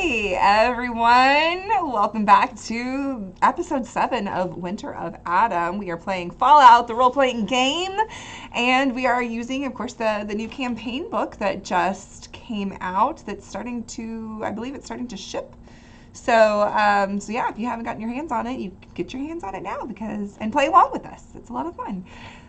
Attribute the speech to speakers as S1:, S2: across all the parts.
S1: Hey everyone! Welcome back to episode 7 of Winter of Adam. We are playing Fallout, the role-playing game, and we are using, of course, the new campaign book that just came out that's starting to, I believe it's starting to ship. So yeah, if you haven't gotten your hands on it, you can get your hands on it now and play along with us. It's a lot of fun.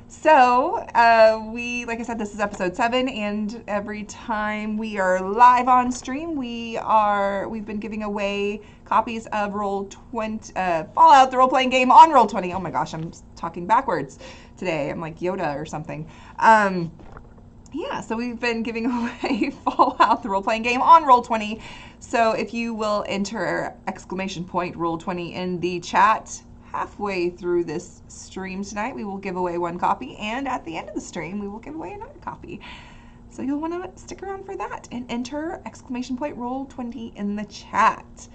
S1: So, like I said, this is episode 7, and every time we are live on stream, we've been giving away copies of Fallout, the role-playing game on Roll20. Oh my gosh, I'm talking backwards today. I'm like Yoda or something. Yeah, so we've been giving away Fallout, the role-playing game on Roll20. So if you will enter !Roll20 in the chat, halfway through this stream tonight, we will give away 1 copy, and at the end of the stream, we will give away another copy. So you'll want to stick around for that and enter !Roll20 in the chat.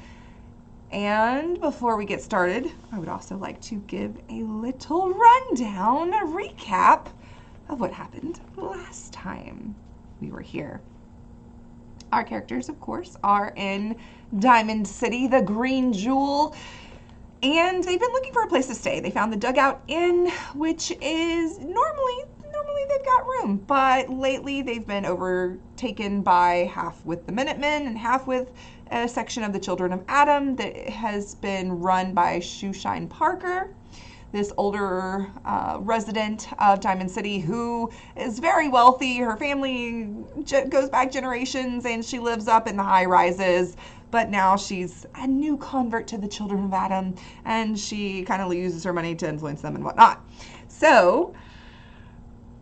S1: And before we get started, I would also like to give a little rundown, a recap of what happened last time we were here. Our characters, of course, are in Diamond City, the Green Jewel, and they've been looking for a place to stay. They found the Dugout Inn, which is normally they've got room, but lately they've been overtaken by half with the Minutemen and half with a section of the Children of Adam that has been run by Shoeshine Parker, this older resident of Diamond City who is very wealthy. Her family goes back generations, and she lives up in the high rises. But now she's a new convert to the Children of Adam, and she kind of uses her money to influence them and whatnot. So,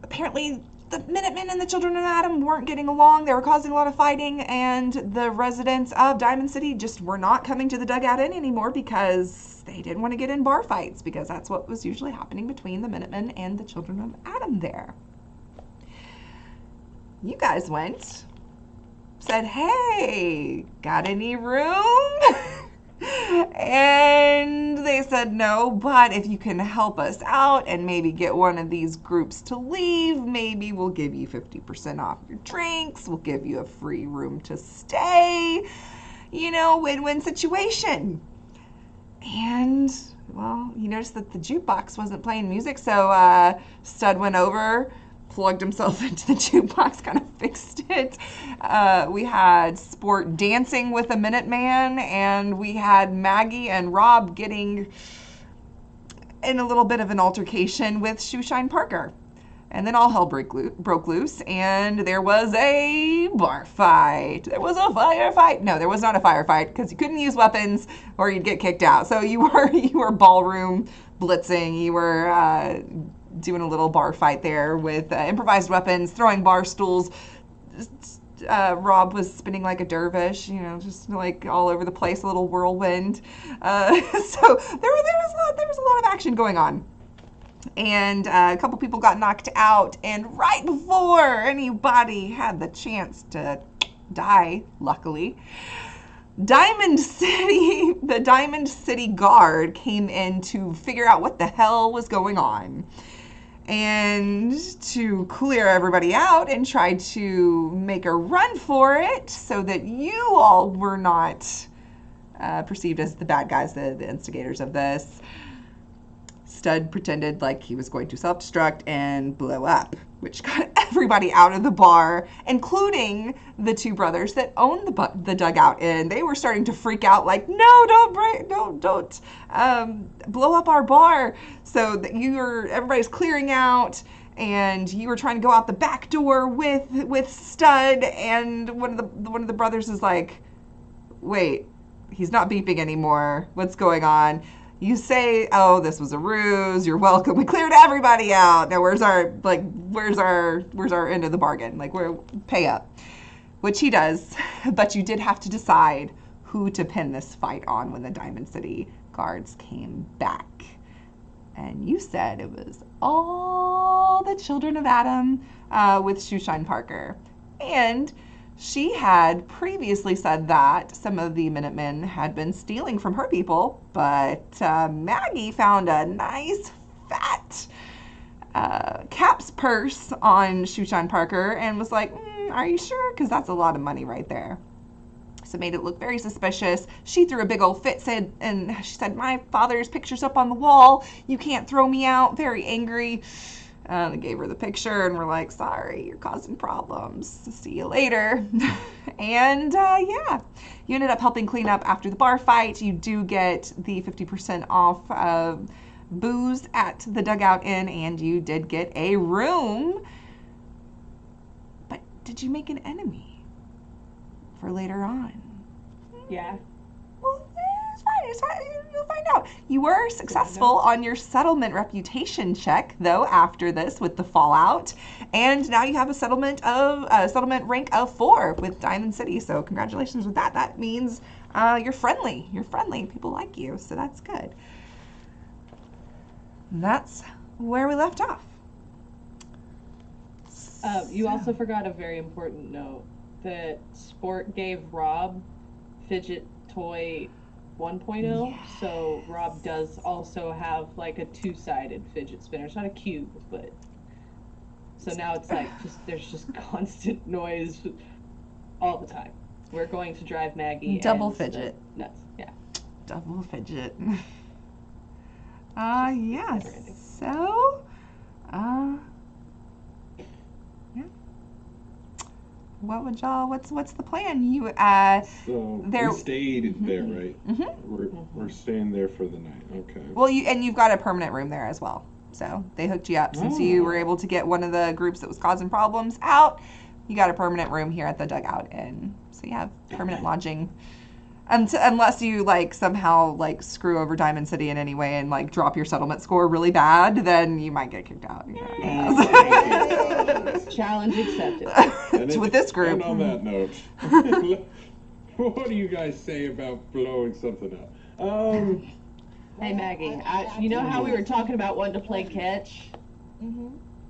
S1: apparently, the Minutemen and the Children of Adam weren't getting along. They were causing a lot of fighting, and the residents of Diamond City just were not coming to the Dugout Inn anymore because they didn't want to get in bar fights, because that's what was usually happening between the Minutemen and the Children of Adam there. You guys went, said, hey, got any room? And they said no, but if you can help us out and maybe get one of these groups to leave, maybe we'll give you 50% off your drinks, we'll give you a free room to stay, win-win situation. And, well, you noticed that the jukebox wasn't playing music, so Stud went over, plugged himself into the jukebox, kind of fixed it. We had Sport dancing with a Minuteman, and we had Maggie and Rob getting in a little bit of an altercation with Shoeshine Parker. And then all hell broke loose, and there was a bar fight. There was a firefight. No, there was not a firefight, because you couldn't use weapons or you'd get kicked out. So you were ballroom blitzing. You were doing a little bar fight there with improvised weapons, throwing bar stools. Rob was spinning like a dervish, just like all over the place, a little whirlwind. So there was a lot of action going on. And a couple people got knocked out, and right before anybody had the chance to die, luckily, the Diamond City Guard came in to figure out what the hell was going on, and to clear everybody out and try to make a run for it so that you all were not perceived as the bad guys, the instigators of this. Stud pretended like he was going to self-destruct and blow up, which got everybody out of the bar, including the 2 brothers that owned the Dugout Inn. They were starting to freak out, like, no, don't blow up our bar. So that everybody's clearing out, and you were trying to go out the back door with Stud, and one of the brothers is like, wait, he's not beeping anymore. What's going on? You say, oh, this was a ruse, you're welcome, we cleared everybody out. Now where's our end of the bargain? Like, pay up. Which he does, but you did have to decide who to pin this fight on when the Diamond City Guards came back. And you said it was all the Children of Adam with Shoeshine Parker. And she had previously said that some of the Minutemen had been stealing from her people, but Maggie found a nice fat Cap's purse on Shoeshine Parker and was like, are you sure? Because that's a lot of money right there. So it made it look very suspicious. She threw a big old fit, and she said, my father's picture's up on the wall. You can't throw me out. Very angry. They gave her the picture, and we're like, sorry, you're causing problems. See you later. And yeah, you ended up helping clean up after the bar fight. You do get the 50% off booze at the Dugout Inn, and you did get a room. But did you make an enemy for later on?
S2: Yeah.
S1: Well, it's fine. You'll find out. You were successful on your settlement reputation check, though, after this with the fallout, and now you have a settlement rank of 4 with Diamond City. So congratulations with that. That means you're friendly. You're friendly. People like you, so that's good. That's where we left off.
S2: You also forgot a very important note that Sport gave Rob Fidget Toy 1.0, yes. So Rob does also have like a 2-sided fidget spinner. It's not a cube, but so now it's like there's just constant noise all the time. We're going to drive Maggie
S1: double fidget
S2: nuts. Yeah,
S1: double fidget. Yes. So, yeah. What would y'all? What's the plan? You
S3: So we stayed there, right? Mm-hmm. We're staying there for the night. Okay.
S1: Well, you've got a permanent room there as well. So they hooked you up since you were able to get one of the groups that was causing problems out. You got a permanent room here at the Dugout Inn, so you have permanent lodging. Unless you like somehow like screw over Diamond City in any way and like drop your settlement score really bad, then you might get kicked out.
S2: Challenge accepted.
S1: With this group.
S3: And on that note, what do you guys say about blowing something up?
S2: Hey Maggie, you know how we were talking about wanting to play catch? Mm-hmm.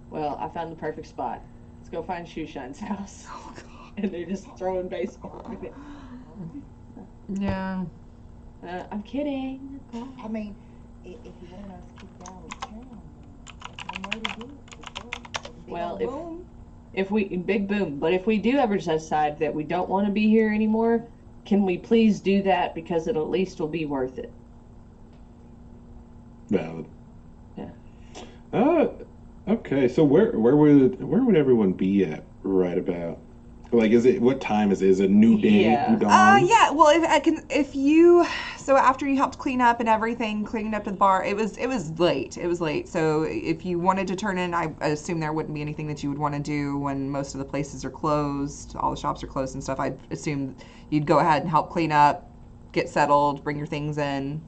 S2: Well, I found the perfect spot. Let's go find Shoeshine's house. Oh, God. And they're just throwing baseball.
S1: Yeah.
S2: I'm kidding.
S4: I mean, if you want us to keep down with town, that's one way to do it.
S2: Well, if we big boom, but if we do ever decide that we don't want to be here anymore, can we please do that, because it at least will be worth it.
S3: Valid.
S2: Yeah.
S3: Okay. So where would everyone be at right about? Like, what time is it? Is it new day?
S2: Yeah.
S3: New dawn?
S1: Yeah. Well, so after you helped clean up and everything, cleaning up the bar, it was late. It was late. So if you wanted to turn in, I assume there wouldn't be anything that you would want to do when most of the places are closed, all the shops are closed and stuff. I'd assume you'd go ahead and help clean up, get settled, bring your things in,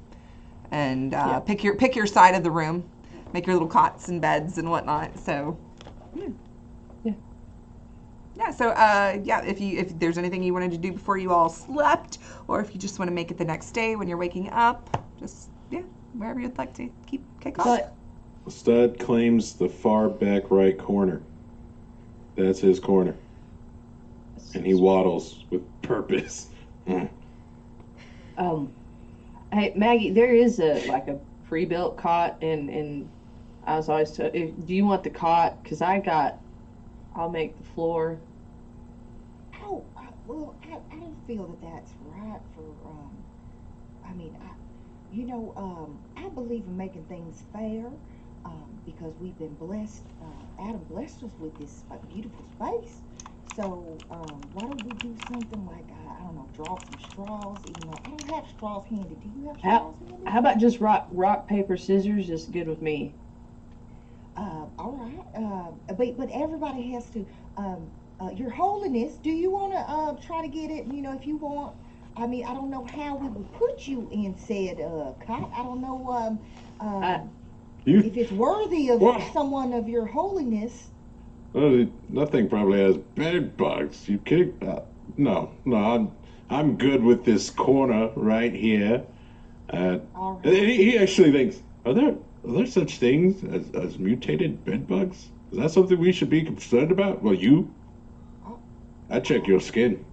S1: and pick your side of the room, make your little cots and beds and whatnot. So. Yeah, so if there's anything you wanted to do before you all slept, or if you just want to make it the next day when you're waking up, just wherever you'd like to kick off.
S3: Stud claims the far back right corner. That's his corner. And he waddles with purpose.
S2: Hey Maggie, there is a pre-built cot, and I was always do you want the cot? Because I'll make the floor.
S4: Oh, well, I don't feel that that's right for, I believe in making things fair, because we've been blessed, Adam blessed us with this beautiful space. So, why don't we do something like, I don't know, draw some straws, even though I don't have straws handy. Do you have straws handy?
S2: How about just rock, paper, scissors? Just good with me.
S4: All right, but everybody has to, Your Holiness, do you want to try to get it, if you want, I don't know how we would put you in said cot. I don't know if it's worthy of someone of Your Holiness.
S3: Well, nothing probably has bed bugs. You kidding? No, I'm good with this corner right here.
S4: All right.
S3: He actually thinks, are there such things as mutated bed bugs? Is that something we should be concerned about? Well, I check your skin.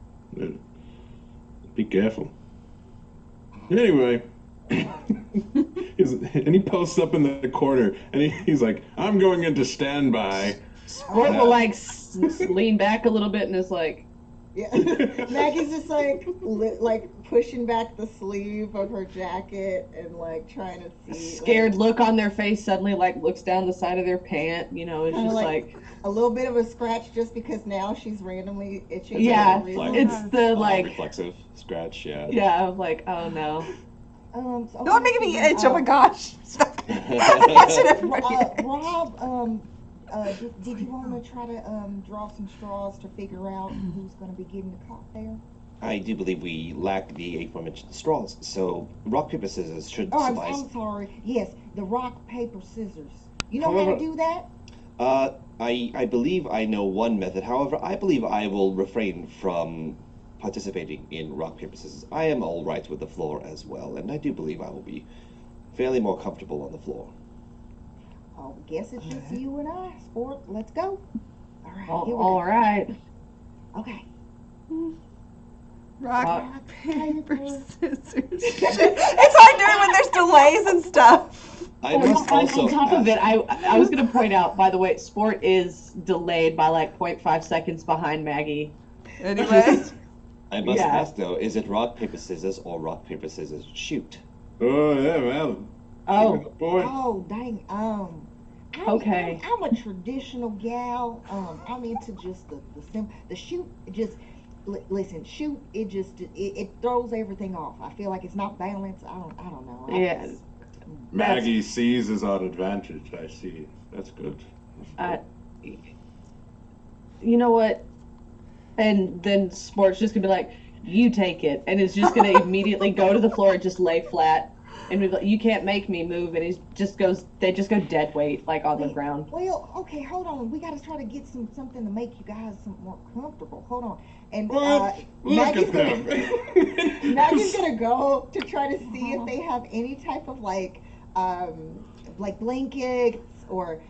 S3: Be careful. Anyway, and he posts up in the corner, and he's like, I'm going into standby.
S2: Sport will lean back a little bit and is like,
S4: Yeah. Maggie's just like like pushing back the sleeve of her jacket and like trying to see
S2: Scared
S4: like,
S2: look on their face suddenly, like looks down the side of their pant. You know, it's
S4: kind of
S2: just
S4: like a little bit of a scratch just because now she's randomly itching for
S2: yeah,
S4: no reason.
S2: it's the like
S5: reflexive scratch. Yeah.
S2: yeah, like oh no.
S4: So
S1: Don't
S4: okay,
S1: make
S4: so
S1: me
S4: then,
S1: itch. Oh my gosh. Stop itching everybody.
S4: Rob, did you want to try to draw some straws to figure out who's going to be getting the cop there?
S5: I do believe we lack the aforementioned straws, so rock, paper, scissors should
S4: Oh,
S5: suffice.
S4: I'm sorry. Yes, the rock, paper, scissors. You know how
S5: However-
S4: to do that?
S5: I believe I know one method. However, I believe I will refrain from participating in rock, paper, scissors. I am all right with the floor as well, and I do believe I will be fairly more comfortable on the floor.
S4: Oh, guess it's just you and I, sport. Let's go. All right, here we go.
S2: All right.
S4: Okay.
S1: Rock, paper, scissors. It's hard doing when there's delays and stuff.
S5: I must also
S2: on top of
S5: ask-
S2: it, I was gonna point out, by the way, Sport is delayed by like 0.5 seconds behind Maggie.
S1: Anyway.
S5: I must
S2: Yeah.
S5: ask though, is it rock, paper, scissors or rock, paper, scissors shoot?
S3: Oh yeah, well.
S2: Oh,
S3: Boy.
S4: Oh, dang.
S2: Okay.
S4: I'm a traditional gal. I'm into just the shoot. Just listen, shoot. It throws everything off. I feel like it's not balanced. I don't know.
S2: yeah.
S3: Maggie sees as an advantage. I see. That's good.
S2: You know what? And then Sport's just gonna be like, "You take it," and is just gonna immediately go to the floor and just lay flat. And be like, you can't make me move, and they just go dead weight, like on the ground.
S4: Well, okay, hold on. We got to try to get something to make you guys some more comfortable. Hold on. And
S3: What? Look
S4: Maggie's
S3: at them.
S4: Maggie's gonna go to try to see if they have any type of like blankets or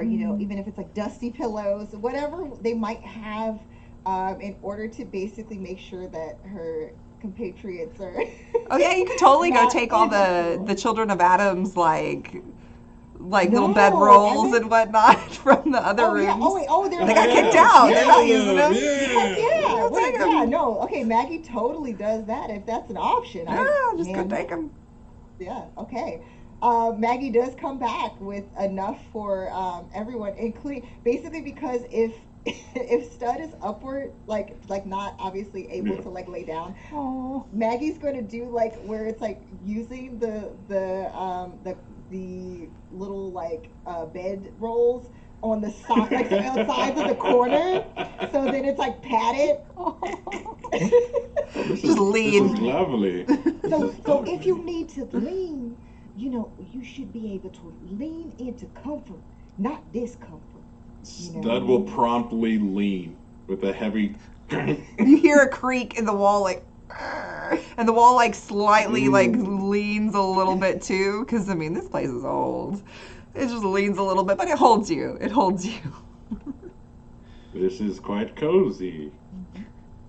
S4: you know, even if it's like dusty pillows, whatever they might have, in order to basically make sure that her compatriots are.
S1: Oh yeah, you could totally go
S4: Not
S1: take all
S4: physical.
S1: the Children of Adam's like little
S4: No,
S1: bed
S4: I
S1: rolls
S4: meant-
S1: and whatnot from the other
S4: Oh
S1: rooms.
S4: yeah. Oh wait. Oh, they're
S1: They got
S3: Yeah.
S1: kicked out. They're not
S3: Yeah.
S1: using them.
S3: Yeah.
S1: I'll
S4: Wait,
S1: take 'em.
S4: yeah, no. Okay, Maggie totally does that if that's an option.
S1: Yeah, just go
S4: man,
S1: take them.
S4: Yeah, okay. Maggie does come back with enough for everyone, including basically because if Stud is upward, like not obviously able to like lay down,
S1: Oh.
S4: Maggie's going to do like where it's like using the little like bed rolls on the side, like the outsides of the corner, so then it's like padded.
S1: Just lean.
S3: This is lovely.
S4: So if you need to lean, you know, you should be able to lean into comfort, not discomfort. You know?
S3: Stud will promptly lean with a heavy.
S1: You hear a creak in the wall, like, and the wall like slightly like leans a little bit too, because I mean this place is old. It just leans a little bit, but it holds you. It holds you.
S3: This is quite cozy.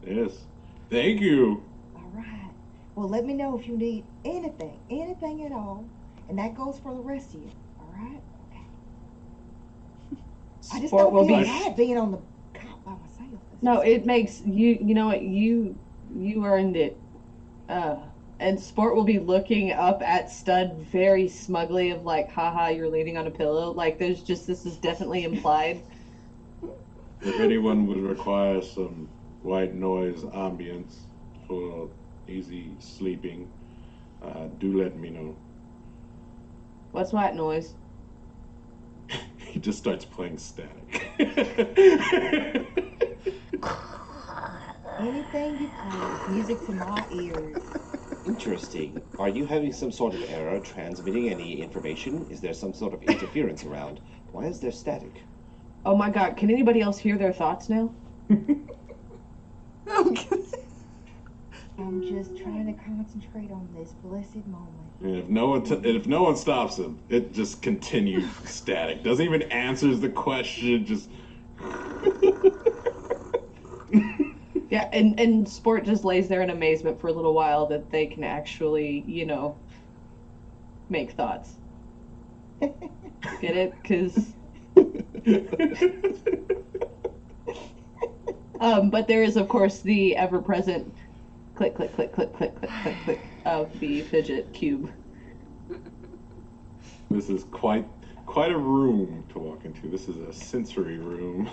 S3: Yes. Thank you.
S4: All right. Well, let me know if you need anything at all, and that goes for the rest of you. All right. Okay. I just
S2: Sport
S4: don't
S2: will
S4: feel
S2: be-
S4: bad being on the cop by myself.
S2: No, it makes you know what, you earned it. And Sport will be looking up at Stud very smugly of like, haha, you're leaning on a pillow. Like there's just, this is definitely implied.
S3: If anyone would require some white noise ambience for easy sleeping, do let me know.
S2: What's white noise?
S3: He just starts playing static.
S4: Anything you play, music to my ears.
S5: Interesting. Are you having some sort of error transmitting any information? Is there some sort of interference around? Why is there static?
S2: Oh my god, can anybody else hear their thoughts now?
S4: I'm just trying to concentrate on this blessed moment.
S3: And if no one stops him, it just continues static. Doesn't even answers the question. Just
S2: Yeah, and Sport just lays there in amazement for a little while that they can actually, you know, make thoughts. Get it? Because But there is, of course, the ever-present click, click, click, click, click, click, click, click of the fidget cube.
S3: This is quite a room to walk into. This is a sensory room.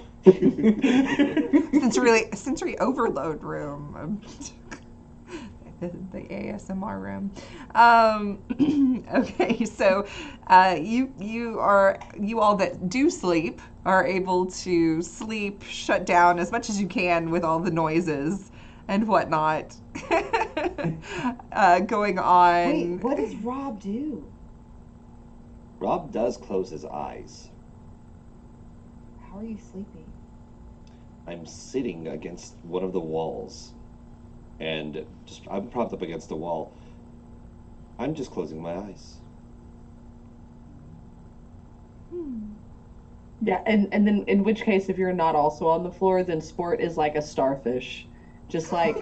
S1: sensory overload room. The ASMR room. Okay, so you all that do sleep are able to sleep, shut down as much as you can with all the noises and whatnot going on.
S4: Wait, what does Rob do?
S5: Rob does close his eyes.
S4: How are you sleeping?
S5: I'm sitting against one of the walls, and I'm propped up against the wall. I'm just closing my eyes.
S2: Yeah, and then in which case, if you're not also on the floor, then Sport is like a starfish. Just like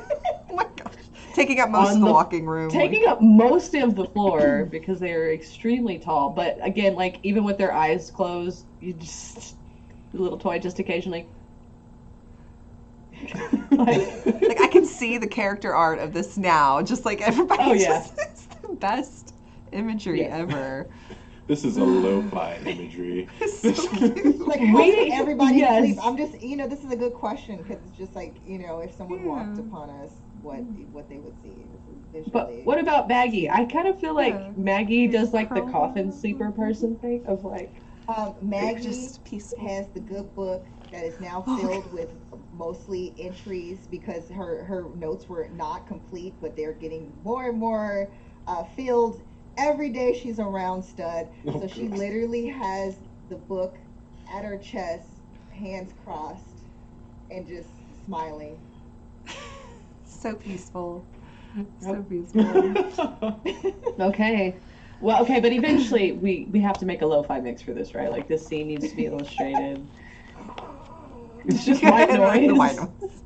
S1: Oh my gosh. Taking up most of the walking room.
S2: taking up most of the floor because they are extremely tall. But again, like even with their eyes closed, you just the little toy just occasionally.
S1: Like I can see the character art of this now. Just like everybody.
S2: Oh, yeah.
S1: It's the best imagery ever.
S3: This is a lo-fi imagery.
S1: It's so cute.
S4: Like, how
S2: Wait,
S4: does everybody
S2: yes.
S4: sleep? I'm just, this is a good question because it's just like, if someone walked upon us, what they would see. This is
S2: But
S4: visually.
S2: what about Maggie? I kind of feel like
S1: Yeah.
S2: Maggie does like the
S1: Curl
S2: coffin
S1: up.
S2: sleeper person thing of like.
S4: Maggie
S1: Just peaceful.
S4: has the good book that is now
S1: Oh,
S4: filled with mostly entries because her notes were not complete, but they're getting more and more filled every day she's around Stud.
S3: Oh,
S4: So she
S3: God.
S4: literally has the book at her chest, hands crossed, and just smiling.
S1: So peaceful. So
S2: Yep.
S1: peaceful.
S2: Okay. Well, okay, but eventually we have to make a lo-fi mix for this, right? Like this scene needs to be illustrated. It's just white noise.
S1: The white noise.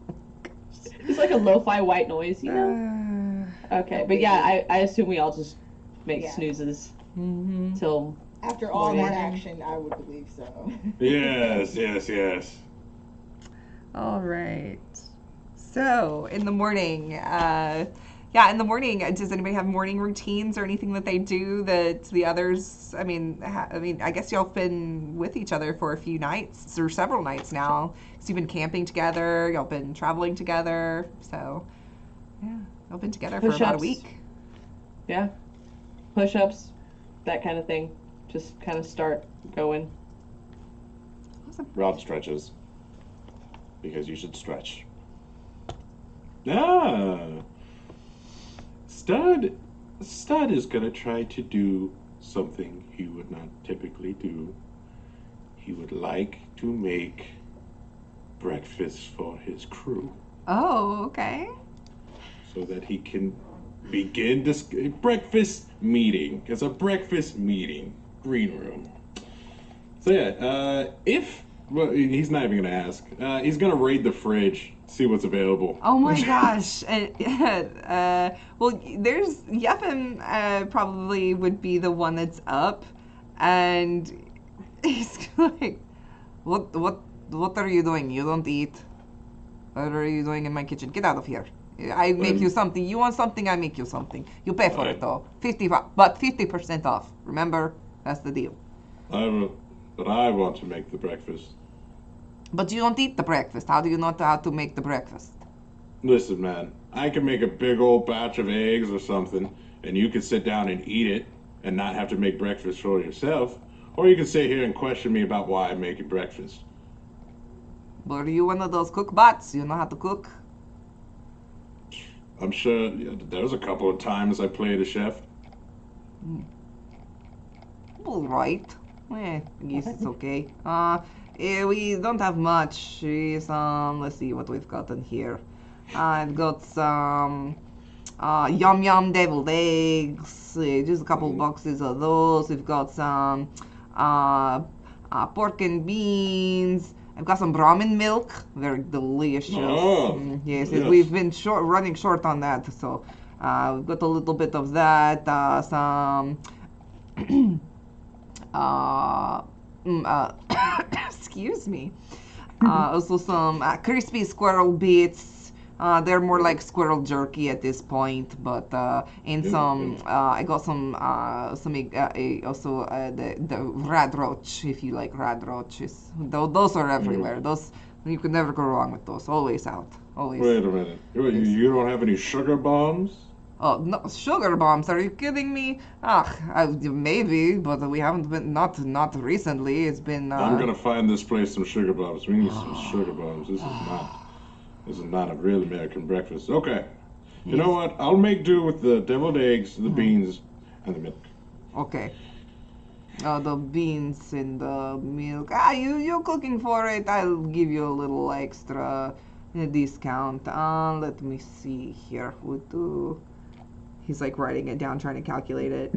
S2: It's like a lo-fi white noise, you know? Okay, but yeah, I assume we all just make
S4: Yeah.
S2: snoozes
S1: Mm-hmm.
S2: till.
S4: After all
S2: Morning.
S4: that action, I would believe so.
S3: Yes.
S1: All right. So in the morning, does anybody have morning routines or anything that they do that the others? I mean, I guess y'all have been with each other for a few nights or several nights now. So you've been camping together. Y'all been traveling together. So yeah, y'all been together for about a
S2: Push-ups.
S1: week.
S2: Yeah. Push-ups, that kind of thing. Just kind of start going.
S1: Awesome.
S5: Rob stretches. Because you should stretch.
S3: Stud is gonna try to do something he would not typically do. He would like to make breakfast for his crew
S1: Oh, okay.
S3: so that he can begin this breakfast meeting. It's a breakfast meeting, green room. So yeah, he's not even gonna ask. He's gonna raid the fridge, see what's available.
S1: Oh my gosh. Well, there's Yefim probably would be the one that's up, and he's like, what are you doing? You don't eat. What are you doing in my kitchen? Get out of here. I make you something. You want something, I make you something. You pay for it though. 50% off. Remember? That's the deal.
S3: But I want to make the breakfast.
S1: But you don't eat the breakfast. How do you know how to make the breakfast?
S3: Listen, man, I can make a big old batch of eggs or something, and you can sit down and eat it and not have to make breakfast for yourself. Or you can sit here and question me about why I'm making breakfast.
S1: Were you one of those cook bots? You know how to cook?
S3: I'm sure there was a couple of times I played a chef.
S1: All right. I guess it's okay. We don't have much. Let's see what we've got in here. I've got some yum yum deviled eggs. Just a couple boxes of those. We've got some pork and beans. I've got some Brahmin milk. Very delicious.
S3: Oh,
S1: yes,
S3: yes.
S1: we've been running short on that, so we've got a little bit of that. Some. Excuse me. Also some crispy squirrel bits. They're more like squirrel jerky at this point, but and some I got some also the rad roach if you like rad roaches. Those are everywhere. Those you could never go wrong with those. Always out. Always.
S3: Wait a minute. You don't have any sugar bombs?
S1: Oh no, sugar bombs? Are you kidding me? Maybe, but we haven't been not recently. It's been.
S3: I'm gonna find this place some sugar bombs. We need some sugar bombs. This is not a real American breakfast. Okay. You know what? I'll make do with the deviled eggs, the beans, and the milk.
S1: Okay. The beans and the milk. You're cooking for it. I'll give you a little extra discount. Let me see here. He's like writing it down, trying to calculate it,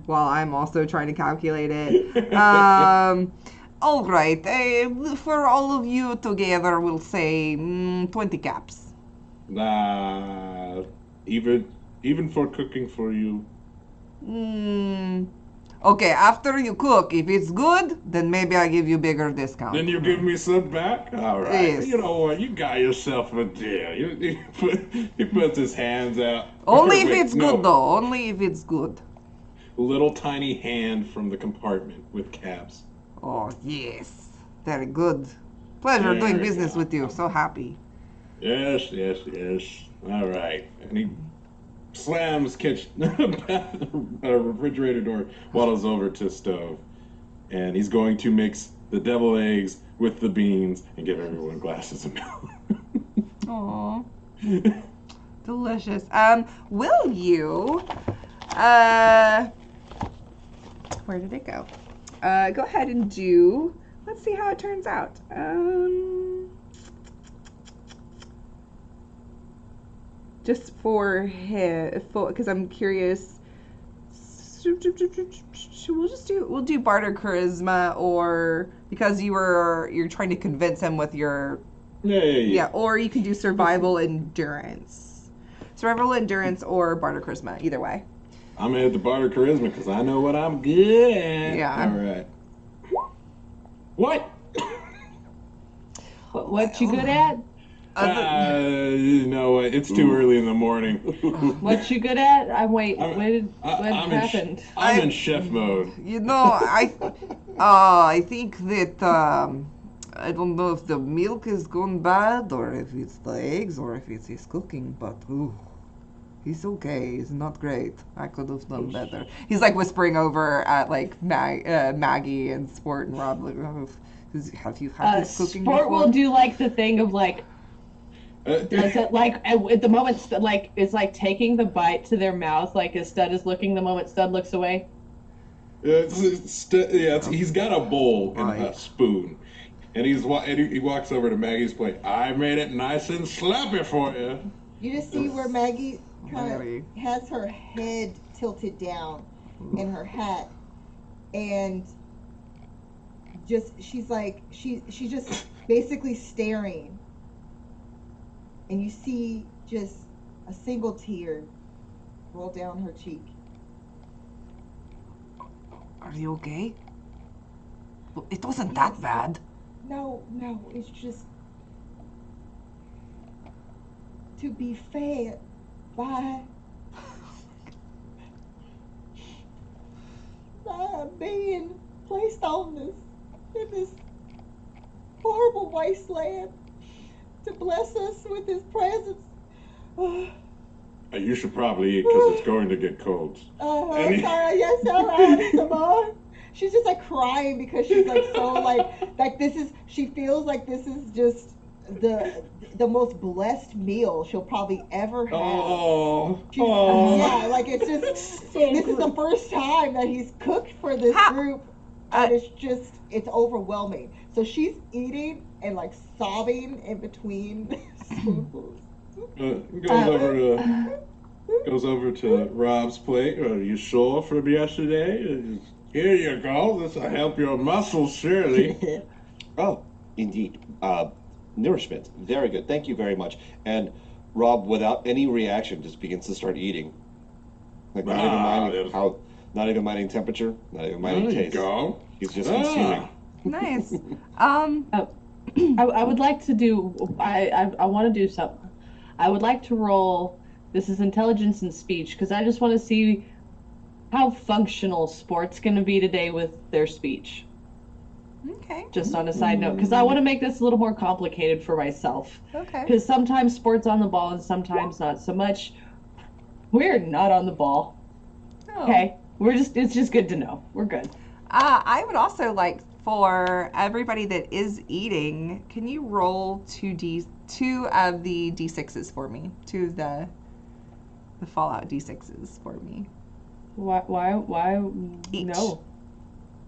S1: while I'm also trying to calculate it. All right. For all of you together, we'll say 20 caps.
S3: Even for cooking for you.
S1: Okay, after you cook, if it's good, then maybe I give you bigger discount.
S3: Then you give me some back? All right.
S1: Yes.
S3: You know what? You got yourself a deal. He puts his hands out.
S1: Only if it's good, though. Only if it's good.
S3: Little tiny hand from the compartment with caps.
S1: Oh, yes. Very good. Pleasure doing business with you. So happy.
S3: Yes. All right. And he slams a refrigerator door, waddles over to stove, and he's going to mix the deviled eggs with the beans and give everyone glasses of milk.
S1: Aww. Delicious. Will you, where did it go? Go ahead and do, let's see how it turns out. Just for him, because I'm curious. We'll do barter charisma, or because you're trying to convince him with your
S3: Yeah.
S1: or you can do survival endurance, or barter charisma. Either way.
S3: I'm gonna hit the barter charisma because I know what I'm good at.
S1: Yeah.
S3: All right. What?
S2: What you good at?
S3: You know what? It's too early in the morning.
S2: What you good at? What happened?
S3: I'm in chef mode.
S1: You know, I think that I don't know if the milk is gone bad, or if it's the eggs, or if it's his cooking. But he's okay. He's not great. I could have done better. He's like whispering over at like Maggie and Sport and Rob. Like, have you had this cooking
S2: Sport
S1: before?
S2: will do like the thing of like. Does it like at the moment like it's like taking the bite to their mouth like as Stud is looking the moment Stud looks away.
S3: He's got a bowl and a spoon, and he walks over to Maggie's plate. I made it nice and slappy for you.
S4: You just see where Maggie kind of has her head tilted down in her hat, and she's just basically staring. And you see just a single tear roll down her cheek.
S1: Are you okay? It wasn't that bad.
S4: No, it's just, to be fed by being placed on this horrible wasteland to bless us with his presence.
S3: You should probably eat because it's going to get cold.
S4: Sorry, yes, all right, some more. She's just like crying because she's like so like this is, she feels like this is just the most blessed meal she'll probably ever have. Yeah, like it's just this is the first time that he's cooked for this group, and it's overwhelming. So she's eating and like sobbing in between spoonfuls.
S3: Goes over to Rob's plate. Are you sore from yesterday? Here you go. This will help your muscles, surely.
S5: Oh, indeed. Nourishment. Very good. Thank you very much. And Rob, without any reaction, just begins to start eating. Like not even minding temperature, not even minding taste.
S3: There you go.
S5: He's just consuming.
S1: Nice.
S2: I would like to do. I want to do something. I would like to roll. This is intelligence and speech because I just want to see how functional sport's going to be today with their speech.
S1: Okay.
S2: Just on a side note, because I want to make this a little more complicated for myself.
S1: Okay.
S2: Because sometimes sport's on the ball and sometimes not so much. We're not on the ball.
S1: Oh.
S2: Okay. It's just good to know. We're good.
S1: I would also like for everybody that is eating, can you roll two of the D6s for me? Two of the Fallout D6s for me.
S2: Why
S1: Each.
S2: no?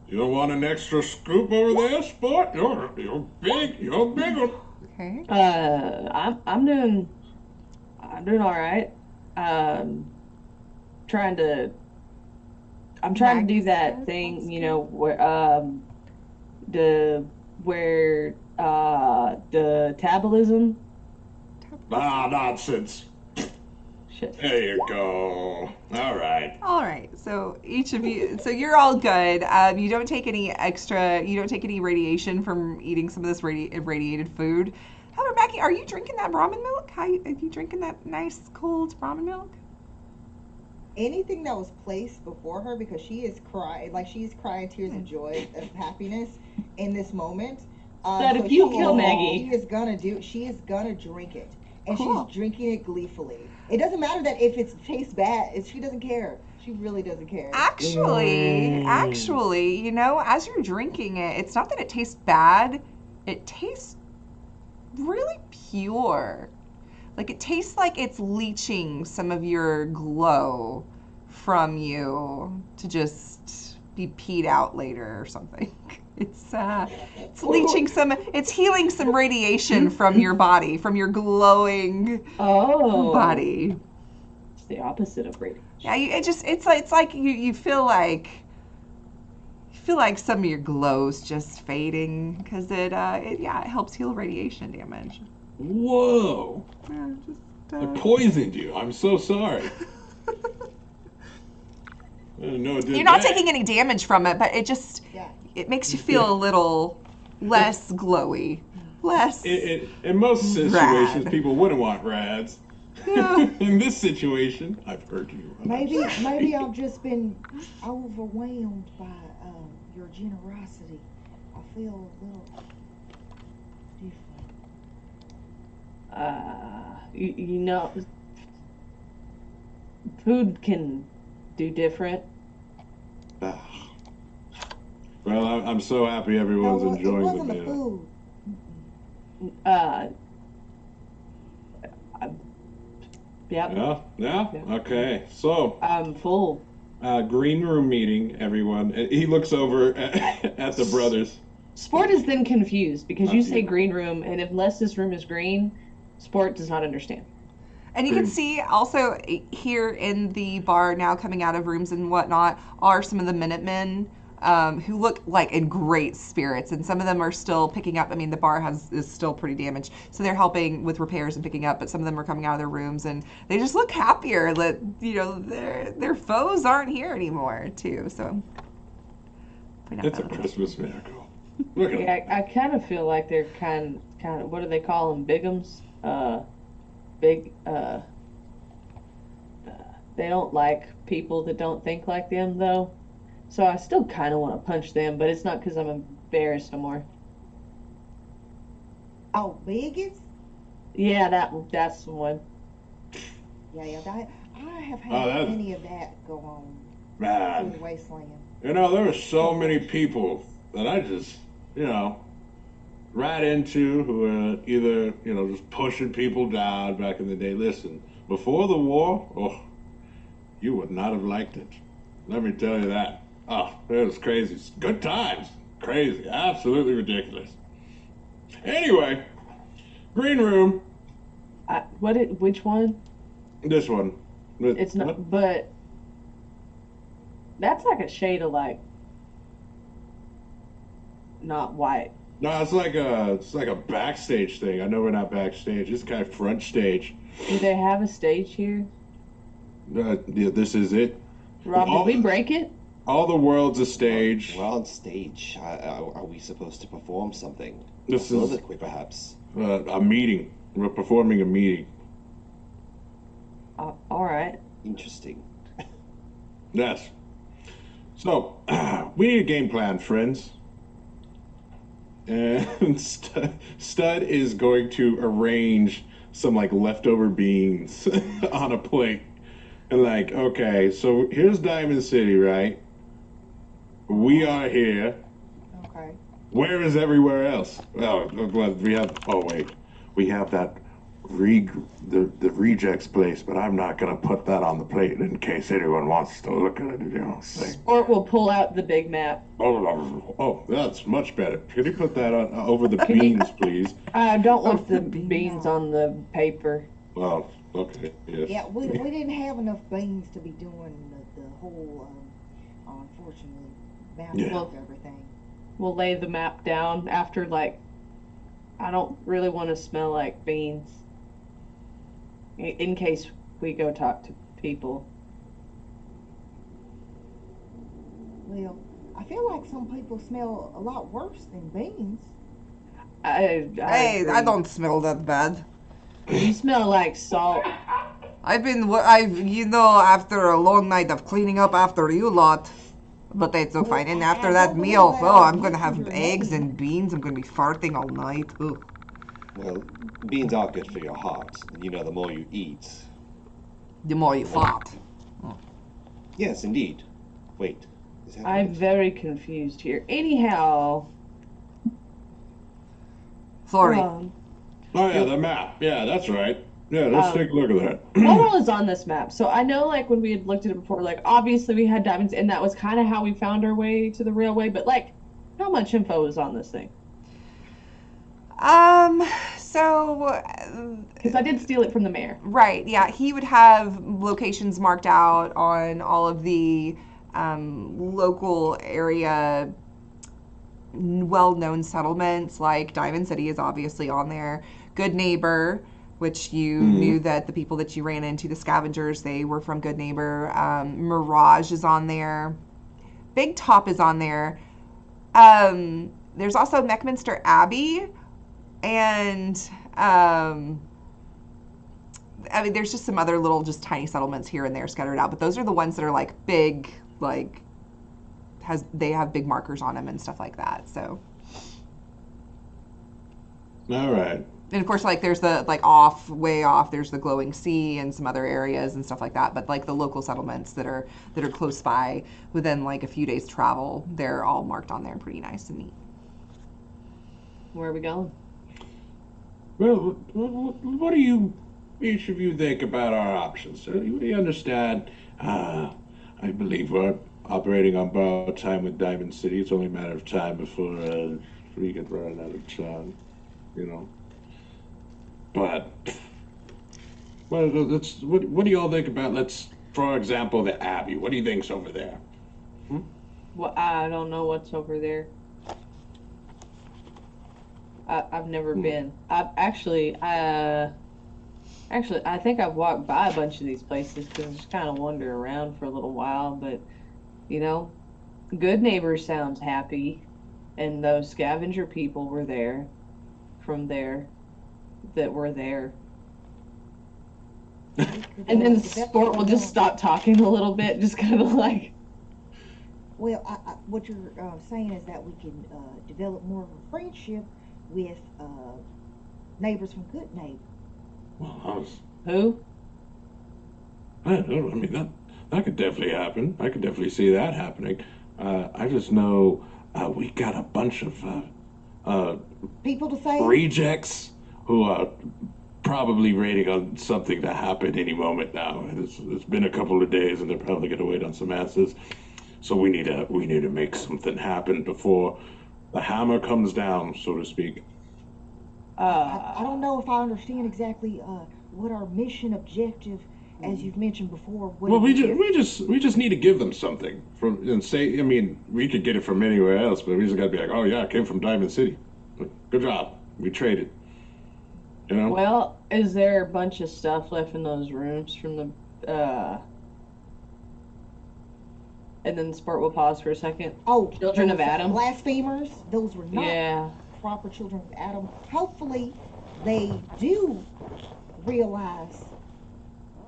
S3: You don't want an extra scoop over there, sport? You're big. You're a big one.
S1: Okay.
S2: I'm doing all right. Trying to do that thing, you know, where the metabolism.
S3: Ah, nonsense.
S2: Shit.
S3: There you go. All right.
S1: All right. So each of you, so you're all good. You don't take any radiation from eating some of this irradiated food. However, Mackie, are you drinking that ramen milk? Are you drinking that nice cold ramen milk?
S4: Anything that was placed before her, because she is crying, like she's crying tears of joy, of happiness in this moment.
S2: That if you kill Maggie,
S4: she is gonna drink it, and
S1: Cool.
S4: she's drinking it gleefully. It doesn't matter that if it tastes bad, she doesn't care. She really doesn't care.
S1: Actually, you know, as you're drinking it, it's not that it tastes bad. It tastes really pure. Like it tastes like it's leaching some of your glow from you to just be peed out later or something. It's leaching it's healing some radiation from your body, from your glowing body.
S2: It's the opposite of radiation.
S1: Yeah, it's like you feel like some of your glow's just fading because it helps heal radiation damage.
S3: Whoa.
S1: Yeah, just,
S3: I poisoned you. I'm so sorry. I didn't know it did
S1: You're not
S3: that.
S1: taking any damage from it, but it makes you feel a little less glowy, less.
S3: In most situations,
S1: rad.
S3: people wouldn't want rads.
S1: Yeah.
S3: In this situation, I've heard you.
S4: Maybe I've just been overwhelmed by your generosity. I feel a little different.
S2: You know, food can do different.
S3: Well, I'm so happy everyone's
S4: No, it
S3: enjoying
S4: wasn't
S3: the
S4: the
S3: meal.
S4: food.
S2: Yep.
S3: Yeah? Okay. So,
S2: I'm full.
S3: green room meeting, everyone. He looks over at the brothers.
S2: Sport is then confused because you
S3: Not
S2: say
S3: you.
S2: green room, and unless this room is green, Sport does not understand.
S1: And you can see also here in the bar now coming out of rooms and whatnot are some of the Minutemen who look like in great spirits, and some of them are still picking up. I mean, the bar is still pretty damaged, so they're helping with repairs and picking up. But some of them are coming out of their rooms, and they just look happier that their foes aren't here anymore too. So
S3: It's a Christmas miracle. Look at
S2: Yeah, I kind of feel like they're kind of what do they call them? Bigums. They don't like people that don't think like them though. So I still kind of want to punch them, but it's not because I'm embarrassed no more.
S4: Oh, biggest?
S2: Yeah, that's the one.
S4: Yeah. I have had
S3: that's-
S4: any of that go on through
S3: Man,
S4: the wasteland.
S3: there are so many people that I just, ran into who are either, just pushing people down back in the day. Listen, before the war, you would not have liked it. Let me tell you that. Oh, it was crazy. Good times. Crazy. Absolutely ridiculous. Anyway, green room.
S2: Which one?
S3: This one.
S2: It's not,
S3: What?
S2: but that's like a shade of like not white.
S3: No, it's like a backstage thing. I know we're not backstage. This guy front stage.
S2: Do they have a stage here?
S3: Yeah, this is it.
S2: Rob,
S3: Oh.
S2: did we break it?
S3: All the world's a stage.
S5: We're on stage. Are we supposed to perform something?
S3: This
S5: A
S3: is
S5: soliloquy, perhaps.
S3: a meeting. We're performing a meeting.
S2: All right.
S5: Interesting.
S3: Yes. So, we need a game plan, friends. And Stud is going to arrange some like leftover beans on a plate. And like, okay, so here's Diamond City, right? We are here.
S4: Okay.
S3: Where is everywhere else? Oh, well, we have. Oh wait, we have that the rejects place, but I'm not gonna put that on the plate in case anyone wants to look at it. You know.
S2: Or we'll pull out the big map.
S3: Oh, that's much better. Can you put that on over the beans, please?
S2: I don't want the
S1: the
S2: beans on the paper.
S3: Oh, okay. Yes.
S4: Yeah, we didn't have enough beans to be doing the whole, unfortunately, map
S3: Yeah.
S4: of everything.
S2: We'll lay the map down after, like, I don't really want to smell like beans. In case we go talk to people.
S4: Well, I feel like some people smell a lot worse than beans.
S1: Hey, I
S2: agree.
S1: don't smell that bad.
S2: You smell like salt.
S1: After a long night of cleaning up after you lot. But that's so fine. And after
S4: I
S1: that
S4: don't believe
S1: meal,
S4: that
S1: oh,
S4: I
S1: I'm gonna have
S4: mentioned your
S1: eggs
S4: name.
S1: and beans. I'm gonna be farting all night. Ugh.
S5: Well, beans are good for your heart. You know, the more you eat.
S1: The more you fart.
S5: Yes, indeed. Wait. Is that
S2: I'm
S5: right?
S2: very confused here. Anyhow,
S1: Sorry.
S2: um,
S3: Oh yeah, the map. Yeah, that's right. Yeah, let's take a look at that.
S2: what all is on this map? So I know, like, when we had looked at it before, like, obviously we had diamonds, and that was kind of how we found our way to the railway, but, like, how much info is on this thing?
S1: So,
S2: Because I did steal it from the mayor.
S1: right, yeah, he would have locations marked out on all of the local area well-known settlements, like Diamond City is obviously on there. Good Neighbor, which you knew that the people that you ran into, the scavengers, they were from Good Neighbor. Mirage is on there. Big Top is on there. There's also Meckminster Abbey, and I mean, there's just some other little, just tiny settlements here and there scattered out. But those are the ones that are like big, like they have big markers on them and stuff like that. So,
S3: All right.
S1: and of course, like there's the way off, there's the Glowing Sea and some other areas and stuff like that. But like the local settlements that are close by, within like a few days travel, they're all marked on there, pretty nice and neat.
S2: Where are we going?
S3: Well, what do you, each of you, think about our options? We understand. I believe we're operating on borrowed time with Diamond City. It's only a matter of time before we get run out of time, you know. But, well, what do y'all think about, for example, the Abbey? What do you think's over there?
S2: Well, I don't know what's over there. I've never been. I think I've walked by a bunch of these places because I just kind of wander around for a little while. But, you know, Good Neighbor sounds happy, and those scavenger people were there, from there, that were there. And then Sport will just stop talking a little bit, just kind of like.
S4: Well, what you're saying is that we can develop more of a friendship with neighbors from Good Neighbor.
S3: Well,
S2: Who?
S3: I don't know. I mean, that could definitely happen. I could definitely see that happening. I just know we got a bunch of
S4: People to say?
S3: rejects who are probably waiting on something to happen any moment now. It's been a couple of days, and they're probably going to wait on some answers. So we need to make something happen before the hammer comes down, so to speak.
S4: I don't know if I understand exactly what our mission objective, as you've mentioned before.
S3: Well, we just need to give them something and say. I mean, we could get it from anywhere else, but we just got to be like, oh yeah, it came from Diamond City. Good job. We traded. You know.
S2: Well, is there a bunch of stuff left in those rooms from the And then Sport will pause for a second.
S4: Oh,
S2: Children of
S4: those
S2: Adam.
S4: blasphemers. Those were not
S2: Yeah.
S4: proper children of Adam. Hopefully, they do realize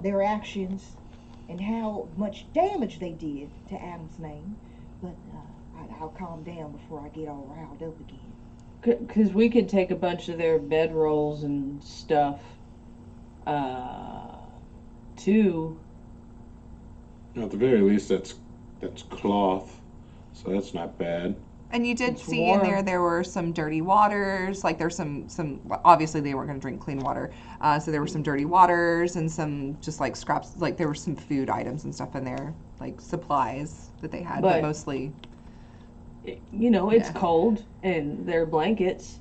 S4: their actions and how much damage they did to Adam's name. But I'll calm down before I get all riled up again.
S2: Because we could take a bunch of their bedrolls and stuff, too.
S3: At the very least, that's cloth, so that's not bad.
S1: And you did
S2: It's
S1: see
S2: warm.
S1: in there were some dirty waters. Like there's some obviously they weren't going to drink clean water. So there were some dirty waters and some just like scraps. Like there were some food items and stuff in there, like supplies that they had, but
S2: But-
S1: mostly.
S2: You know, it's
S1: Yeah.
S2: cold, and their blankets.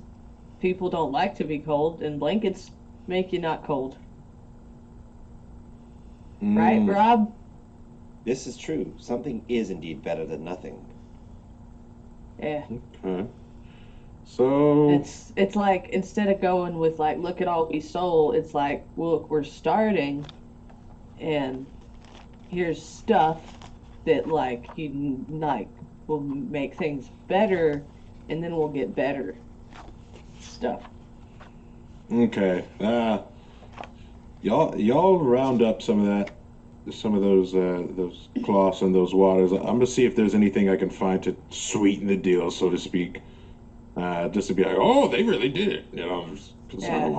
S2: People don't like to be cold, and blankets make you not cold. Right,
S3: Mm.
S2: Rob?
S5: This is true. Something is indeed better than nothing.
S2: Yeah.
S3: Okay. So
S2: It's like, instead of going with, like, look at all we stole, it's like, look, we're starting, and here's stuff that, like, will make things better, and then we'll get better stuff.
S3: okay. Y'all round up some of those cloths and those waters. I'm gonna see if there's anything I can find to sweeten the deal, so to speak. Just to be like, oh, they really did it, you know, because I
S2: Yeah.
S3: don't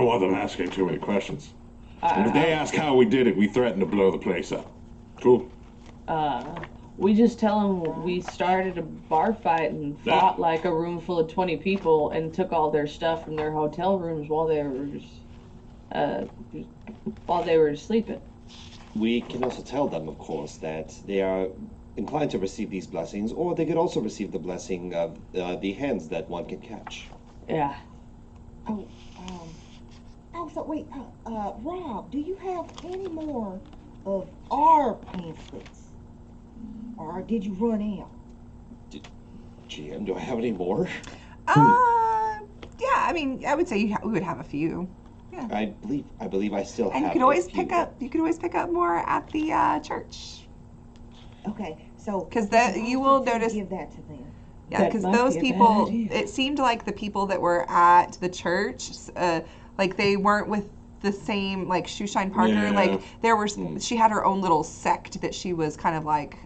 S3: want them asking too many questions. And if
S2: I-
S3: they ask how we did it, we threaten to blow the place up. Cool.
S2: We just tell them we started a bar fight and fought like a room full of 20 people and took all their stuff from their hotel rooms while they were sleeping.
S5: We can also tell them, of course, that they are inclined to receive these blessings, or they could also receive the blessing of the hands that one can catch.
S2: Yeah.
S4: So wait, Rob, do you have any more of our pamphlets? Or did you run out?
S5: GM, do I have any more?
S1: Yeah. I mean, I would say we would have a few.
S5: I believe I still have.
S1: And you could always
S5: a few.
S1: pick up more at the church.
S4: Okay, so
S1: 'Cause
S4: we can
S1: you
S4: also
S1: will notice-
S4: give that to them.
S1: Yeah,
S2: That
S1: because
S2: might
S1: those
S2: be a bad
S1: people,
S2: idea.
S1: it seemed like the people that were at the church, like they weren't with the same, like Shoeshine Parker.
S3: Yeah.
S1: Like there were, she had her own little sect that she was kind of like.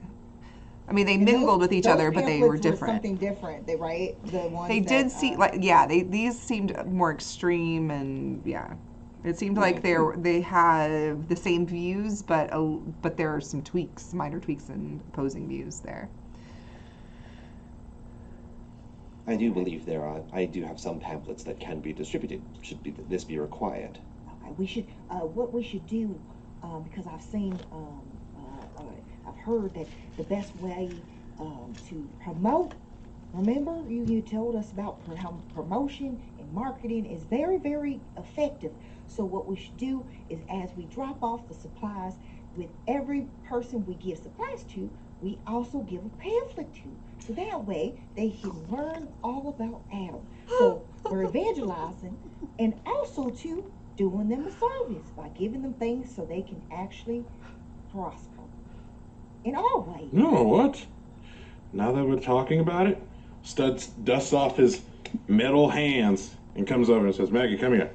S1: I mean, they
S4: And
S1: mingled
S4: those-
S1: with each
S4: those
S1: other, but they
S4: pamphlets
S1: were different.
S4: Something different, they right? The ones
S1: They
S4: that,
S1: did see like these seemed more extreme and it seemed like they have the same views, but there are some minor tweaks in opposing views there.
S5: I do believe I do have some pamphlets that can be distributed. This be required?
S4: Okay, we should. What we should do, because I've seen, I've heard that the best way to promote. Remember, you told us about how promotion and marketing is very, very effective. So what we should do is, as we drop off the supplies, with every person we give supplies to, we also give a pamphlet to. So that way they can learn all about Adam. So we're evangelizing and also too doing them a service by giving them things so they can actually prosper in all ways.
S3: You know what? Now that we're talking about it, Studs dusts off his metal hands and comes over and says, Maggie, come here.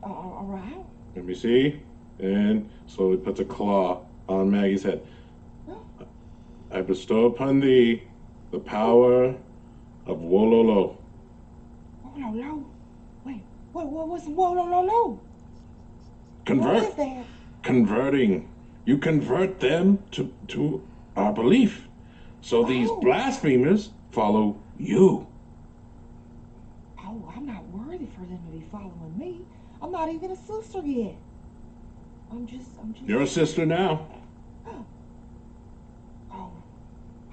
S4: All right.
S3: Let me see. And slowly puts a claw on Maggie's head. I bestow upon thee the power of Wololo.
S4: Wololo? Wait, what's Wololo?
S3: Convert.
S4: What is that?
S3: Converting. You convert them to our belief. So these
S4: Oh.
S3: blasphemers follow you.
S4: Oh, I'm not worthy for them to be following me. I'm not even a sister yet. I'm just.
S3: You're a sister now.
S4: Oh,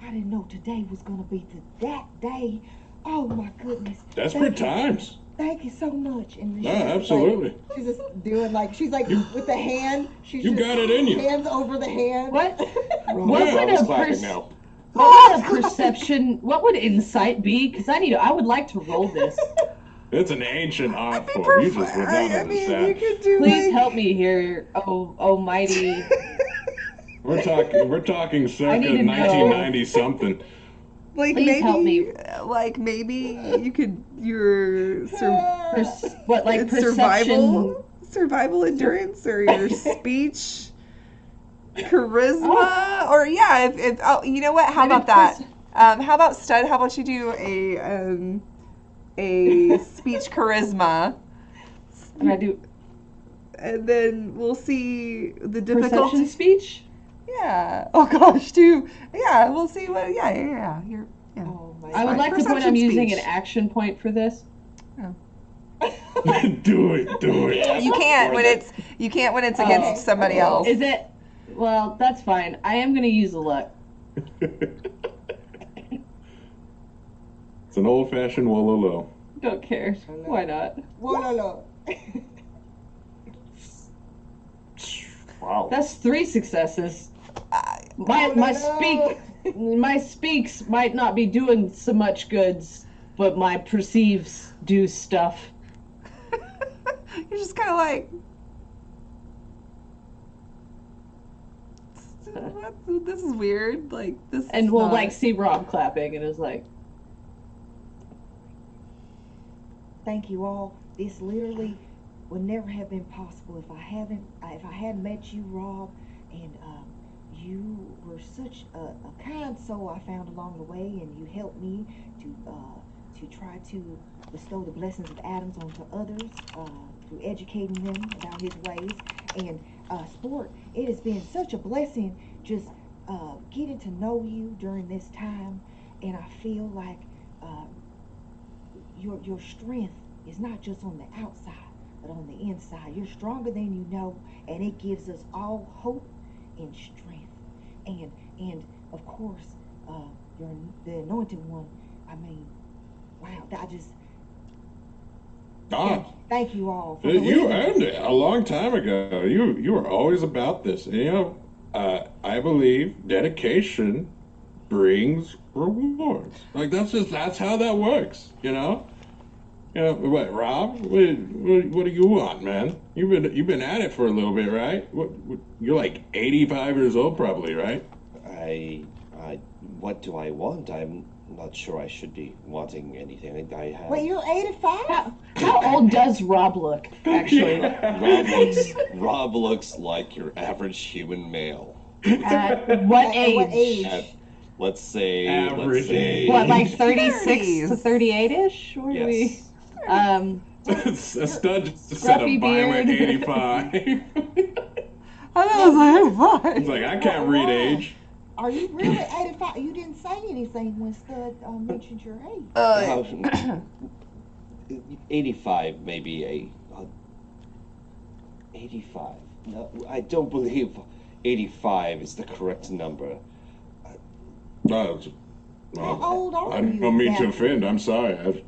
S4: I didn't know today was gonna be that day. Oh my goodness.
S3: Desperate times.
S4: Thank you so much. And she's
S3: Yeah,
S4: just
S3: absolutely.
S4: Like, she's just doing like she's like with the hand. She's
S3: You
S4: just
S3: got it in you.
S4: Hands over the hand.
S2: What?
S5: What
S2: would
S5: was
S2: a
S5: clapping now?
S2: What would a perception? What would insight be? Because I would like to roll this.
S3: It's an ancient art form. You just would not
S4: I mean, you
S3: understand.
S4: could do
S2: Please
S4: like,
S2: help me here, oh mighty
S3: We're talking circa
S2: need to know.
S3: 1990 something.
S1: Like
S2: Please
S1: maybe,
S2: help me.
S1: like maybe you could your
S2: What, like,
S1: it's
S2: perception?
S1: survival endurance, or your speech charisma, or yeah, if oh, you know what? How
S2: Maybe
S1: about that? How about Stud? How about you do a speech charisma,
S2: And I do
S1: and then we'll see the
S2: perception
S1: difficulty.
S2: speech?
S1: Yeah. Oh gosh, too. Yeah, we'll see what. Yeah. You're. Yeah.
S2: Oh my
S1: fine.
S2: I would like to point
S1: Perception
S2: I'm using an
S1: speech.
S2: action point for this.
S3: Do it.
S1: You can't when it's
S2: Oh.
S1: against somebody else.
S2: Is it? Well, that's fine. I am going to use the luck.
S3: It's an old-fashioned wololo.
S2: Don't care. Why not?
S4: Whoa.
S3: Wow.
S2: That's 3 successes. My speaks might not be doing so much goods, but my perceives do stuff.
S1: You're just kind of like, this is weird. Like this.
S2: And
S1: is
S2: we'll
S1: not...
S2: like see Rob clapping and is like,
S4: Thank you all. This literally would never have been possible if I hadn't met you, Rob, and you were such a kind soul I found along the way, and you helped me to try to bestow the blessings of Adams onto others through educating them about his ways. And Sport, it has been such a blessing just getting to know you during this time, and I feel like your strength is not just on the outside, but on the inside. You're stronger than you know, and it gives us all hope and strength. And of course, you're the anointed one. I mean, wow! I just thank you all. For
S3: You earned it a long time ago. You were always about this. And, I believe dedication brings rewards. Like that's how that works. What, Rob? What do you want, man? You've been at it for a little bit, right? You're like 85 years old, probably, right?
S5: What do I want? I'm not sure I should be wanting anything. I have.
S4: Wait, you're 85?
S2: how old does Rob look, actually?
S5: Rob looks like your average human male.
S2: At what age?
S4: What age?
S5: Let's say
S3: Average age.
S2: What, like 36 to
S1: 30s.
S2: 38-ish? What do we?
S5: Yes.
S3: A stud just said a
S2: Scruffy
S3: violent
S2: beard.
S3: 85.
S1: I was like,
S3: He's like, I can't read age.
S4: Are you really 85? You didn't say anything when Stud mentioned your age.
S5: 85 maybe 85. No, I don't believe 85 is the correct number.
S3: No,
S4: How old are
S3: I
S4: you?
S3: don't mean to
S4: now?
S3: offend. I'm sorry. I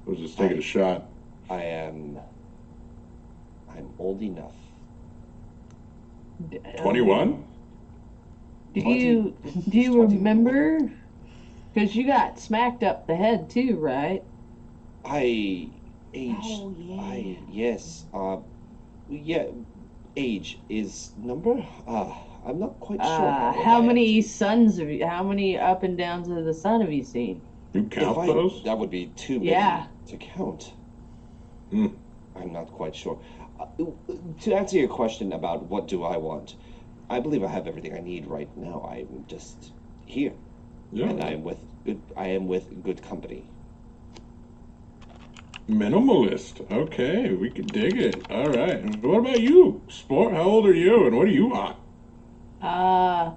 S3: was just taking a shot.
S5: I'm old enough.
S3: 21?
S2: Do you
S5: 21.
S2: remember? Because you got smacked up the head too, right?
S5: I age.
S4: Oh, yeah.
S5: Yes. Yeah. Age is number. I'm not quite sure.
S2: How many suns have you? How many up and downs of the sun have you seen?
S3: You count those?
S5: That would be too many
S2: Yeah.
S5: to count.
S3: Hmm.
S5: I'm not quite sure. To answer your question about what do I want, I believe I have everything I need right now. I'm just here, and I am with good company.
S3: Minimalist. Okay, we can dig it. All right. And what about you, Sport? How old are you, and what do you want?
S2: I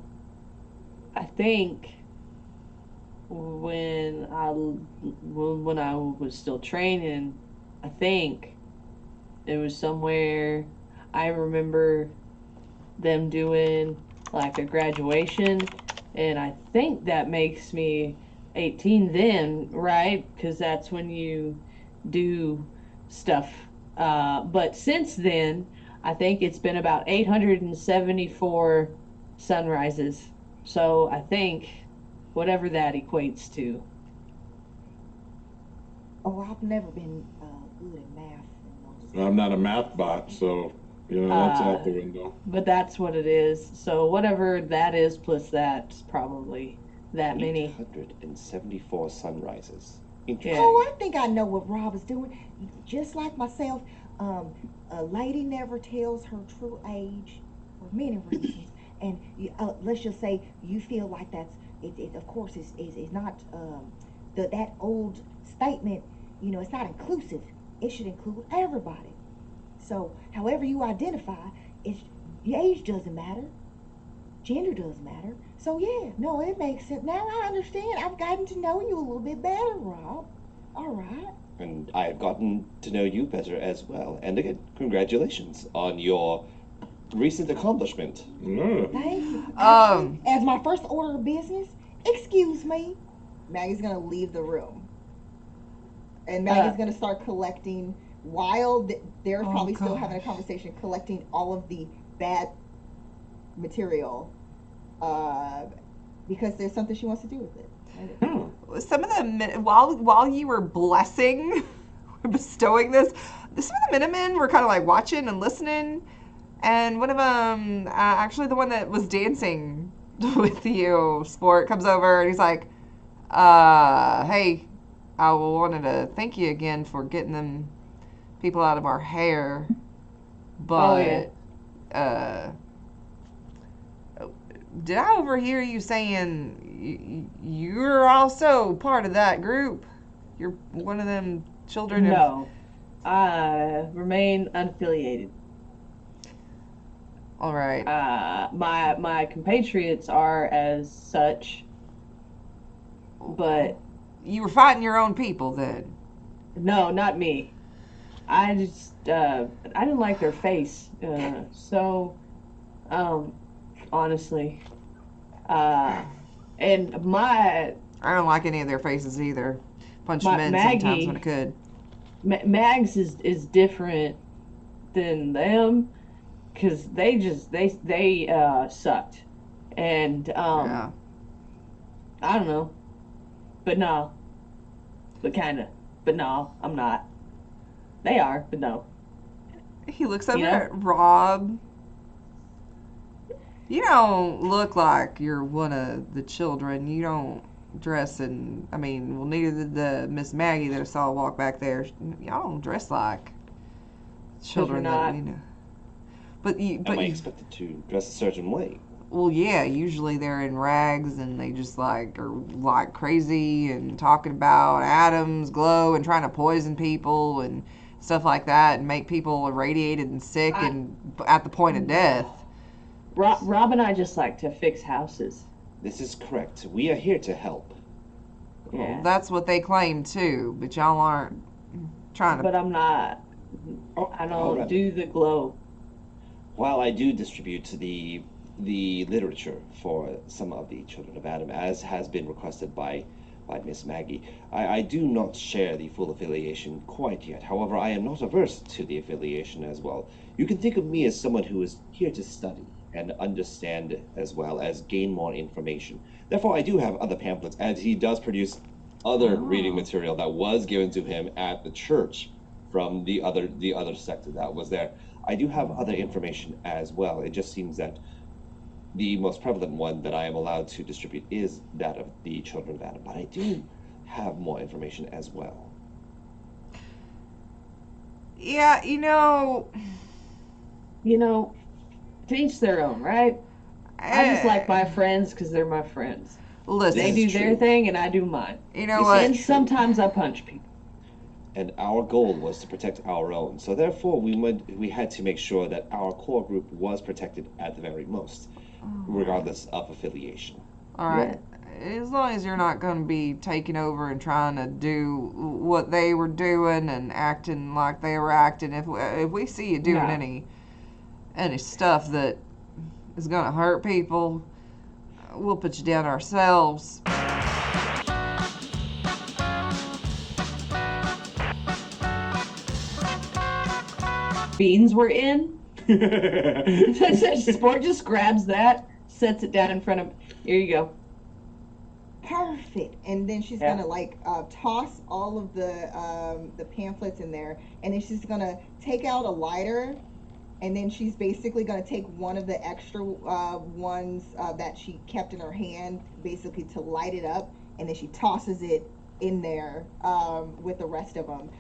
S2: think when I was still training, I think it was somewhere. I remember them doing like a graduation, and I think that makes me 18 then, right? Because that's when you do stuff. But since then, I think it's been about 874 sunrises. So I think whatever that equates to.
S4: Oh, I've never been good at math.
S3: I'm not a math bot, so Yeah, that's out the window.
S2: But that's what it is. So whatever that is plus that's probably that many.
S5: 874 sunrises.
S2: Yeah.
S5: Interesting.
S4: Oh, I think I know what Rob is doing. Just like myself, a lady never tells her true age for many reasons. And let's just say you feel like that's it. Of course, it's not that old statement. You know, it's not inclusive. It should include everybody. So, however you identify, it's your age doesn't matter. Gender doesn't matter. So yeah, no, it makes sense. Now I understand. I've gotten to know you a little bit better, Rob. All right.
S5: And I've gotten to know you better as well. And again, congratulations on your recent accomplishment.
S3: Yeah.
S4: Thank you.
S1: Um,
S4: As my first order of business, excuse me. Maggie's gonna leave the room, and Maggie's gonna start collecting while they're probably still having a conversation, collecting all of the bad material, because there's something she wants to do with it.
S1: Some of the while you were blessing, bestowing this, some of the Minutemen were kind of like watching and listening, and one of them, actually the one that was dancing with you, Sport, comes over and he's like, "Hey, I wanted to thank you again for getting them people out of our hair, but did I overhear you saying you're also part of that group? You're one of them children of..."
S2: No. I remain unaffiliated.
S1: All right.
S2: My compatriots are as such, but
S1: You were fighting your own people then.
S2: no, not me. I just I didn't like their face. Honestly, and
S1: I don't like any of their faces either. Punch them in sometimes
S2: Maggie,
S1: when I could.
S2: Mags is different than them because they sucked, and
S1: Yeah.
S2: I don't know, but no, but kinda, but no, I'm not. They are, but no.
S1: He looks over
S2: You know?
S1: at Rob. You don't look like you're one of the children. You don't dress in, I mean, well, neither did the Miss Maggie that I saw walk back there. Y'all don't dress like children that
S2: not.
S1: we know. But
S5: Am I expected to dress a certain way?
S1: well, yeah, usually they're in rags and they just like are like crazy and talking about atoms, glow, and trying to poison people and stuff like that and make people irradiated and sick and at the point of death.
S2: Rob and I just like to fix houses.
S5: This is correct. We are here to help.
S2: Yeah.
S1: Well, that's what they claim too, but y'all aren't trying to.
S2: But I'm not.
S5: Oh,
S2: I
S5: all
S2: don't
S5: right.
S2: do the glow.
S5: While I do distribute the literature for some of the children of Adam, as has been requested by Miss Maggie, I do not share the full affiliation quite yet. However, I am not averse to the affiliation as well. You can think of me as someone who is here to study and understand as well as gain more information. Therefore, I do have other pamphlets, and he does produce other reading material that was given to him at the church from the other sect that was there. I do have other information as well. It just seems that the most prevalent one that I am allowed to distribute is that of the children of Adam, but I do have more information as well.
S1: Yeah,
S2: You know, to each their own, right? I just like my friends because they're my friends.
S1: Listen,
S2: They
S5: This is
S2: do their
S5: true.
S2: thing and I do mine.
S1: you know what?
S2: And sometimes I punch people.
S5: And our goal was to protect our own, so therefore we had to make sure that our core group was protected at the very most, regardless of affiliation.
S1: All right. As long as you're not going to be taking over and trying to do what they were doing and acting like they were acting, if we see you doing
S2: No.
S1: any stuff that is going to hurt people, we'll put you down ourselves.
S2: Beans were in. Sport just grabs that, sets it down in front of. Here you go.
S4: Perfect. And then she's
S2: Yeah.
S4: gonna like toss all of the pamphlets in there, and then she's gonna take out a lighter and then she's basically going to take one of the extra ones that she kept in her hand, basically to light it up, and then she tosses it in there with the rest of them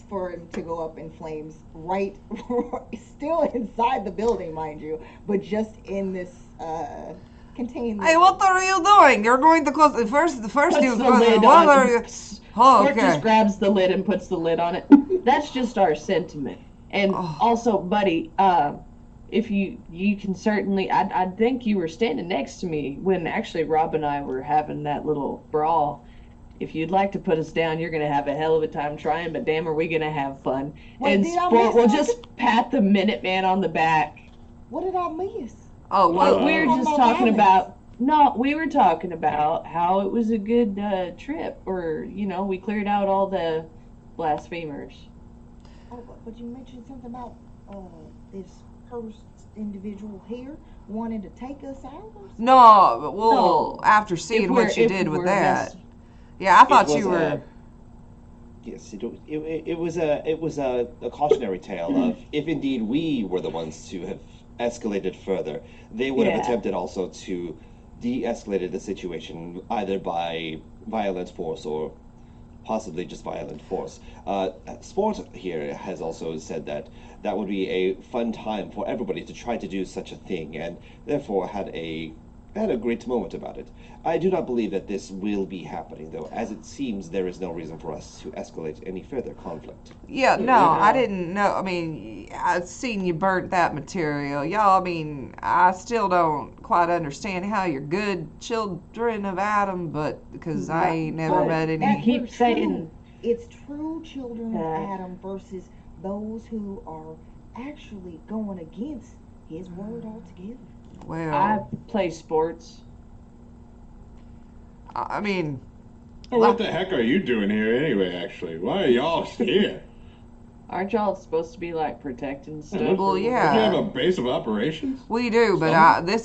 S4: for him to go up in flames, right, still inside the building, mind you, but just in this contained.
S1: Hey, what are you doing? You're going to close the first you
S2: Puts the
S1: close
S2: lid
S1: what
S2: on.
S1: are you? Oh,
S2: Sport just
S1: okay.
S2: grabs the lid and puts the lid on it. That's just our sentiment. And
S1: Oh.
S2: also, buddy, if you can certainly, I think you were standing next to me when actually Rob and I were having that little brawl. If you'd like to put us down, you're gonna have a hell of a time trying, but damn, are we gonna have fun?
S4: Wait,
S2: and
S4: did I
S2: Sport
S4: miss
S2: will
S4: something?
S2: just pat the Minuteman on the back.
S4: What did I miss?
S1: Oh,
S2: Well,
S1: well,
S2: we were
S4: Oh,
S2: just
S4: my
S2: talking
S4: balance.
S2: about. No, we were talking about how it was a good trip, or we cleared out all the blasphemers.
S4: Oh, but you mentioned something about this first individual here wanting to take us out or something?
S1: no, but well,
S2: No.
S1: after seeing
S2: If
S1: what you
S2: we're-
S1: did
S2: if
S1: with
S2: we're
S1: that.
S2: mess-
S1: Yeah, I thought
S5: was,
S1: you were.
S5: Yes, it was a cautionary tale of if indeed we were the ones to have escalated further, they would have
S2: Yeah.
S5: attempted also to de-escalate the situation either by violent force or possibly just violent force. Sport here has also said that that would be a fun time for everybody to try to do such a thing, and therefore had a great moment about it. I do not believe that this will be happening, though, as it seems there is no reason for us to escalate any further conflict.
S1: Yeah, no,
S2: Yeah.
S1: I didn't know. I mean, I've seen you burnt that material. Y'all, I mean, I still don't quite understand how you're good children of Adam, but because I ain't never
S2: But
S1: met
S2: you
S1: any.
S2: keep
S4: That's
S2: saying-
S4: true. It's true children of
S2: Yeah.
S4: Adam versus those who are actually going against his word altogether.
S1: Well,
S2: I play sports.
S1: I mean,
S3: Oh, what the heck are you doing here anyway, actually? Why are y'all here?
S2: Aren't y'all supposed to be like protecting stuff?
S1: Well,
S3: Don't you
S1: yeah.
S3: have a base of operations?
S1: we do, but I'm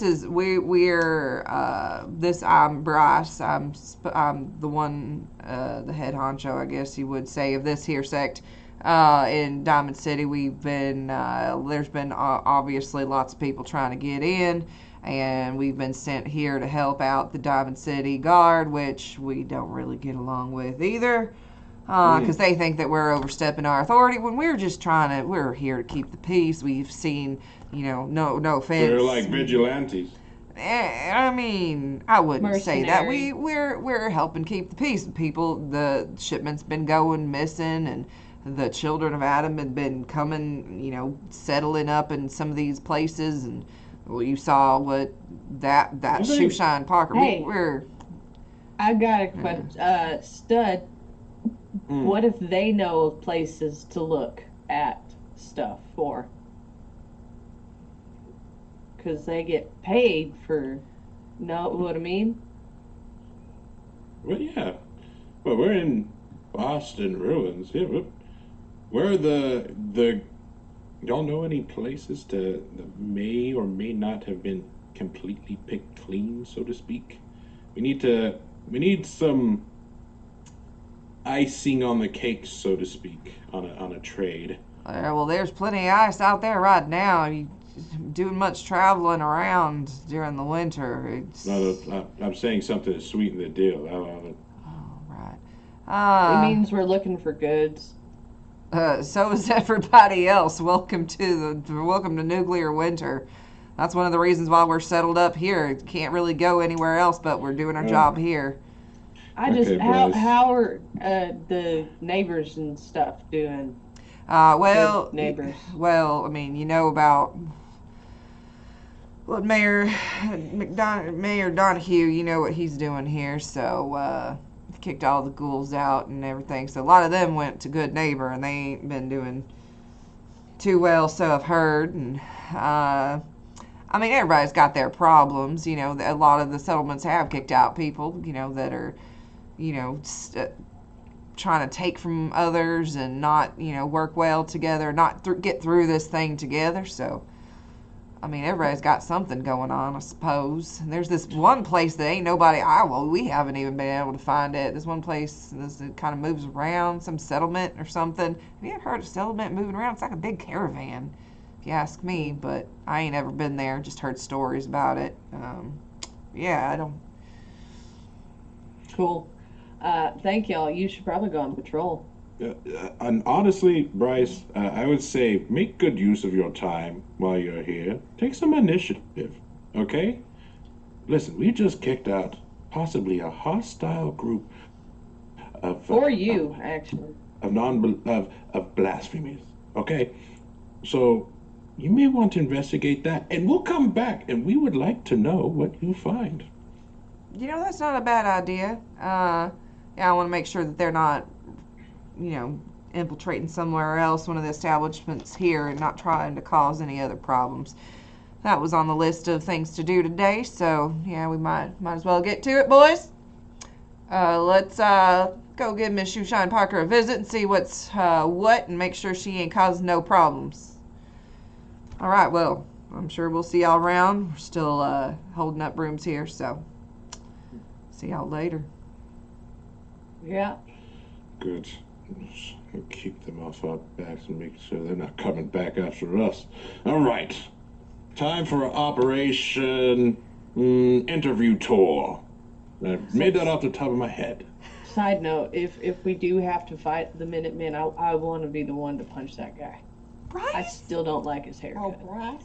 S1: Bryce. I'm the one, the head honcho, I guess you would say, of this here sect. In Diamond City, we've been there's been obviously lots of people trying to get in, and we've been sent here to help out the Diamond City Guard, which we don't really get along with either, because they think that we're overstepping our authority when we're just we're here to keep the peace. We've seen, no offense.
S3: They're like vigilantes.
S1: I mean, I wouldn't say that.
S2: Mercenary.
S1: We're helping keep the peace. The shipment's been going missing, and the children of Adam had been coming, settling up in some of these places, and well, you saw what that
S3: Okay.
S1: Shoeshine Parker.
S2: Hey.
S1: We're
S2: I got a question. Stud, what if they know of places to look at stuff for? Because they get paid for, know what I mean?
S3: Well, yeah. Well, we're in Boston ruins. Yeah, where are the y'all know any places that may or may not have been completely picked clean, so to speak? We need some icing on the cake, so to speak, on a trade.
S1: well, there's plenty of ice out there right now. You doing much traveling around during the winter? It's
S3: I'm saying something to sweeten the deal.
S1: oh, right.
S2: It means we're looking for goods.
S1: So is everybody else. Welcome to nuclear winter. That's one of the reasons why we're settled up here. Can't really go anywhere else, but we're doing our job here.
S3: Okay, Bryce.
S2: How are the neighbors and stuff doing?
S1: Well,
S2: Good neighbors.
S1: Well, I mean, you know about what Mayor Donahue. You know what he's doing here. So kicked all the ghouls out and everything. So a lot of them went to Good Neighbor, and they ain't been doing too well. So I've heard, and I mean, everybody's got their problems. A lot of the settlements have kicked out people. That are, trying to take from others and not, work well together, not get through this thing together. So, I mean, everybody's got something going on, I suppose. And there's this one place that ain't nobody, we haven't even been able to find it. This one place, it kind of moves around, some settlement or something. Have you ever heard of settlement moving around? It's like a big caravan. if you ask me, but I ain't ever been there, just heard stories about it. Yeah, I don't...
S2: Cool. Thank y'all. You should probably go on patrol.
S3: And honestly, Bryce, I would say make good use of your time while you're here. Take some initiative, okay? Listen, we just kicked out possibly a hostile group of
S2: actually.
S3: of blasphemies. Okay, so you may want to investigate that, and we'll come back, and we would like to know what you find.
S1: You know, that's not a bad idea. Yeah, I want to make sure that they're not, infiltrating somewhere else, one of the establishments here, and not trying to cause any other problems. That was on the list of things to do today, so yeah, we might as well get to it, boys. Let's go give Miss Shoeshine Parker a visit and see what's what, and make sure she ain't causing no problems. All right, well, I'm sure we'll see y'all around. We're still holding up rooms here, so see y'all later.
S2: Yeah.
S3: Good. Keep them off our backs and make sure they're not coming back after us. All right. Time for Operation Interview Tour. I made that off the top of my head.
S2: Side note, if we do have to fight the Minutemen, I want to be the one to punch that guy.
S1: Bryce?
S2: I still don't like his haircut.
S4: Oh, Bryce.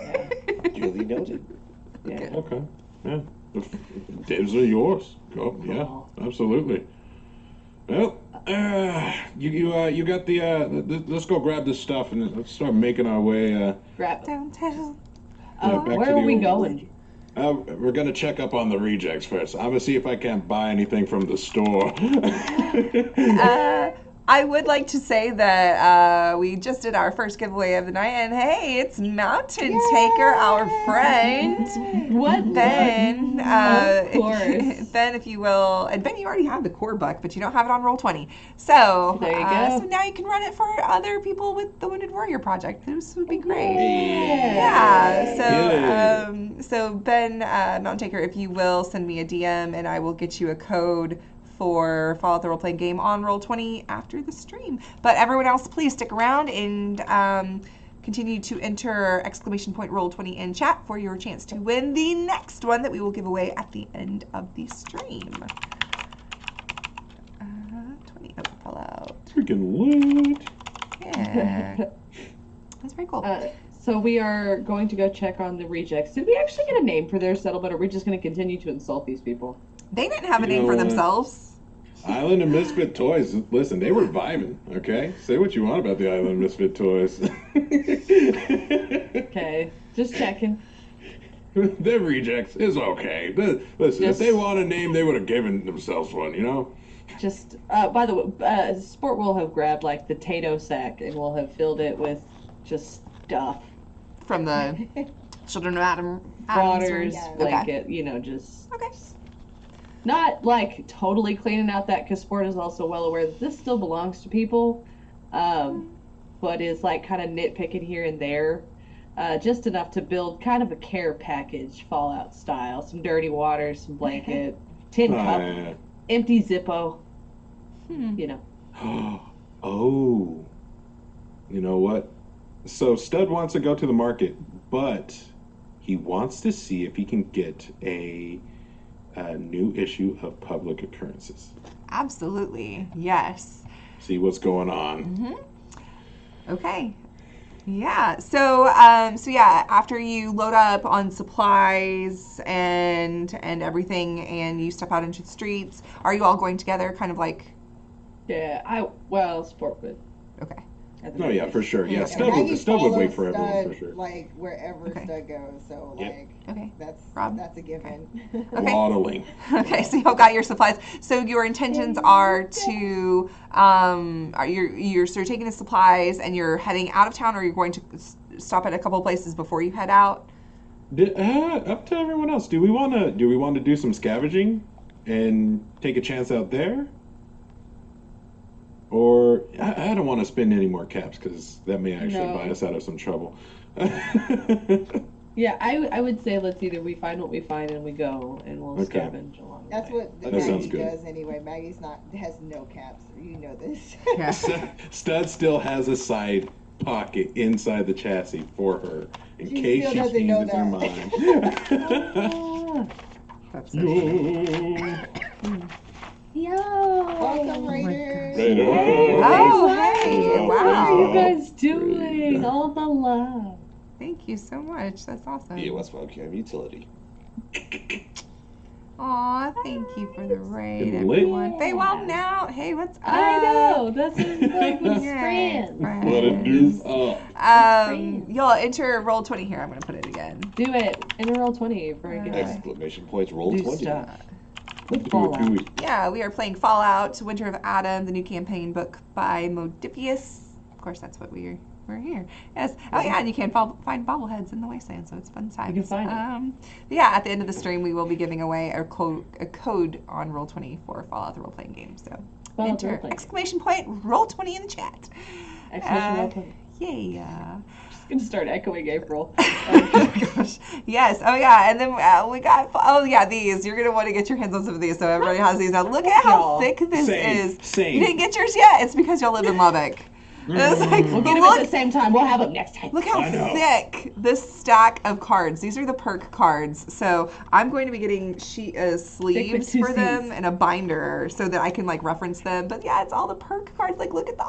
S2: Yeah.
S5: Duly noted.
S2: Yeah.
S3: Okay. Yeah. The dibs are yours. Go. Yeah. Absolutely. Well, you got the let's go grab this stuff and let's start making our way.
S2: Grab.
S1: Downtown.
S3: Back
S2: Where
S3: to
S2: are
S3: the
S2: we
S3: old
S2: going?
S3: We're gonna check up on the rejects first. I'm gonna see if I can't buy anything from the store.
S1: I would like to say that we just did our first giveaway of the night, and hey, it's Mountain Taker, our friend.
S2: What?
S1: Ben,
S2: Of course.
S1: Ben, if you will, and Ben, you already have the core buck, but you don't have it on Roll20. So
S2: There you go.
S1: So now you can run it for other people with the Wounded Warrior Project. This would be great.
S2: Yeah.
S1: So Ben, Mountain Taker, if you will, send me a DM, and I will get you a code for Fallout the Role-Playing Game on Roll20 after the stream. But everyone else, please stick around and continue to enter !Roll20 in chat for your chance to win the next one that we will give away at the end of the stream. 20 Fallout.
S3: Freaking loot.
S1: Yeah. That's very cool.
S2: So we are going to go check on the rejects. Did we actually get a name for their settlement, or are we just going to continue to insult these people?
S1: They didn't have a
S3: You
S1: name
S3: know
S1: for
S3: what?
S1: themselves.
S3: Island of Misfit Toys. Listen, they were vibing, okay? Say what you want about the Island of Misfit Toys.
S2: Okay, just checking.
S3: They're rejects. It's okay. Listen, if they want a name, they would have given themselves one, you know?
S2: Just, by the way, Sport will have grabbed, like, the Tato sack, and we'll have filled it with just stuff.
S1: From the Children of Adam's
S2: Waters,
S4: yeah.
S2: blanket, just...
S1: Okay.
S2: Not, like, totally cleaning out that, because Sport is also well aware that this still belongs to people, but is, like, kind of nitpicking here and there. Just enough to build kind of a care package, Fallout style. Some dirty water, some blanket, tin cup,
S3: Yeah.
S2: empty Zippo, you know.
S3: Oh. You know what? So Stud wants to go to the market, but he wants to see if he can get a new issue of Public Occurrences.
S1: Absolutely. Yes.
S3: See what's going on.
S1: Mm-hmm. Okay. Yeah. So yeah, after you load up on supplies and everything, and you step out into the streets, are you all going together, kind of like?
S2: Yeah, Sport would.
S1: Okay.
S3: Oh yeah, for sure. Yeah,
S1: Yeah,
S3: Stud
S4: Maggie
S3: would wait for
S4: follows
S3: everyone for
S4: Stud,
S3: sure.
S4: Like wherever
S1: Okay.
S4: Stud goes, so
S3: Yep.
S4: like
S1: Okay.
S4: that's a given.
S1: Okay.
S3: Waddling.
S1: Okay, so you've got your supplies. So your intentions are to, you're sort of taking the supplies and you're heading out of town, or you're going to stop at a couple places before you head out?
S3: Up to everyone else. Do we want to do some scavenging and take a chance out there? Or I don't want to spend any more caps because that may actually buy us out of some trouble.
S2: Yeah, I would say let's either we find what we find and we go and we'll
S3: Okay.
S2: scavenge along the
S4: That's
S2: way.
S4: what
S3: That sounds
S4: Maggie
S3: good.
S4: does anyway. Maggie's has no caps. You know this.
S1: Yeah.
S3: Stud still has a side pocket inside the chassis for her in
S4: She
S3: case
S4: still
S3: she
S4: doesn't know
S3: changes her
S4: that.
S3: mind.
S1: That's so funny.
S2: Yo!
S4: Welcome,
S1: my
S4: Raiders.
S3: Raiders.
S1: Oh, hey,
S2: What are you
S1: wow.
S2: guys doing? All the love.
S1: Thank you so much. That's awesome.
S5: EOS webcam utility.
S1: Aw, thank you for the raid,
S3: Getting lit.
S1: everyone.
S2: Yeah.
S1: They wild out. Hey, what's up?
S2: I know. That's what it's like with
S1: Yay,
S2: friends.
S3: What it is up.
S2: friends.
S1: Y'all enter roll 20 here. I'm gonna put it again.
S2: Do it. Enter roll 20 for a good
S1: Okay.
S2: time.
S5: Exclamation points, roll
S2: Do
S5: 20.
S2: stuff. With
S3: Do it,
S2: Fallout.
S3: do it.
S1: Yeah, we are playing Fallout: Winter of Adam, the new campaign book by Modiphius. Of course, that's what we're here. Yes. Oh yeah, and you can find bobbleheads in the wasteland, so it's fun times.
S2: You can find it.
S1: Yeah, at the end of the stream, we will be giving away a code on Roll20 for Fallout the role-playing game. So
S2: Fallout the
S1: enter
S2: role-playing.
S1: exclamation point Roll20 in the chat.
S2: Exclamation roll 20.
S1: Yeah.
S2: Just gonna start echoing April.
S1: Gosh. Yes. Oh yeah. And then we got. Oh yeah. These. You're gonna want to get your hands on some of these. So everybody has these. Now look at how
S2: Y'all.
S1: thick this
S3: Same,
S1: is.
S3: same.
S1: You didn't get yours yet. It's because y'all live in Lubbock. It's like,
S2: We'll
S1: but
S2: get them at the
S1: look,
S2: same time. We'll have them next time.
S1: look how
S3: I know.
S1: thick this stack of cards. These are the perk cards. So I'm going to be getting sleeves
S2: two
S1: for them
S2: Cs.
S1: and a binder so that I can like reference them. But yeah, it's all the perk cards. Like look at the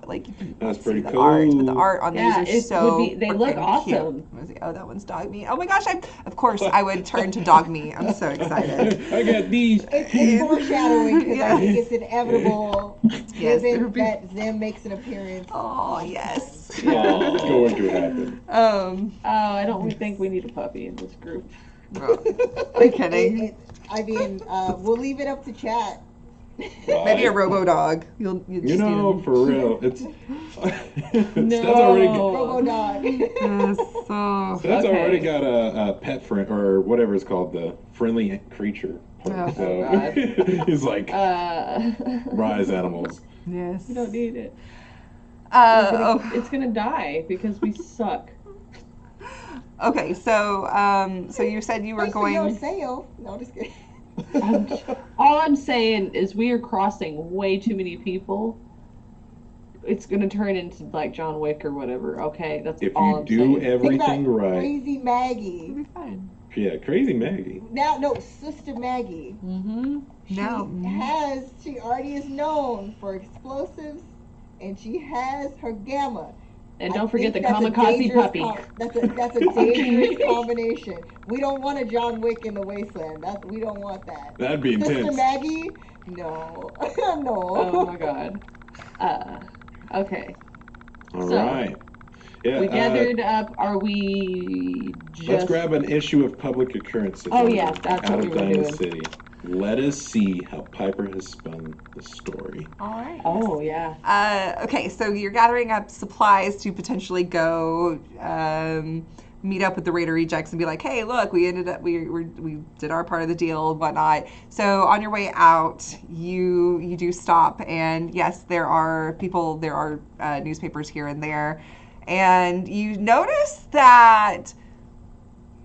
S1: like you can
S3: That's
S1: see
S3: pretty
S1: the
S3: cool.
S1: art, but the art on
S2: Yeah,
S1: these are
S2: it
S1: so
S2: would be- they look
S1: freaking cute.
S2: awesome.
S1: Let me see. Oh, that one's dog meat. Oh my gosh! Of course I would turn to dog meat. I'm so excited.
S3: I got these.
S4: It's foreshadowing because
S1: Yeah.
S4: I think it's inevitable
S1: Yes, there
S4: given
S1: be-
S4: that Zim makes an appearance.
S1: Oh yes.
S3: Oh, it's going to happen.
S2: Oh, I don't think we need a puppy in this group.
S1: Are you kidding?
S4: I mean, we'll leave it up to chat.
S1: Maybe a robo dog. You'll
S3: You
S1: just
S3: know,
S1: need
S3: for real, it's.
S2: No.
S3: Stats already.
S4: Robo dog.
S1: a... so...
S3: That's
S2: Okay.
S3: already got a pet friend or whatever it's called, the friendly creature.
S1: Oh,
S3: so
S2: God.
S3: he's like
S2: You
S3: rise animals.
S1: Yes.
S2: don't need it.
S1: Oh.
S2: It's gonna die because we suck.
S1: Okay, so so you said you were
S4: Thanks for your
S1: going.
S4: sale. No, just kidding.
S2: All I'm saying is we are crossing way too many people. It's gonna turn into like John Wick or whatever. Okay, that's
S3: If
S2: all
S3: you
S2: I'm
S3: do
S2: saying.
S4: Think about
S3: everything right,
S4: Crazy Maggie.
S1: It'll be fine.
S3: yeah, crazy Maggie.
S4: Now, no, Sister Maggie.
S2: Mm-hmm.
S4: She already is known for explosives, and she has her gamma.
S2: And
S4: I
S2: don't forget the
S4: think that's a
S2: kamikaze
S4: dangerous
S2: puppy.
S4: That's a dangerous combination. We don't want a John Wick in the wasteland. We don't want that.
S3: That'd be
S4: Sister
S3: intense.
S4: Maggie? No. No.
S2: Oh my god. Okay.
S3: All
S2: So,
S3: right. Yeah.
S2: We gathered up. Are we just?
S3: Let's grab an issue of Public Occurrences.
S2: Oh, yeah, that's
S3: out
S2: what
S3: of
S2: we were
S3: Diamond
S2: doing.
S3: City. Let us see how Piper has spun the story.
S1: All right.
S2: Oh yeah.
S1: Okay, so you're gathering up supplies to potentially go meet up with the Raider rejects and be like, hey, look, we did our part of the deal, whatnot. So on your way out, you do stop, and yes, there are newspapers here and there, and you notice that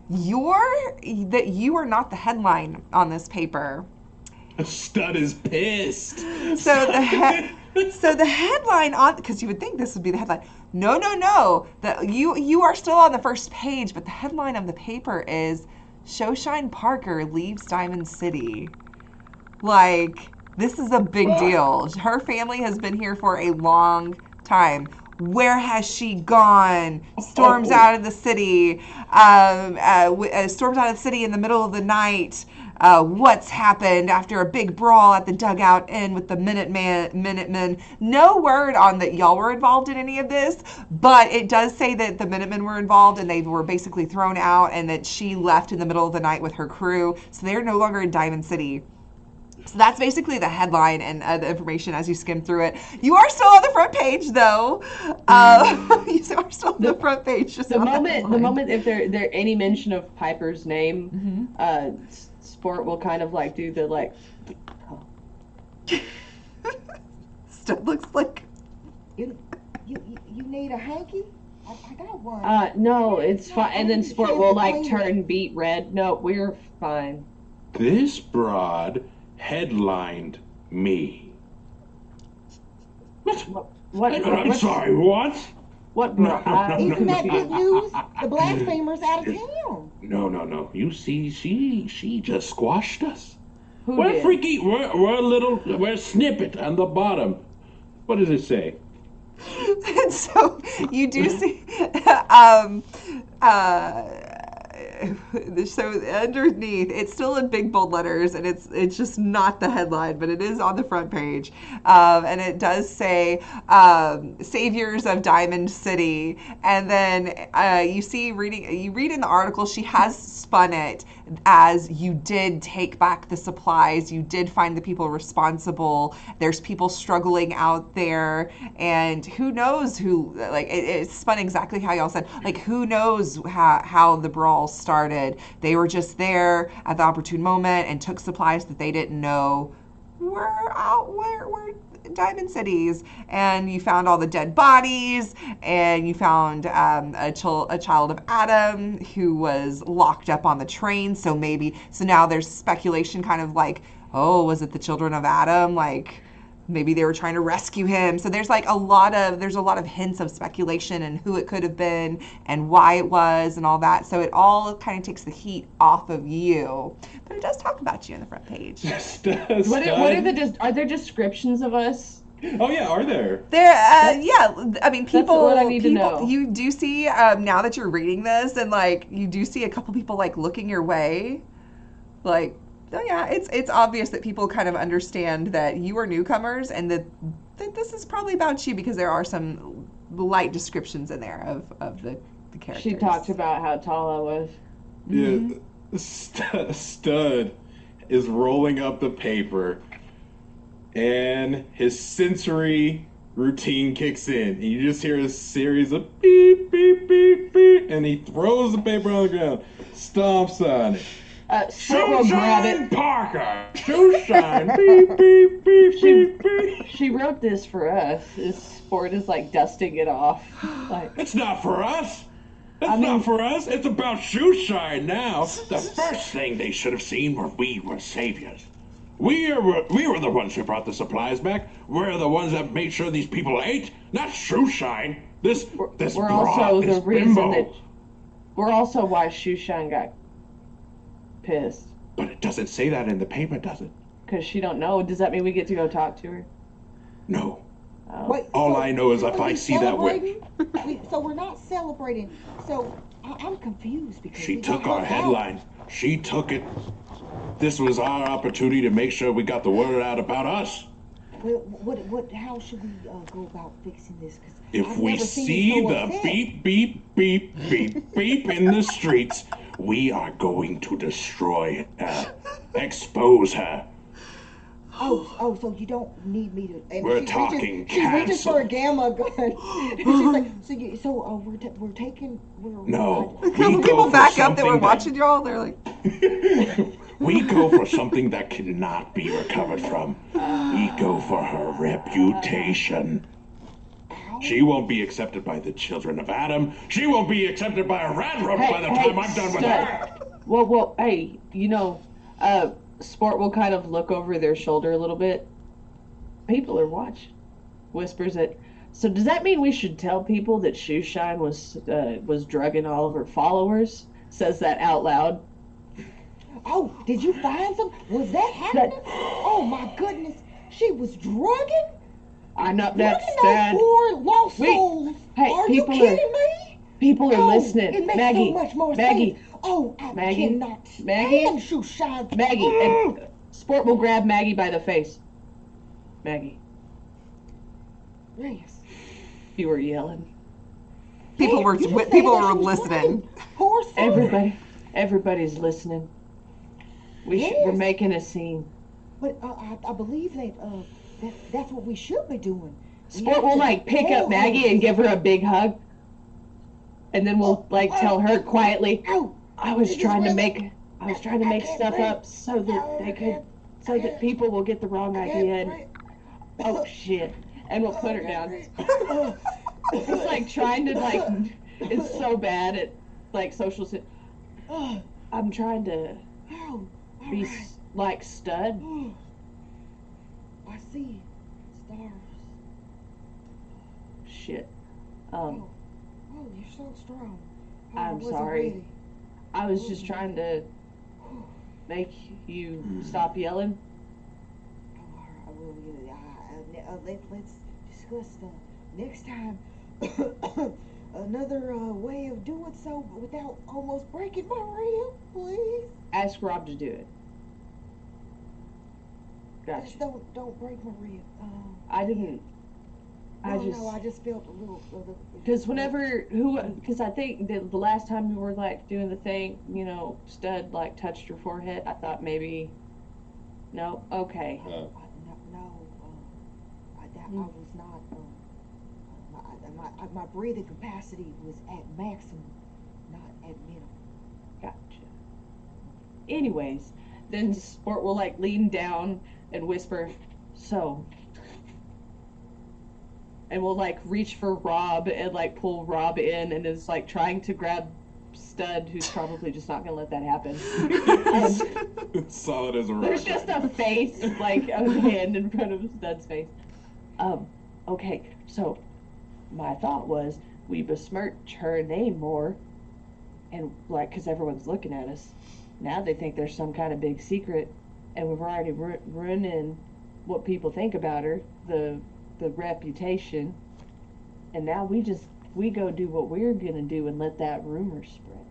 S1: you are not the headline on this paper.
S3: Stud is pissed.
S1: So the headline on, because you would think this would be the headline. No. You are still on the first page, but the headline of the paper is Showshine Parker leaves Diamond City. Like, this is a big deal. Her family has been here for a long time. Where has she gone? Storms out of the city. Storms out of the city in the middle of the night. What's happened after a big brawl at the Dugout Inn with the Minutemen. No word on that y'all were involved in any of this, but it does say that the Minutemen were involved and they were basically thrown out and that she left in the middle of the night with her crew. So they're no longer in Diamond City. So that's basically the headline and the information as you skim through it. You are still on the front page, though. You are still on the front page. Just
S2: The
S1: not
S2: moment
S1: headline.
S2: if there any mention of Piper's name, Sport will kind of like do the like.
S1: Stuff looks like.
S4: You need a hanky? I got one.
S2: No, it's fine. And then Sport will like turn beet red. No, we're fine.
S3: This broad headlined me. I'm sorry, what?
S2: What, bro?
S4: Isn't that good news? The blasphemer's out of town.
S3: No. You see, she just squashed us.
S2: Who
S3: We're
S2: did?
S3: freaky. We're snippet on the bottom. What does it say?
S1: And so you do see, um, so underneath, it's still in big bold letters, and it's just not the headline, but it is on the front page, and it does say "Saviors of Diamond City," and then you read in the article she has spun it as you did take back the supplies, you did find the people responsible. There's people struggling out there, and who knows who, like, it's spun exactly how y'all said, like, who knows how the brawl started. They were just there at the opportune moment and took supplies that they didn't know were Diamond Cities, and you found all the dead bodies, and you found a child of Adam who was locked up on the train. So now there's speculation, kind of like, oh, was it the children of Adam? Like, maybe they were trying to rescue him. So there's a lot of hints of speculation and who it could have been and why it was and all that. So it all kind of takes the heat off of you. But it does talk about you on the front page.
S2: Are there descriptions of us?
S3: Oh yeah, are there?
S1: Yeah, I mean, people.
S2: That's what I need to know.
S1: You do see now that you're reading this, and you do see a couple people looking your way, like. Oh yeah, it's obvious that people kind of understand that you are newcomers, and that this is probably about you, because there are some light descriptions in there of the characters.
S2: She talked about how tall I was.
S3: Yeah, Stud is rolling up the paper, and his sensory routine kicks in. And you just hear a series of beep, beep, beep, beep, and he throws the paper on the ground, stomps on it.
S2: Shoeshine
S3: Parker! Shoeshine! Beep, beep, beep, beep, beep.
S2: She wrote this for us. Sport is dusting it off.
S3: It's not for us! Not for us! It's about Shoeshine now! The first thing they should have seen were we were saviors. We were the ones who brought the supplies back. We're the ones that made sure these people ate, not Shoeshine. We're
S2: also the reason that. We're also why Shoeshine got pissed.
S3: But it doesn't say that in the paper, does it?
S2: Because she don't know. Does that mean we get to go talk to her?
S3: No.
S2: Oh.
S4: Wait,
S3: All I know is if I see that witch.
S4: So we're not celebrating. So I'm confused because
S3: she took our headline. She took it. This was our opportunity to make sure we got the word out about us.
S4: What? How should we go about fixing this? Cause
S3: if we see the beep, beep, beep, beep, beep in the streets, we are going to destroy her, expose her.
S4: Oh, so you don't need me to. And
S3: we're talking
S4: She's reaching for a gamma gun. She's like, we're taking.
S3: No.
S1: A couple people back up that were watching y'all. They're like.
S3: We go for something that cannot be recovered from. We go for her reputation. She won't be accepted by the children of Adam. She won't be accepted by a rat rope by the time I'm done with her.
S2: Well, hey, Sport will kind of look over their shoulder a little bit. People are watching. Whispers it. So does that mean we should tell people that Shoeshine was drugging all of her followers? Says that out loud.
S4: Oh, did you find some? Was that happening? Oh my goodness, she was drugging.
S2: I know that's sad.
S4: Poor lost souls.
S2: Hey,
S4: are you kidding me?
S2: People are listening.
S4: It makes
S2: Maggie,
S4: so much more
S2: Maggie,
S4: sense. Oh, I
S2: Maggie,
S4: cannot
S2: Maggie,
S4: stand Shoeshine.
S2: Maggie, and Sport will grab Maggie by the face. Maggie.
S4: Yes.
S2: You were yelling.
S1: People were listening.
S4: Poor soul.
S2: Everybody's listening. We're making a scene.
S4: But I believe that that's what we should be doing.
S2: Sport will pick up Maggie and give her a big hug, and then we'll tell her quietly. I was trying to make stuff up so that people will get the wrong idea. And, oh shit! And we'll put her down. It's trying to it's so bad at social. I'm trying to be like Stud.
S4: I see stars.
S2: shit.
S4: Oh, you're so strong. Oh,
S2: I'm
S4: I wasn't
S2: sorry.
S4: ready.
S2: I was just trying to make you stop yelling.
S4: Oh, all right, well, yeah, let's discuss next time another way of doing so without almost breaking my rib, please.
S2: Ask Rob to do it. Gotcha.
S4: Just don't break my rib.
S2: I didn't. I
S4: just felt a little.
S2: Because because I think the last time we were like doing the thing, Stud like touched your forehead. I thought maybe. No, okay.
S4: No, I was not. My breathing capacity was at maximum, not at minimum.
S2: Gotcha. Anyways, then Sport will like lean down and whisper, "So." And we'll like reach for Rob and like pull Rob in and is like trying to grab Stud, who's probably just not gonna let that happen.
S3: Solid as a rock.
S2: There's just a face, like a hand in front of Stud's face. Okay, so my thought was we besmirch her name more, and like, cause everyone's looking at us. Now they think there's some kind of big secret, and we've already ruined what people think about her, the reputation, and now we go do what we're gonna do and let that rumor spread.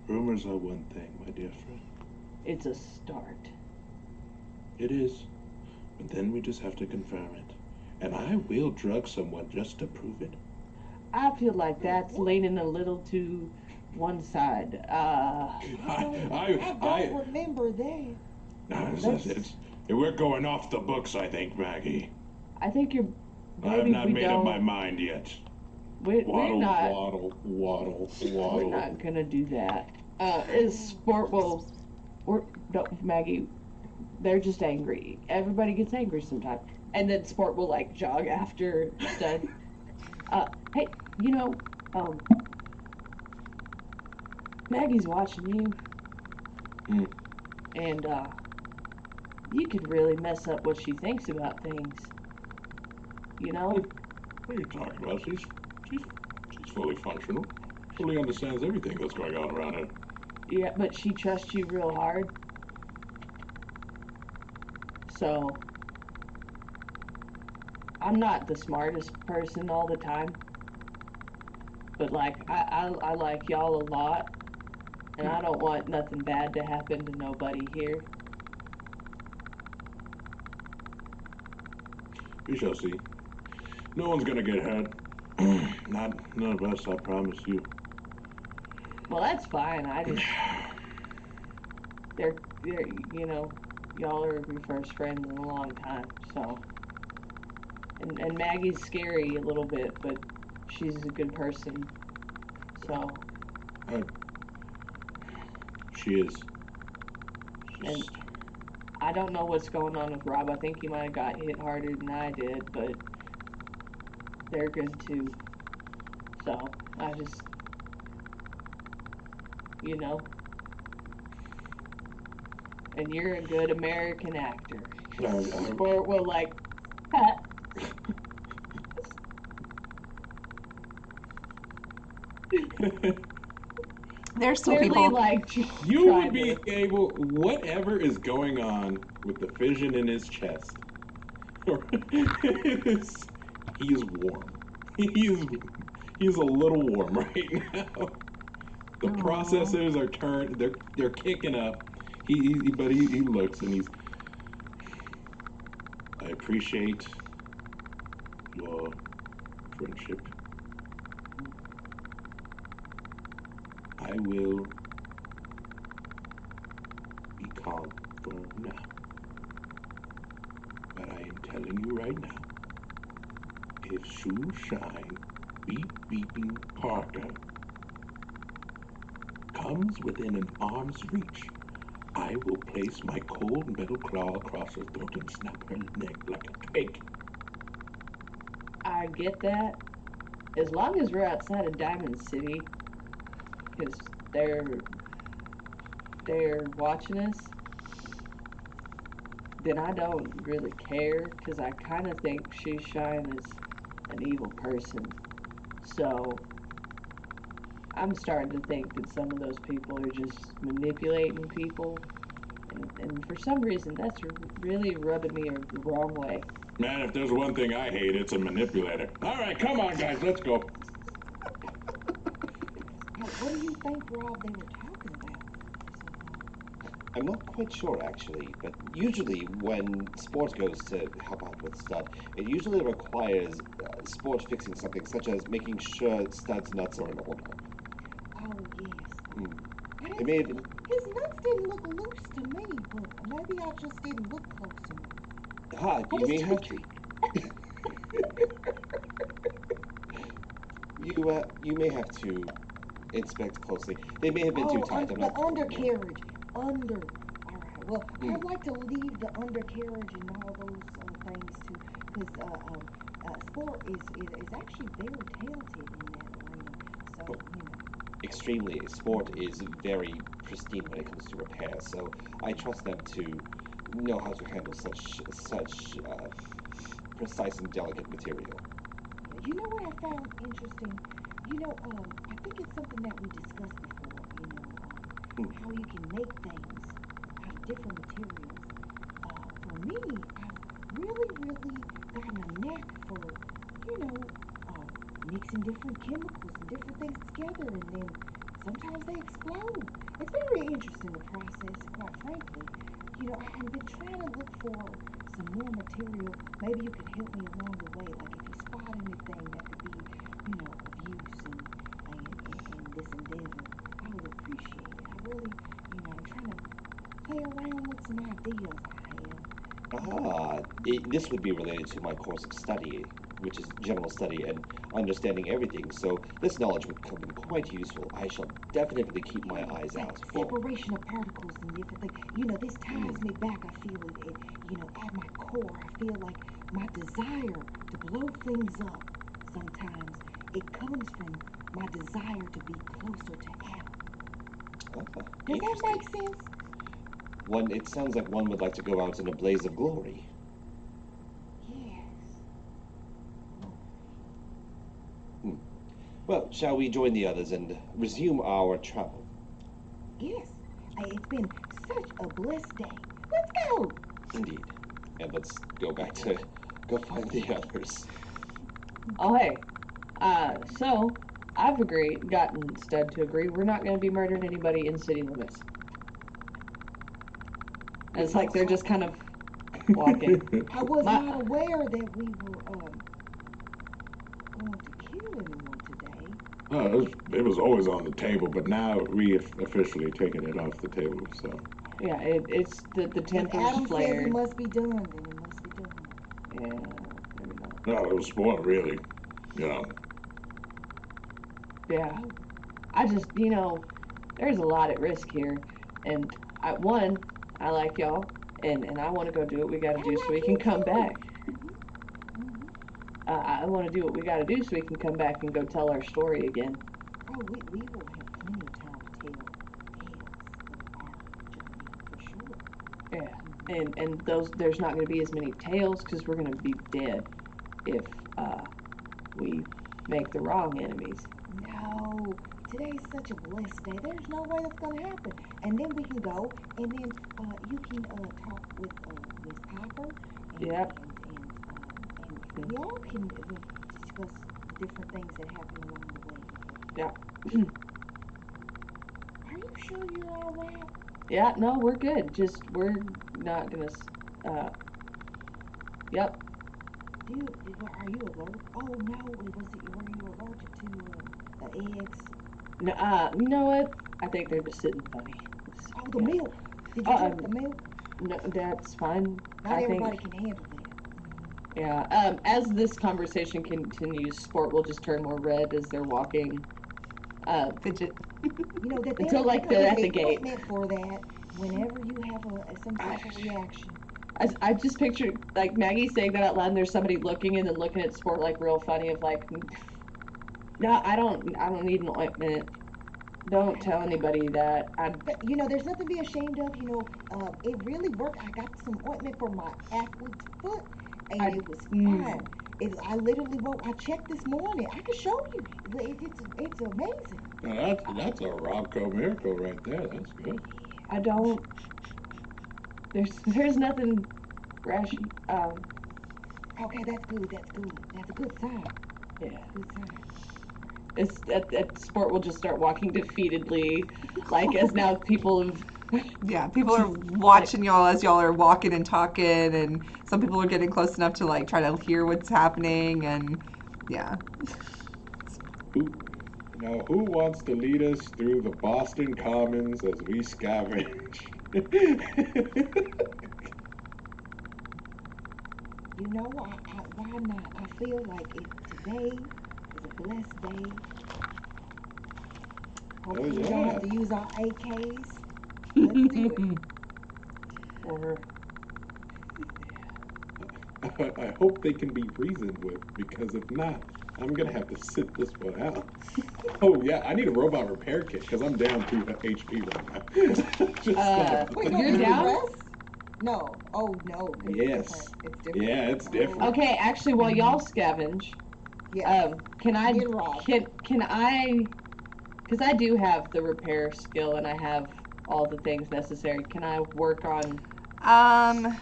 S3: Rumors are one thing, my dear friend.
S2: It's a start.
S3: It is. But then we just have to confirm it. And I will drug someone just to prove it.
S2: I feel like that's leaning a little to one side.
S4: I don't remember that.
S3: We're going off the books, I think, Maggie.
S2: I think you're.
S3: I have not made up my mind yet.
S2: We're not.
S3: Waddle.
S2: We're not gonna do that. Sport will. No, Maggie. They're just angry. Everybody gets angry sometimes. And then Sport will like jog after Stud. Hey, Maggie's watching you. And you could really mess up what she thinks about things.
S3: What are you talking about? She's fully functional. Fully understands everything that's going on around her.
S2: Yeah, but she trusts you real hard. So I'm not the smartest person all the time. But like I like y'all a lot. And I don't want nothing bad to happen to nobody here.
S3: We shall see. No one's gonna get hurt. None of us, I promise you.
S2: Well, that's fine. They're y'all are my first friends in a long time, so. And Maggie's scary a little bit, but she's a good person, so.
S3: She is.
S2: And I don't know what's going on with Rob. I think he might have got hit harder than I did, but they're good too. So, I just, and you're a good American actor. Sport will like,
S1: There's still
S2: clearly
S1: people.
S2: like
S3: You would be able, whatever is going on with the fission in his chest, he is warm. He's a little warm right now. The processors are turned. They're kicking up. But he looks and he's. I appreciate your friendship. I will be calm for now. But I am telling you right now, if Shoe Shine, Beeping Parker comes within an arm's reach, I will place my cold metal claw across her throat and snap her neck like a cake.
S2: I get that. As long as we're outside of Diamond City, because they're watching us, then I don't really care because I kind of think Shoeshine is an evil person. So I'm starting to think that some of those people are just manipulating people. And for some reason, that's really rubbing me the wrong way.
S3: Man, if there's one thing I hate, it's a manipulator. All right, come on, guys, let's go.
S4: What do you think, Rob, they were talking about?
S5: I'm not quite sure actually, but usually when sport goes to help out with stud, it usually requires sport fixing something such as making sure stud's nuts are in order.
S4: Oh, yes.
S5: Hmm.
S4: I
S5: It
S4: didn't
S5: may have
S4: see,
S5: been.
S4: his nuts didn't look loose to me, but maybe I just didn't look close enough.
S5: You
S4: What
S5: may
S4: is
S5: have
S4: tweet?
S5: you may have to inspect closely. They may have been too tight. I'm
S4: The
S5: not.
S4: undercarriage. Under. All right. Well,
S5: Mm.
S4: I'd like to leave the undercarriage and all those things to, because Sport is actually very talented in that arena. So,
S5: Extremely. Sport is very pristine when it comes to repair, so I trust them to know how to handle such precise and delicate material.
S4: you know what I found interesting? I think it's something that we discussed before. How you can make things out of different materials. For me, I've really gotten a knack for, mixing different chemicals and different things together, and then sometimes they explode. It's very interesting, the process, quite frankly. I've been trying to look for some more material. Maybe you could help me along the way. Like if you spot anything that could be, of use in this endeavor, I would appreciate it. I really, I'm trying to play around with some ideas I have.
S5: This would be related to my course of study, which is general study and understanding everything. So this knowledge would come in quite useful. I shall definitely keep my eyes
S4: Like
S5: out for.
S4: separation of particles and different things. This ties me back. I feel it, at my core. I feel like my desire to blow things up sometimes, it comes from my desire to be closer to Adam. Does that make sense?
S5: It sounds like one would like to go out in a blaze of glory.
S4: Yes.
S5: Well, shall we join the others and resume our travel?
S4: Yes. It's been such a blessed day. Let's go.
S5: Indeed. And let's go back to go find the others.
S2: Oh, hey. So I've gotten Stud to agree we're not going to be murdering anybody in city limits. And it's like they're just kind of walking.
S4: I was not aware that we were going to kill anyone today.
S3: It was always on the table, but now we've officially taken it off the table, so.
S2: Yeah, it's the tempers
S4: Adam
S2: flared.
S4: says it must be done, then it must be done.
S2: Yeah, maybe not.
S3: No, it was sport, really.
S2: Yeah. I just, there's a lot at risk here. And I like y'all, and I want to go do what we got to do so we can come back. I want to do what we got to do so we can come back and go tell our story again.
S4: Oh, we will have plenty of time to tell tales of our journey, for sure.
S2: Yeah, and there's not going to be as many tales because we're going to be dead if we make the wrong enemies.
S4: No, today's such a blessed day. There's no way that's going to happen. And then we can go, and then you can talk with Miss Piper.
S2: Yep.
S4: And we all can discuss the different things that happen along the way.
S2: Yeah.
S4: Are you sure you're all right?
S2: Yeah, no, we're good. Just, we're not going to, yep.
S4: Are you allergic? Oh, no, were you allergic to eggs?
S2: No, you know what? I think they're just sitting funny.
S4: Oh, the milk. Did you drink the milk?
S2: No, that's fine.
S4: Not everybody can handle that.
S2: Yeah. As this conversation continues, Sport will just turn more red as they're walking.
S1: Fidget.
S4: That
S2: until like they're at the gate.
S4: For that, whenever you have some type of reaction.
S2: I just pictured like Maggie saying that out loud, and there's somebody looking and then looking at Sport like real funny of like, no, I don't need an ointment. Don't tell anybody that.
S4: But, there's nothing to be ashamed of. It really worked. I got some ointment for my athlete's foot, and it was fine. I literally I checked this morning. I can show you. It's amazing.
S3: Now that's a Robco miracle right there. That's good.
S2: I don't. There's nothing rash.
S4: Okay, that's good. That's a good sign.
S2: Yeah.
S4: Good sign.
S2: It's that Sport will just start walking defeatedly, like as now people have.
S1: Yeah, people are watching y'all as y'all are walking and talking, and some people are getting close enough to like try to hear what's happening, and yeah.
S3: Who wants to lead us through the Boston Commons as we scavenge?
S4: Why not? I feel like today is a blessed day. Hopefully we don't have to use our AKs. Let's do it.
S2: Or
S3: I hope they can be reasoned with, because if not, I'm gonna have to sit this one out. Oh yeah, I need a robot repair kit because I'm down 2 HP right now. Just
S4: Wait,
S2: you're down?
S4: rest? No. Oh no.
S3: Yes.
S4: It's different.
S3: Yeah, it's different.
S2: okay, actually, while y'all scavenge, can I
S4: Get robbed.
S2: can I? Because I do have the repair skill and I have all the things necessary. Can I work on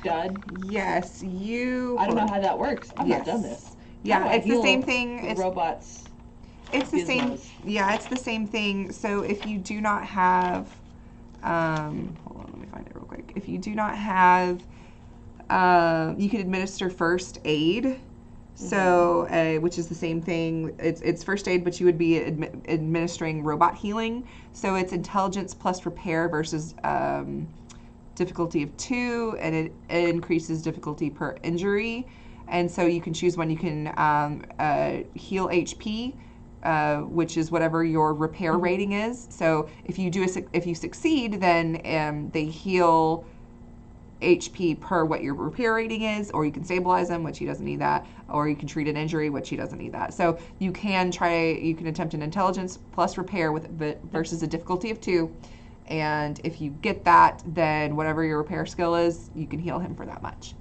S2: stud?
S1: Yes, you.
S2: I don't know how that works. I've not done this. How do I
S1: Yeah, it's the
S2: heal
S1: same thing. It's
S2: robots.
S1: It's the same.
S2: Gizmos.
S1: Yeah, it's the same thing. So if you do not have, hold on, let me find it real quick. If you do not have, you can administer first aid. So, which is the same thing. It's first aid, but you would be administering robot healing. So it's intelligence plus repair versus difficulty of 2, and it increases difficulty per injury. And so you can choose when you can heal HP, which is whatever your repair rating is. So if you succeed, then they heal HP per what your repair rating is, or you can stabilize them, which he doesn't need that, or you can treat an injury, which he doesn't need that. So you can attempt an intelligence plus repair versus a difficulty of 2. And if you get that, then whatever your repair skill is, you can heal him for that much.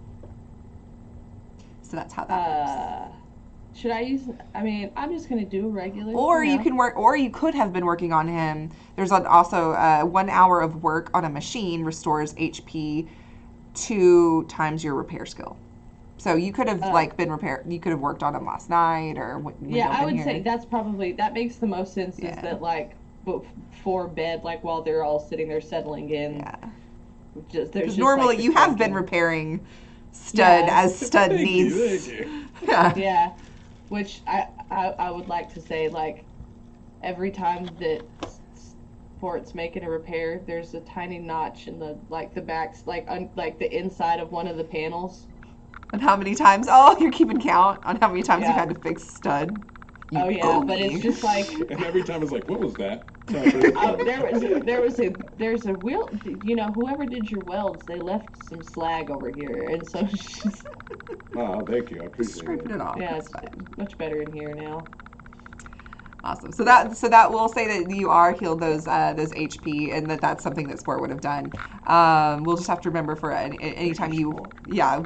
S1: So that's how that works.
S2: Should I use? I mean, I'm just gonna do a regular.
S1: Or you can work, or you could have been working on him. There's also 1 hour of work on a machine restores HP 2 times your repair skill. So you could have you could have worked on him last night or
S2: yeah, I would say that makes the most sense. Is that like before bed, like while they're all sitting there settling in.
S1: Yeah.
S2: There's
S1: Normally
S2: like
S1: you have been repairing Stud as Stud needs.
S3: Thank you.
S1: Yeah.
S2: Yeah, which I would like to say, like, every time that Sport's making a repair, there's a tiny notch in the backs, like the inside of one of the panels.
S1: And how many times? Oh, you're keeping count on how many times you've had to fix Stud.
S2: Oh yeah, but it's just like.
S3: And every time it's like, what was that?
S2: There's a wheel. Whoever did your welds, they left some slag over here, and so she's.
S3: Oh, thank you. I appreciate
S1: Scraping it off.
S2: Yeah, it's much better in here now.
S1: Awesome. So that will say that you are healed those HP, and that's something that Sport would have done. We'll just have to remember for anytime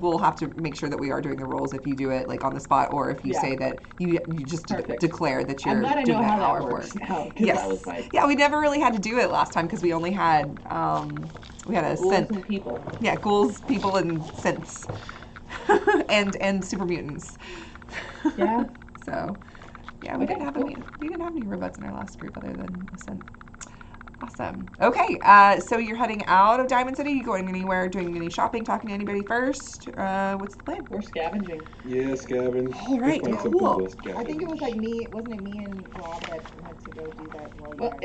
S1: we'll have to make sure that we are doing the rolls if you do it like on the spot, or if you say that you just declare that you're doing that hour of work.
S2: Yes.
S1: Yeah, we never really had to do it last time because we only had we had a
S2: ghouls and people.
S1: Yeah, ghouls, people, and synths, and super mutants.
S2: Yeah.
S1: So. Yeah, we didn't have any robots in our last group other than a synth. Awesome. Okay, so you're heading out of Diamond City. You going anywhere? Doing any shopping? Talking to anybody first? What's the plan?
S2: We're scavenging.
S3: Yeah, scavenge.
S1: All right, cool.
S4: I think it was like me. Wasn't it me and Rob that had to go do that?
S2: Well,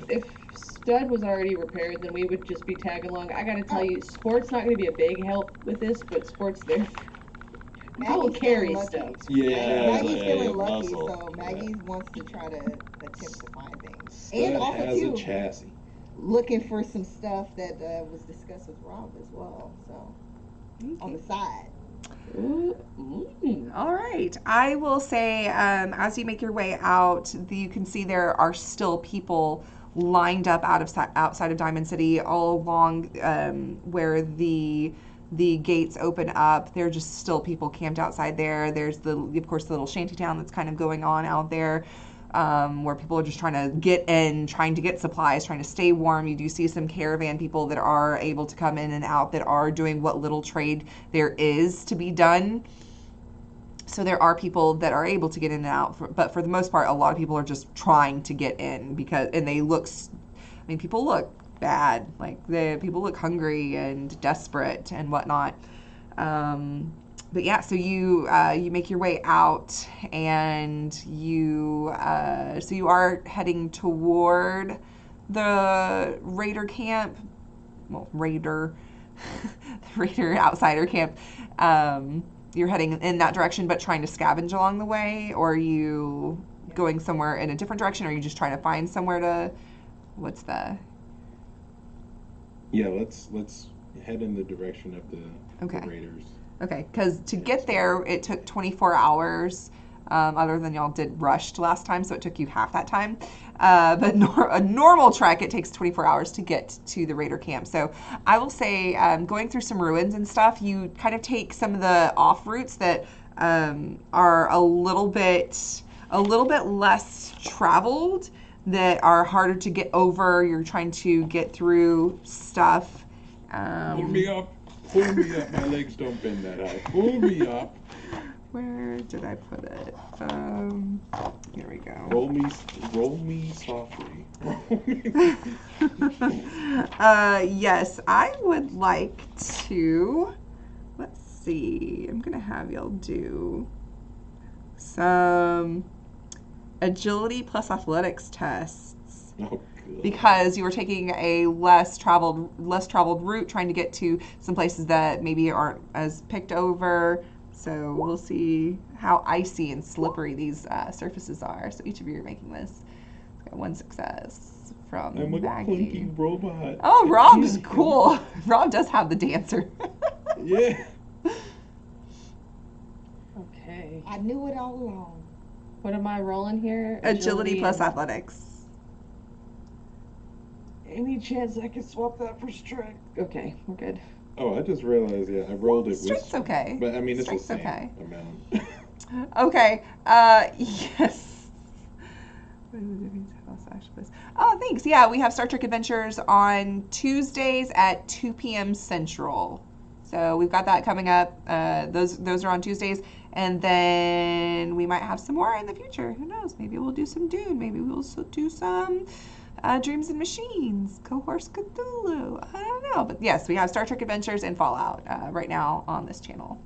S2: if Stud was already repaired, then we would just be tagging along. I gotta tell you, Sport's not gonna be a big help with this, but Sport's there. I will carry stuff.
S3: Yeah,
S4: Maggie's feeling lucky,
S3: muscle.
S4: so Maggie wants to try to attempt to find things.
S3: Stud
S4: And also
S3: has
S4: too,
S3: a chassis.
S4: looking for some stuff that was discussed with Rob as well. So on the side.
S1: All right. I will say, as you make your way out, you can see there are still people lined up outside of Diamond City, all along where the gates open up. There are just still people camped outside there. There's of course, the little shanty town that's kind of going on out there. Where people are just trying to get in, trying to get supplies, trying to stay warm. You do see some caravan people that are able to come in and out, that are doing what little trade there is to be done. So there are people that are able to get in and out, but for the most part, a lot of people are just trying to get in and they look, people look bad. Like, people look hungry and desperate and whatnot. But yeah, so you make your way out, and you are heading toward the raider camp. Well, raider, the raider outsider camp. You're heading in that direction, but trying to scavenge along the way, or are you going somewhere in a different direction, or are you just trying to find somewhere to? What's the?
S6: Yeah, let's head in the direction of the raiders.
S1: Okay, because to get there, it took 24 hours, other than y'all did rushed last time, so it took you half that time. But a normal trek, it takes 24 hours to get to the raider camp. So I will say, going through some ruins and stuff, you kind of take some of the off routes that are a little bit less traveled, that are harder to get over. You're trying to get through stuff.
S6: Pull me up. Pull me up. My legs don't bend that high. Pull me up.
S1: Where did I put it? Here we go.
S6: Roll me softly.
S1: Yes, I would like to. Let's see. I'm gonna have y'all do some agility plus athletics tests.
S6: Oh,
S1: because you were taking a less traveled route, trying to get to some places that maybe aren't as picked over. So we'll see how icy and slippery these surfaces are. So each of you are making this. Got one success from
S6: I'm a
S1: Maggie.
S6: clunky robot.
S1: Oh, Rob's cool. Rob does have the dancer.
S6: Yeah.
S2: Okay.
S4: I knew it all along.
S2: What am I rolling here?
S1: Agility plus
S2: and-
S1: athletics.
S2: Any chance I could swap that for strength? Okay, we're good.
S6: Oh, I just realized, I rolled it with...
S1: Strength's okay.
S6: But, I mean, it's
S1: Strength's
S6: the same
S1: okay.
S6: amount.
S1: Okay. Yes. Oh, thanks. Yeah, we have Star Trek Adventures on Tuesdays at 2 p.m. Central. So we've got that coming up. Those are on Tuesdays. And then we might have some more in the future. Who knows? Maybe we'll do some Dune. Maybe we'll do some Dreams and Machines, Cohorse Cthulhu. I don't know. But yes, we have Star Trek Adventures and Fallout right now on this channel.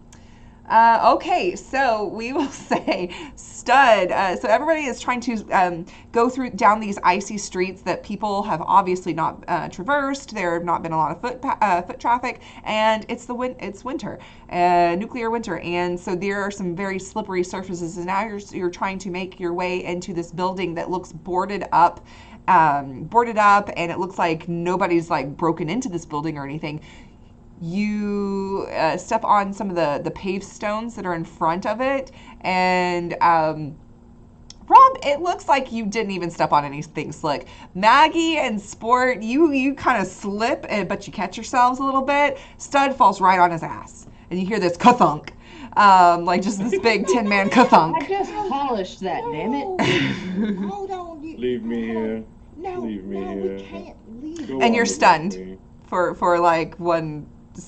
S1: Okay, so we will say stud. So everybody is trying to go down these icy streets that people have obviously not traversed. There have not been a lot of foot traffic, and it's winter, nuclear winter, and so there are some very slippery surfaces. And now you're trying to make your way into this building that looks boarded up, and it looks like nobody's like broken into this building or anything. You step on some of the paved stones that are in front of it, and Rob, it looks like you didn't even step on anything slick. Maggie and Sport, you kind of slip, but you catch yourselves a little bit. Stud falls right on his ass, and you hear this ka-thunk, like just this big 10-man ka-thunk.
S2: I just polished that, damn it.
S4: Hold on.
S6: Leave me here.
S4: No,
S6: Leave me
S4: no,
S6: here.
S4: we can't leave.
S6: Go
S1: And
S6: on
S1: you're
S6: without
S1: stunned.
S6: me.
S1: For like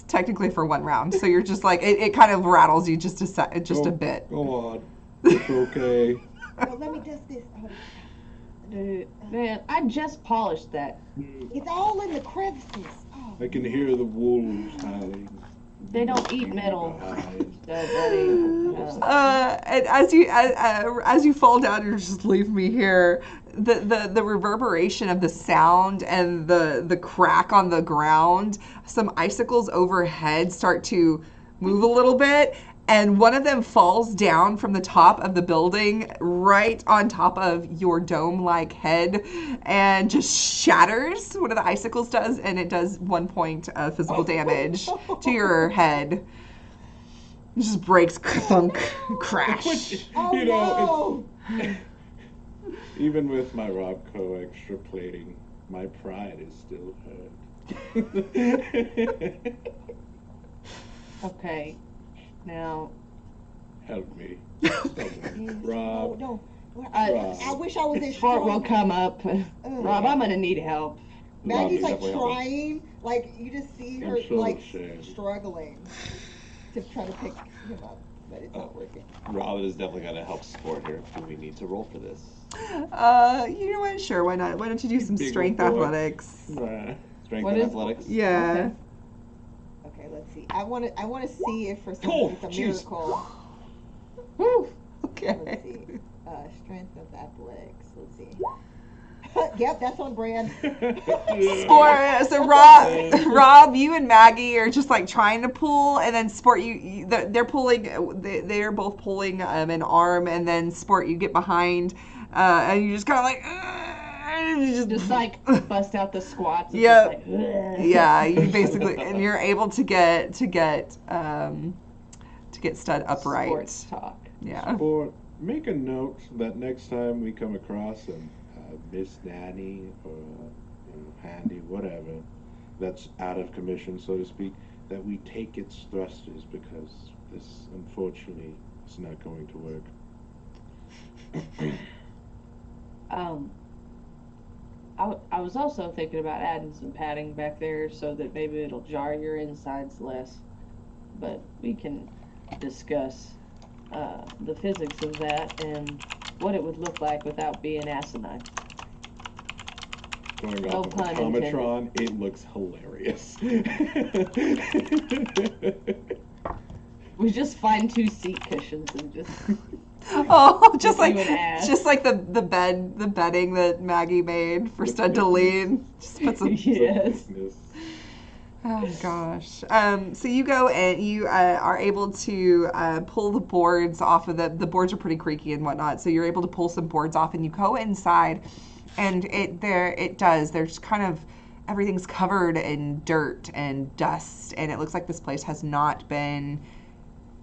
S1: technically for one round. So you're just like, it kind of rattles you just a bit.
S6: Go on. It's okay.
S4: Well, let me just this.
S2: Man, I just polished that.
S4: It's all in the crevices. Oh.
S6: I can hear the wolves howling.
S2: They don't eat metal. Buddy.
S1: And as you fall down, you just leave me here. The reverberation of the sound and the crack on the ground. Some icicles overhead start to move a little bit, and one of them falls down from the top of the building right on top of your dome-like head and just shatters. One of the icicles does, and it does 1 point of physical damage to your head. It just breaks, thunk, crash.
S4: Oh
S6: You know,
S4: no!
S6: Even with my Robco extra plating, my pride is still hurt.
S2: Okay. Now,
S6: Help me.
S4: No,
S6: Rob.
S4: no.
S2: I-
S4: I wish I was as
S2: Sport will
S4: strong.
S2: come up. Rob, I'm gonna need help.
S4: Maggie's like
S5: definitely helping.
S4: trying, like you just see her
S6: I'm so
S4: like
S6: ashamed.
S4: struggling to try to pick him up, but it's not working.
S5: Robin is definitely gonna help Sport here. Do we need to roll for this?
S1: You know what? Sure, why not? Why don't you do some
S6: Big
S1: strength
S6: old boy.
S1: athletics?
S6: Nah.
S5: Strength
S2: What
S5: and
S2: is-
S5: athletics?
S1: Yeah.
S4: Okay, let's see. I want to see if for some
S5: Oh,
S4: it's a
S5: jeez.
S4: miracle.
S1: Woo.
S4: Let's
S1: Okay.
S4: see. Strength of athletics. Let's see. Yep, that's on brand.
S1: Sport. So Rob, you and Maggie are just like trying to pull, and then Sport, they're pulling. They're both pulling an arm, and then Sport, you get behind, and you just kind of like. You
S2: Just like bust out the squats. And
S1: Yep.
S2: just like,
S1: Yeah, you basically, and you're able to get stood upright.
S2: Sports talk.
S1: Yeah.
S6: Or make a note that next time we come across a Miss Nanny or Handy, whatever, that's out of commission, so to speak, that we take its thrusters because this, unfortunately, is not going to work.
S2: I was also thinking about adding some padding back there so that maybe it'll jar your insides less. But we can discuss the physics of that and what it would look like without being asinine.
S6: Going
S2: No
S6: off of
S2: pun
S6: Comatron, it looks hilarious.
S2: We just find 2 seat cushions and just
S1: Oh, just
S2: Give
S1: like
S2: you an ass.
S1: the bedding that Maggie made for Stud to lean. Just put some.
S2: yes.
S1: Oh gosh. So you go and you are able to pull the boards off of the boards are pretty creaky and whatnot. So you're able to pull some boards off, and you go inside, and there's kind of everything's covered in dirt and dust, and it looks like this place has not been.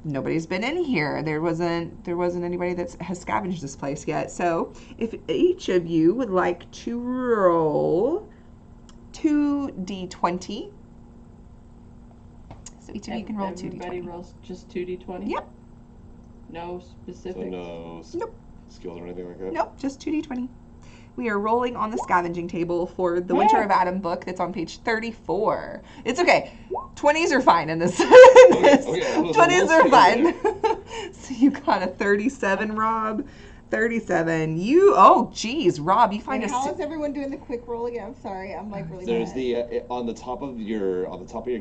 S1: Nobody's been in here. There wasn't anybody that has scavenged this place yet. So if each of you would like to roll 2d20. So each of you can roll 2d20.
S2: Everybody rolls just 2d20?
S1: Yep.
S2: No
S5: So
S2: specifics?
S5: no
S1: Nope.
S5: skills or anything like that?
S1: Nope, just 2d20. We are rolling on the scavenging table for the Winter of Adam book that's on page 34. It's okay. 20s are fine in this.
S5: Okay, I was
S1: 20s are
S5: almost
S1: fine. So you got a 37, Rob. 37. Geez, Rob, you find
S4: And
S1: a.
S4: how is everyone doing the quick roll again? I'm sorry, I'm like really
S5: There's
S4: bad.
S5: the on the top of your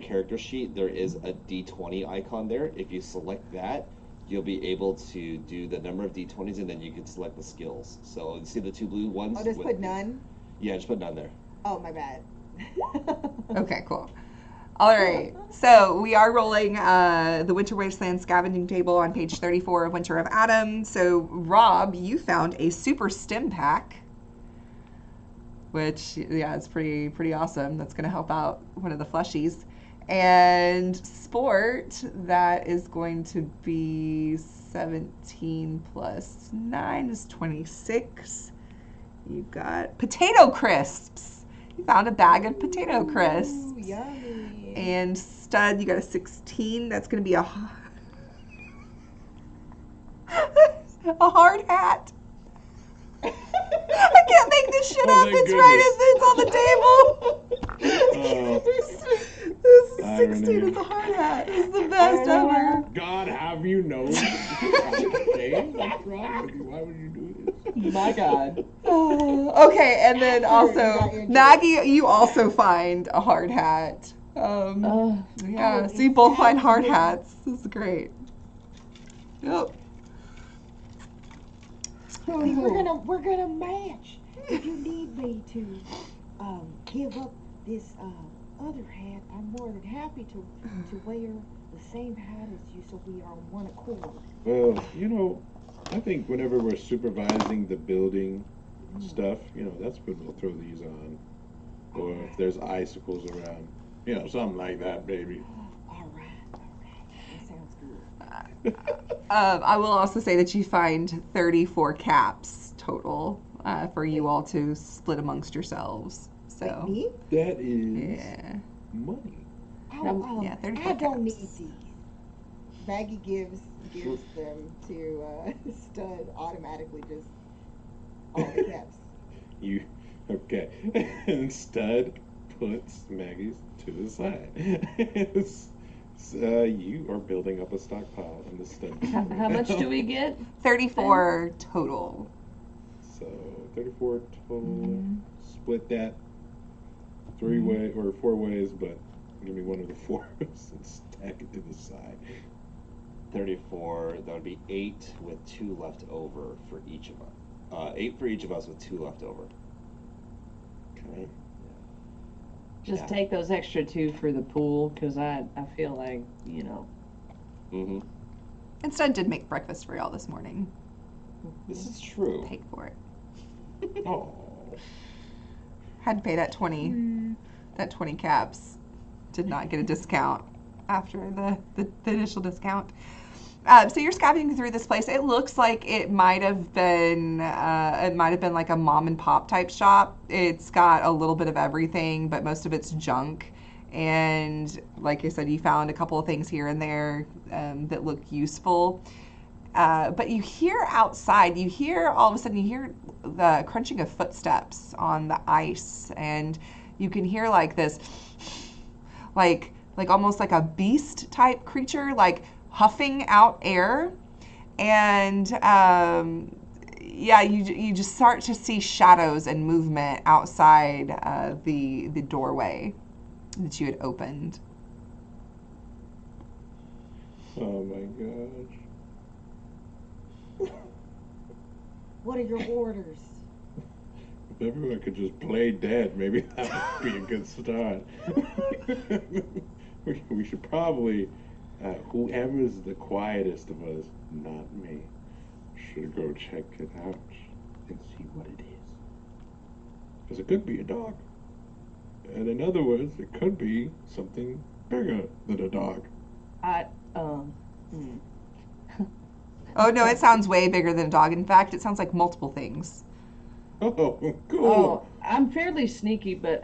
S5: character sheet. There is a D20 icon there. If you select that, you'll be able to do the number of D20s, and then you can select the skills. So you see the 2 blue ones.
S4: Oh, just
S5: with
S4: put
S5: the-
S4: none?
S5: Yeah, just put none there.
S4: Oh, my bad.
S1: Okay, cool. All right, so we are rolling the Winter Wasteland scavenging table on page 34 of Winter of Adam. So, Rob, you found a super stim pack, which, yeah, it's pretty awesome. That's going to help out one of the fleshies. And Sport, that is going to be 17 plus 9 is 26. You got potato crisps. You found a bag of potato crisps.
S4: Ooh, yummy.
S1: And Stud, you got a 16. That's going to be a hard hat. I can't make this shit
S6: Oh,
S1: up.
S6: thank
S1: It's right. It's on the table.
S6: Oh.
S1: This is 16.
S6: Irony.
S1: It's a hard hat. It's the best ever.
S6: God, have you known? Okay, what's wrong with you? Why would you do this?
S2: My God.
S1: Okay, and then
S4: After you got
S1: also,
S4: injured.
S1: Maggie, you also find a hard hat. Yeah,
S4: Oh,
S1: so you both find
S4: sounds
S1: hard
S4: good.
S1: hats. This is great. Yep.
S4: See, we're gonna match. If you need me to give up this other hat, I'm more than happy to wear the same hat as you, so we are on one accord.
S6: Well, I think whenever we're supervising the building stuff, that's when we'll throw these on. Or if there's icicles around, something like that, baby.
S4: All right, that sounds good.
S1: I will also say that you find 34 caps total for you all to split amongst yourselves. So,
S4: Me?
S6: That is
S1: yeah.
S6: money.
S4: Oh,
S1: Yeah, 34
S4: I don't need
S1: caps.
S4: these. Maggie gives them to Stud automatically, just all the caps.
S6: You okay? And Stud puts Maggie's to the side. You are building up a stockpile in the Stud.
S2: How much do we get?
S1: 34 total.
S6: So 34 total.
S1: Mhm.
S6: Split that 3 way or 4 ways, but give me one of the 4s and stack it to the side.
S5: 34. That would be 8 with 2 left over for each of us. 8 for each of us with 2 left over.
S6: Okay.
S2: Just
S5: Yeah.
S2: take those extra 2 for the pool, because I feel like, you know.
S5: Mm-hmm.
S1: Instead, did make breakfast for y'all this morning.
S5: This is true.
S1: Paid for it.
S6: Oh.
S1: Had to pay that 20 caps. Did not get a discount after the initial discount. So you're scavenging through this place. It looks like it might have been like a mom and pop type shop. It's got a little bit of everything, but most of it's junk. And like I said, you found a couple of things here and there that look useful. But you hear outside, all of a sudden you hear the crunching of footsteps on the ice, and you can hear like this, like almost like a beast type creature, like huffing out air, and yeah, you just start to see shadows and movement outside the doorway that you had opened.
S6: Oh my gosh.
S4: What are your orders?
S6: If everyone could just play dead, maybe that would be a good start. We should probably, whoever's the quietest of us, not me, should go check it out and see what it is. Because it could be a dog. And in other words, it could be something bigger than a dog.
S1: Oh no, it sounds way bigger than a dog. In fact, it sounds like multiple things.
S6: Oh, cool.
S2: Oh, I'm fairly sneaky, but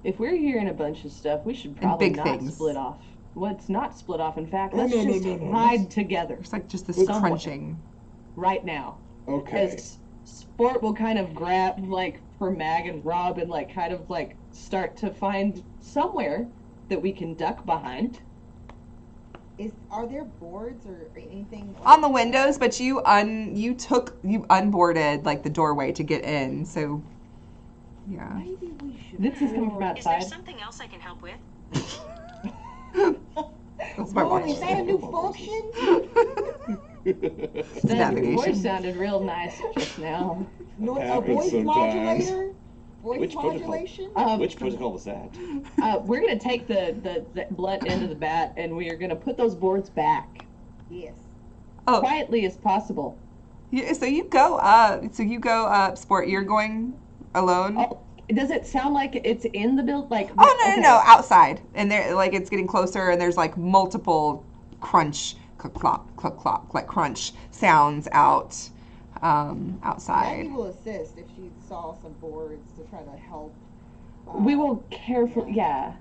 S2: if we're hearing a bunch of stuff, we should probably
S1: big
S2: not
S1: things.
S2: split off. Let's not split off. In fact,
S6: Oh,
S2: let's
S6: no, no,
S2: just
S6: no, no.
S2: hide together
S1: It's like just this
S2: Somewhere.
S1: crunching.
S2: right now.
S6: Okay.
S2: As Sport will kind of grab like for Mag and Rob and like kind of like start to find somewhere that we can duck behind.
S4: Are there boards or anything
S1: On the windows, but you unboarded like the doorway to get in, so yeah.
S4: Maybe we should.
S2: This is coming from
S7: Is there
S2: outside.
S7: something else I can help with?
S1: That's my
S4: Oh, is
S1: watch.
S4: that a new function?
S1: It's
S2: Your
S1: navigation.
S2: voice sounded real nice just now.
S4: No, a
S6: Happens
S4: voice
S6: sometimes.
S4: modulator? Voice
S5: Which protocol?
S4: modulation?
S5: Which protocol was that?
S2: We're gonna take the blunt end of the bat and we are gonna put those boards back
S4: Yes.
S1: Oh,
S2: quietly as possible.
S1: yeah, so you go up. Sport. You're going alone.
S2: Oh, does it sound like it's in the build? Like
S1: Oh no,
S2: okay.
S1: no, outside, and there, like it's getting closer, and there's like multiple crunch, click clop, like crunch sounds outside.
S4: Maggie will assist if she saw some boards to try to help.
S2: We will carefully,
S5: Yeah.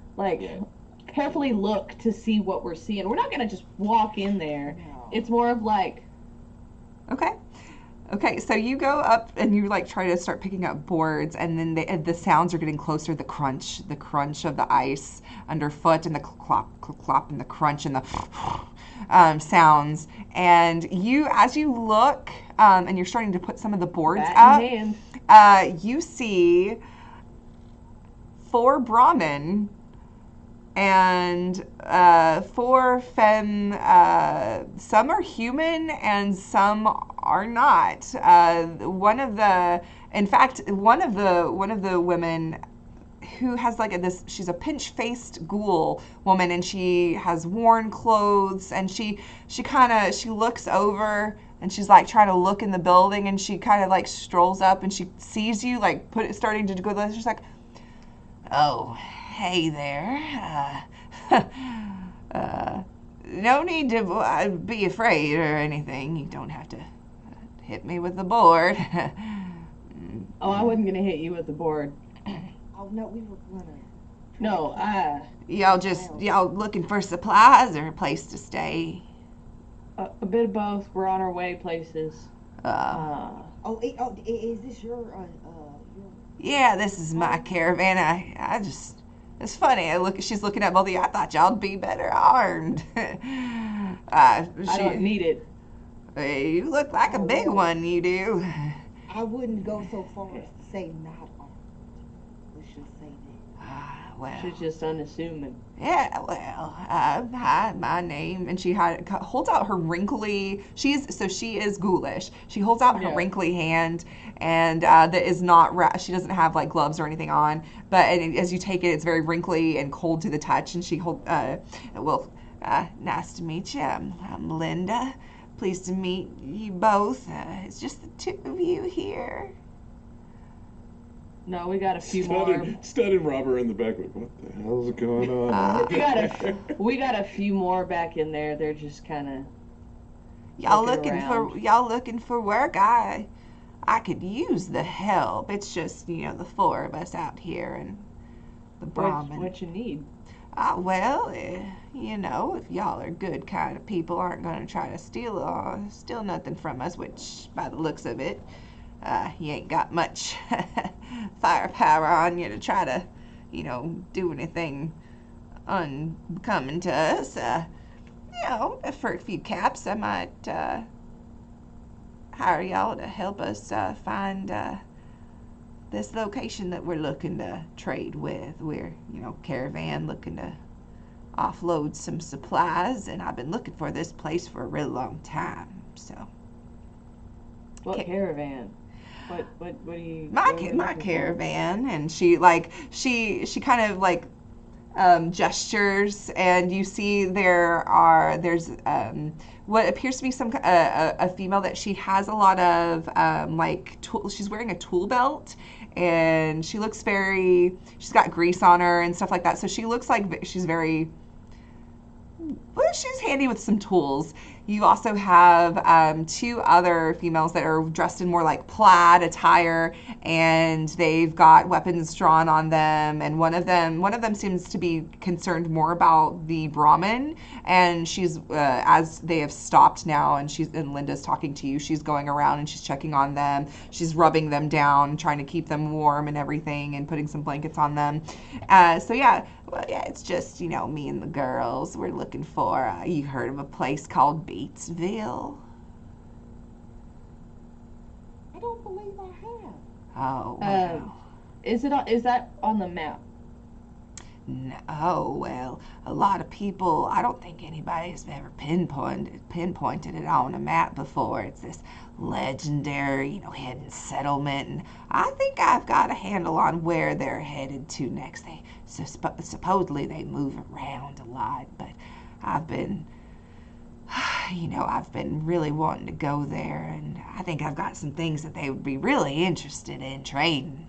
S2: carefully look to see what we're seeing. We're not gonna just walk in there.
S4: No.
S2: It's more of like,
S1: Okay, so you go up and you like try to start picking up boards, and then the sounds are getting closer. The crunch of the ice underfoot, and the clop, and the crunch and the sounds. And as you look, and you're starting to put some of the boards
S2: bat in
S1: up,
S2: hand.
S1: you see 4 Brahmin and 4 femme. Some are human and some are not. One of the women who has she's a pinch-faced ghoul woman, and she has worn clothes, and she looks over, and she's like trying to look in the building, and she kind of like strolls up, and she sees you like starting to go. She's like, "Oh, hey there. No need to be afraid or anything. You don't have to hit me with the board.
S2: Oh, I wasn't gonna hit you with the board.
S4: Oh no, we were gonna.
S2: No,
S1: Y'all looking for supplies or a place to stay?
S2: a bit of both. We're on our way places.
S4: Is this your
S1: Yeah, this is my caravan. It's funny. She's looking at both of you. I thought y'all'd be better armed.
S2: I don't need it.
S1: You look like a big one, you do.
S4: I wouldn't go so far as to say not armed. Let's just say that.
S1: Well.
S2: She's just unassuming.
S1: Yeah, well, hi, my name, and she holds out her wrinkly. She is ghoulish. She holds out her wrinkly hand, and that is not. She doesn't have like gloves or anything on, but as you take it, it's very wrinkly and cold to the touch. And she nice to meet you. I'm Linda. Pleased to meet you both. It's just the two of you here.
S2: No, we got a few more.
S3: Stud and Rob are in the back. Like, what the hell's going on?
S2: We got a few more back in there. They're just kind of.
S1: Y'all looking for work? I could use the help. It's just the four of us out here and the Brahmin.
S2: What you need?
S1: Well, if y'all are good kind of people, aren't going to try to steal nothing from us. Which, by the looks of it. You ain't got much firepower on you to try to, do anything unbecoming to us. For a few caps, I might hire y'all to help us find this location that we're looking to trade with. We're, caravan looking to offload some supplies, and I've been looking for this place for a really long time, so.
S2: What caravan? What do you?
S1: My caravan, and she kind of gestures, and you see there's what appears to be a female that she has a lot of she's wearing a tool belt, and she looks she's got grease on her and stuff like that, so she looks like she's very. Well, she's handy with some tools. You also have two other females that are dressed in more like plaid attire, and they've got weapons drawn on them. And one of them seems to be concerned more about the Brahmin. And she's as they have stopped now, and Linda's talking to you. She's going around and she's checking on them. She's rubbing them down, trying to keep them warm and everything, and putting some blankets on them. It's just me and the girls. We're looking for. You heard of a place called Batesville?
S4: I don't believe I have.
S1: Oh, well.
S2: Is that on the map?
S1: No, well, a lot of people, I don't think anybody's ever pinpointed it on a map before. It's this legendary, hidden settlement, and I think I've got a handle on where they're headed to next. Supposedly they move around a lot, but I've been really wanting to go there, and I think I've got some things that they would be really interested in trading.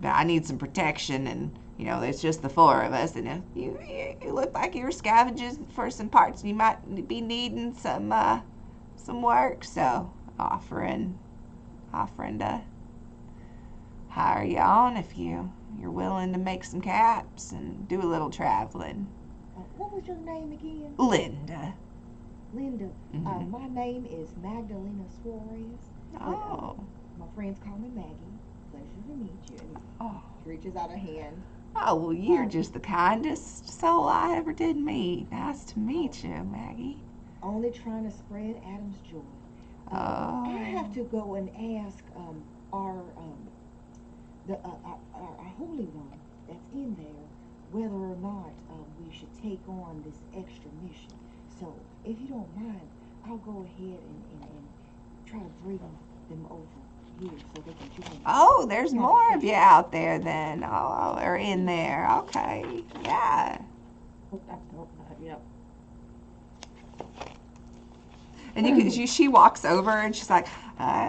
S1: But I need some protection, and there's just the four of us, and you look like you're scavenging for some parts, and you might be needing some work, so offering to hire you on if you're willing to make some caps and do a little traveling.
S4: What was your name again?
S1: Linda.
S4: Linda.
S1: Mm-hmm.
S4: My name is Magdalena Suarez.
S1: Oh.
S4: My friends call me Maggie. Pleasure to meet you. And
S1: Oh.
S4: he reaches out a hand.
S1: Oh, well, you're just the kindest soul I ever did meet. Nice to meet you, Maggie.
S4: Only trying to spread Adam's joy. I have to go and ask our Holy One that's in there whether or not we should take on this extra mission. So, if you don't mind, I'll go ahead and try to bring them over here so they can join.
S1: Oh, there's more of you out there then. Oh, or in there. Okay. Yeah.
S2: Yep.
S1: And she walks over and she's like,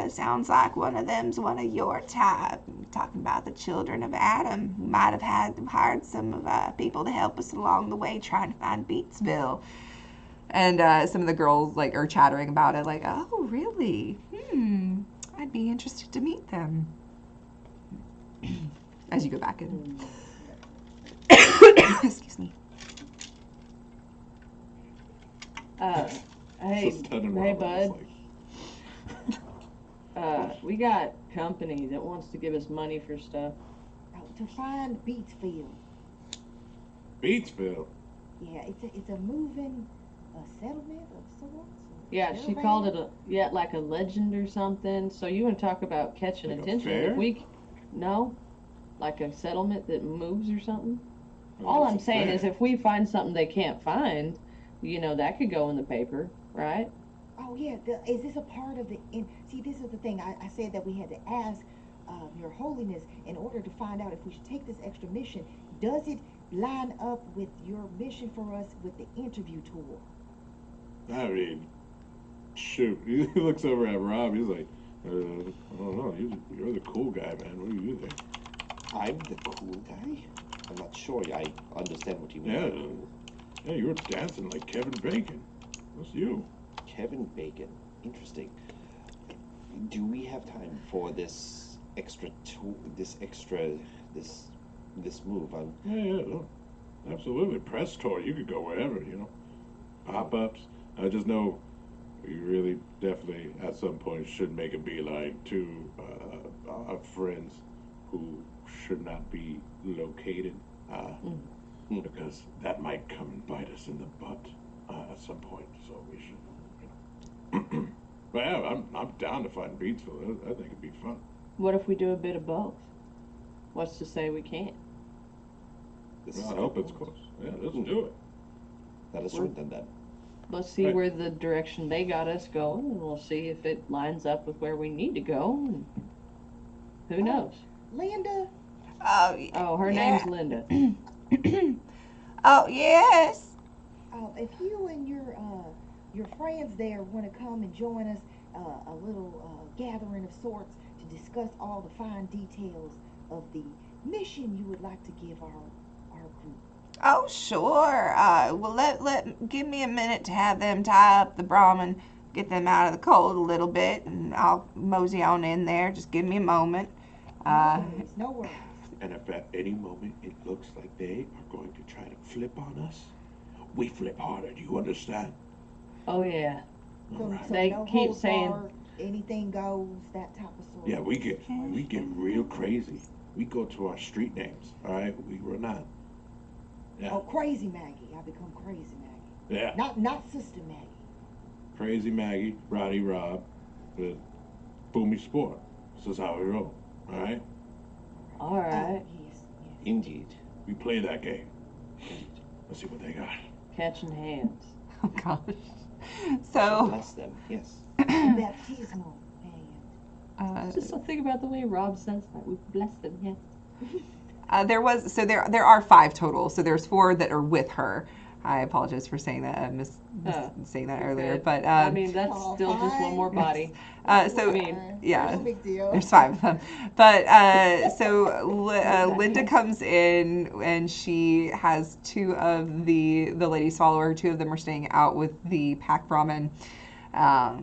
S1: sounds like one of them's one of your type. Talking about the children of Adam. We might have hired some people to help us along the way trying to find Beatsville. And some of the girls like are chattering about it, like, oh, really? I'd be interested to meet them. As you go back in. Excuse me.
S2: Hey,
S3: Just turning
S2: hey,
S3: around
S2: bud.
S3: and it's
S2: We got company that wants to give us money for stuff.
S4: To find Beatsville.
S3: Beatsville.
S4: Yeah, it's a moving settlement of sorts.
S2: Yeah, she called it like a legend or something. So you want to talk about catching
S3: Like a
S2: attention?
S3: fair?
S2: No, like a settlement that moves or something.
S3: Oh,
S2: All
S3: it's
S2: I'm
S3: a
S2: saying
S3: fair.
S2: is if we find something they can't find, that could go in the paper, right?
S4: Oh yeah, is this a part of the? See, this is the thing. I said that we had to ask Your Holiness in order to find out if we should take this extra mission. Does it line up with your mission for us with the interview tour?
S3: I mean, shoot. He looks over at Rob. He's like, I don't know. You're the cool guy, man. What do you think?
S5: I'm the cool guy? I'm not sure I understand what you mean.
S3: Yeah.
S5: by cool.
S3: Yeah, you were dancing like Kevin Bacon. That's you.
S5: Kevin Bacon. Interesting. Do we have time for this extra this move?
S3: Yeah, no, absolutely. Press tour. You could go wherever, Pop-ups. I just know we really definitely at some point should make a beeline to our friends who should not be located because that might come and bite us in the butt at some point. So we should, But yeah, I'm down to find Beatsville. I think it'd be fun.
S2: What if we do a bit of both? What's to say we can't?
S5: This
S3: Well,
S5: is
S3: I hope it's close. Yeah, let's do it.
S5: Let us do it then.
S2: Let's see
S3: Right.
S2: where the direction they got us going, and we'll see if it lines up with where we need to go. And who knows?
S4: Linda?
S2: Oh, her name's Linda.
S1: Oh, yes.
S4: If you and your friends there want to come and join us, a little gathering of sorts to discuss all the fine details of the mission you would like to give our group.
S1: Oh, sure. Well, give me a minute to have them tie up the Brahmin, get them out of the cold a little bit, and I'll mosey on in there. Just give me a moment.
S4: No worries.
S3: And if at any moment it looks like they are going to try to flip on us, we flip harder. Do you understand?
S2: Oh yeah.
S3: All right.
S2: They
S4: no
S2: keep
S4: holds
S2: saying-
S4: barred, anything goes, that type of sort.
S3: Yeah, we get real crazy. We go to our street names. All right, we run out. Yeah.
S4: Oh, Crazy Maggie. I become Crazy Maggie.
S3: Yeah.
S4: Not Sister Maggie.
S3: Crazy Maggie, Rowdy Rob, with Boomy Sport. This is how we roll. All right.
S2: All right.
S4: Yes.
S5: Indeed.
S3: We play that game. Let's see what they got.
S2: Catching hands.
S1: Oh, gosh.
S5: So
S1: So,
S5: bless them. Yes.
S4: Baptismal hand.
S2: Just think about the way Rob says that. We bless them, yeah.
S1: there are 5 total. So there's 4 that are with her. I apologize for saying that. I missed saying that earlier.
S2: Okay.
S1: But
S2: I mean, that's still just one more body.
S1: so
S2: I mean,
S1: yeah,
S4: No big deal.
S1: there's 5 of them. But Linda comes in and she has 2 of the ladies follow her. 2 of them are staying out with the pack Brahmin. Let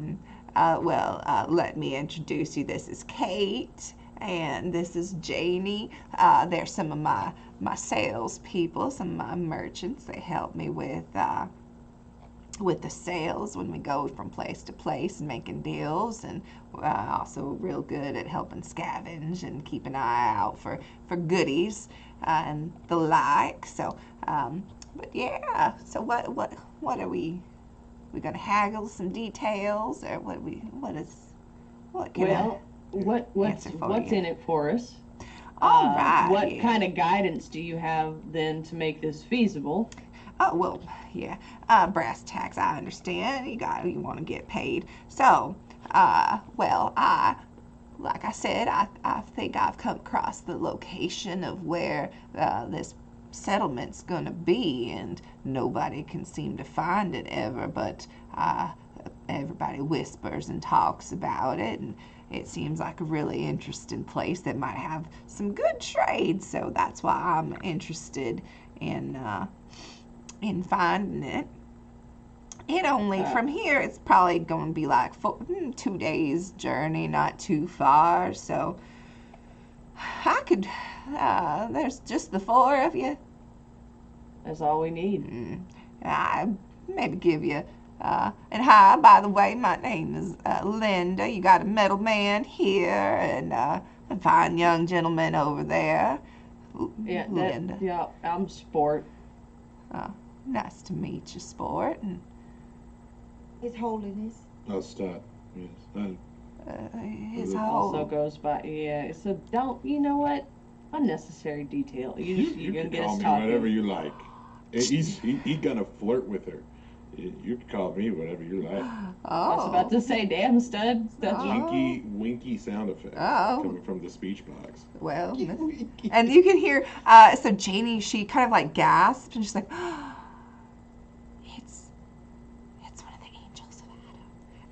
S1: me introduce you. This is Kate, and this is Janie. They're some of my sales people, some of my merchants. They help me with the sales when we go from place to place and making deals, and also real good at helping scavenge and keep an eye out for goodies and the like. So, but yeah. So what are we? We gonna haggle some details, or what can
S2: well, what's
S1: answer for
S2: what's
S1: you?
S2: in it for us?
S1: All right.
S2: What kind of guidance do you have then to make this feasible?
S1: Oh, well, yeah. Brass tacks, I understand. You want to get paid. So, like I said, I think I've come across the location of where this settlement's gonna be, and nobody can seem to find it ever. But everybody whispers and talks about it, and it seems like a really interesting place that might have some good trade. So that's why I'm interested in finding it. It only from here, it's probably going to be like 2 days journey, not too far. So I could. There's just the 4 of you.
S2: That's all we need.
S1: I maybe give you. And hi, by the way, my name is Linda. You got a middleman here and a fine young gentleman over there.
S2: Yeah,
S1: Linda.
S2: Yeah, I'm Sport.
S1: Nice to meet you, Sport. And
S4: His Holiness.
S6: I'll stop. Yes.
S1: his
S2: Also
S1: whole.
S2: goes by. Yeah. So don't. You know what? Unnecessary detail.
S6: You
S2: You're gonna
S6: can
S2: get
S6: call
S2: us
S6: me
S2: talking.
S6: whatever you like. He's gonna flirt with her. You can call me whatever you like.
S2: I was about to say, damn stud. That's
S6: Winky sound effect
S1: Oh.
S6: coming from the speech box.
S1: Well, and you can hear. So Janie, she kind of like gasped and she's like, "It's one of the angels of Adam."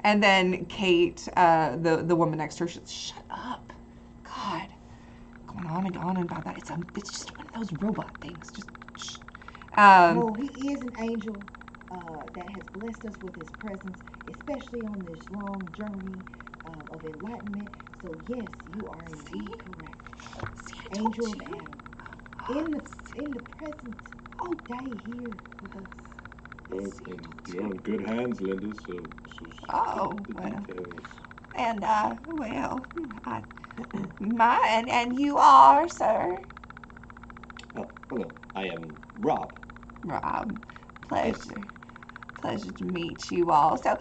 S1: And then Kate, the woman next to her, she's, "Shut up, God, going on and about that. It's just one of those robot things. Just shh."
S4: No, he is an angel that has blessed us with his presence, especially on this long journey of enlightenment. So yes, you are indeed correct.
S1: See, I told
S4: Angel of
S1: you.
S4: Adam, in the present all day here with us.
S6: Well, and you're in good hands, Linda. So
S1: Oh,
S6: the
S1: well.
S6: details.
S1: And and you are, sir.
S5: Oh, hello. I am Rob.
S1: Rob, pleasure to meet you all. So,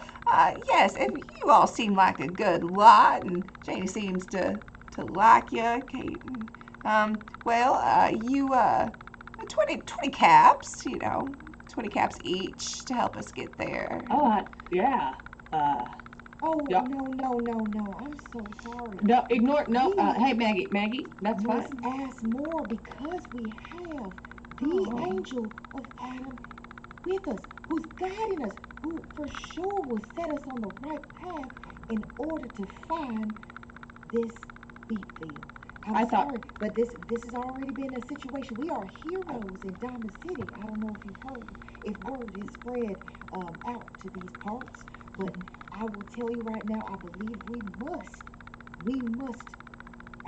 S1: yes, if you all seem like a good lot, and Janie seems to like you, Kate. You 20 caps, 20 caps each to help us get there.
S2: Oh, yeah.
S4: Oh,
S2: Yeah.
S4: no. I'm so sorry.
S2: No, ignore. No.
S4: Please.
S2: Hey, Maggie. That's
S4: Must
S2: fine.
S4: ask more because we have the angel of Adam with us, who's guiding us, who for sure will set us on the right path in order to find this beat field. I'm sorry, but this has already been a situation. We are heroes in Diamond City. I don't know if you've heard, if word is spread out to these parts, but I will tell you right now, I believe we must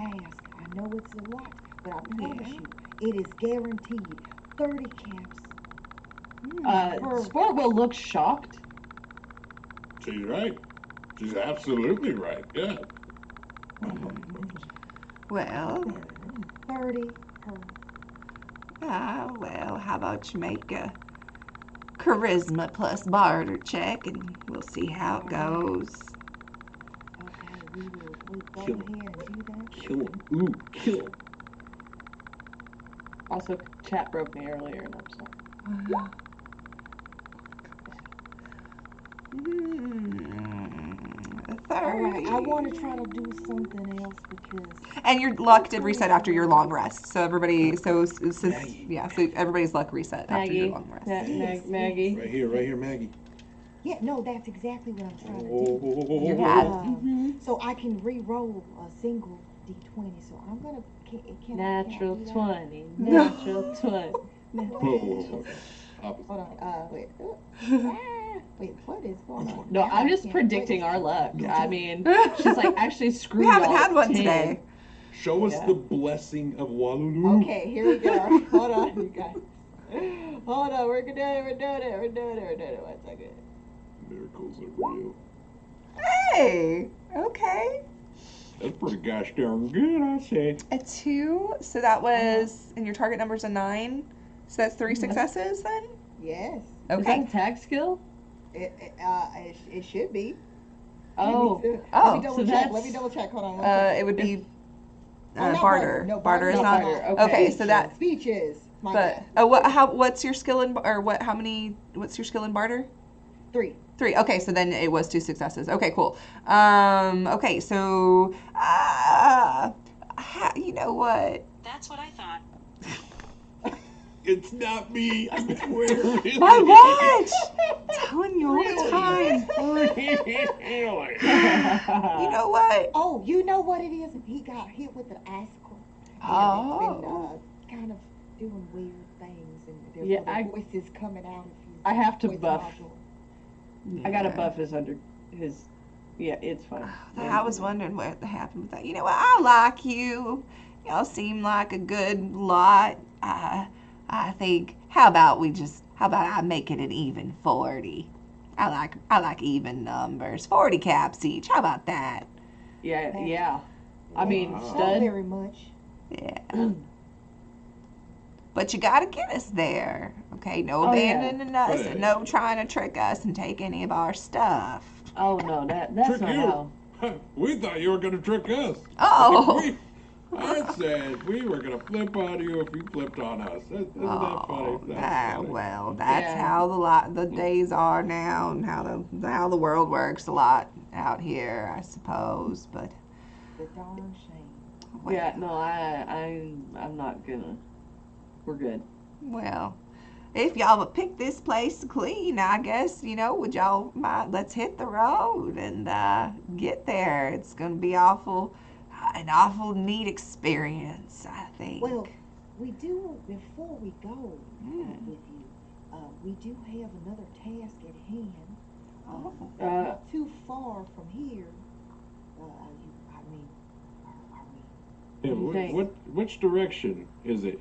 S4: ask. I know it's a lot, but I promise you, it is guaranteed 30 caps.
S2: Sport will look shocked.
S6: She's right. She's absolutely right. Yeah.
S1: Well,
S4: 30 per.
S1: well, how about you make a charisma plus barter check, and we'll see how it goes.
S4: Okay, we'll go
S5: Kill
S4: ahead and do that.
S5: Kill him. Ooh, kill him.
S2: Also, chat broke me earlier, and I'm sorry.
S4: All right, I want to try to do something else because.
S1: And your luck did reset after your long rest. So everybody, so everybody's luck reset after your long rest.
S2: Maggie.
S6: Right here, Maggie.
S4: Yeah, no, that's exactly what I'm trying to do.
S1: You had
S4: So I can re-roll a single d20. So I'm gonna. Can
S2: Natural
S4: I do that?
S2: 20. Natural 20.
S6: Whoa. Opposite.
S4: Hold on. Wait. Wait. What is going on?
S2: No, I'm just
S4: Can't-
S2: predicting our luck. I mean, she's like, actually, screw
S1: we haven't
S2: y'all,
S1: had one
S2: 10.
S1: today.
S6: Show us
S2: Yeah.
S6: the blessing of Walulu.
S4: Okay, here we go. Hold on, you guys. Hold on, we're doing it. 1 second.
S6: Miracles are real.
S1: Hey, okay.
S6: That's pretty gosh darn good, I say.
S1: A 2, so that was, and your target number's a 9, so that's 3 successes then?
S4: Yes,
S2: Is that
S1: Okay.
S2: a tag skill?
S4: it should be.
S2: Oh.
S1: Oh,
S4: Let me double
S2: so
S4: check.
S2: that's-
S4: Let me double check. Hold on. 1 second.
S1: It would be
S4: not
S1: barter.
S4: No,
S1: barter is
S4: no,
S1: not.
S2: barter.
S1: Okay,
S2: Okay.
S1: so that.
S4: Speeches. My
S1: But
S4: bad.
S1: what's your skill in or what? How many? What's your skill in barter?
S4: 3.
S1: 3. Okay, so then it was 2 successes. Okay, cool. Okay, so you know what?
S7: That's what I thought.
S6: It's not me, I swear.
S1: My watch! telling you all the time.
S3: Really?
S1: You know what?
S4: Oh, you know what it is? He got hit with an icicle. And
S1: Oh.
S4: it's been kind of doing weird things, and there's
S2: Yeah,
S4: other voices coming out of his
S2: I have to
S4: voice
S2: buff.
S4: module.
S2: I got a
S1: Yeah.
S2: buff his under his. Yeah, it's fine.
S1: I was wondering what happened with that. You know what? I like you. Y'all seem like a good lot. I think. How about I make it an even 40? I like even numbers. 40 caps each. How about that?
S2: Yeah, yeah. I mean,
S3: Wow.
S4: Not
S2: stud.
S4: very much.
S1: Yeah. But you gotta get us there. Okay, no
S2: Oh, yeah.
S1: abandoning us
S3: Hey.
S1: and no trying to trick us and take any of our stuff.
S2: Oh no, that's
S3: Trick
S2: not
S3: you?
S2: how.
S3: We thought you were gonna trick us.
S1: Oh.
S3: I said we were gonna flip on you if you flipped on us. Isn't that funny? That's funny.
S1: Well, that's
S2: Yeah.
S1: how the days are now, and how the world works a lot out here, I suppose. But
S4: The darn shame.
S1: well,
S2: Yeah, no, I'm not gonna. We're good.
S1: well, if y'all would pick this place clean, I guess would y'all mind? Let's hit the road and get there. It's gonna be an awful neat experience, I think.
S4: Well, we do, before we go
S1: Mm.
S4: with you, we do have another task at hand.
S1: Oh.
S4: Not too far from here. Are we?
S3: Yeah,
S2: You think?
S3: which direction is it?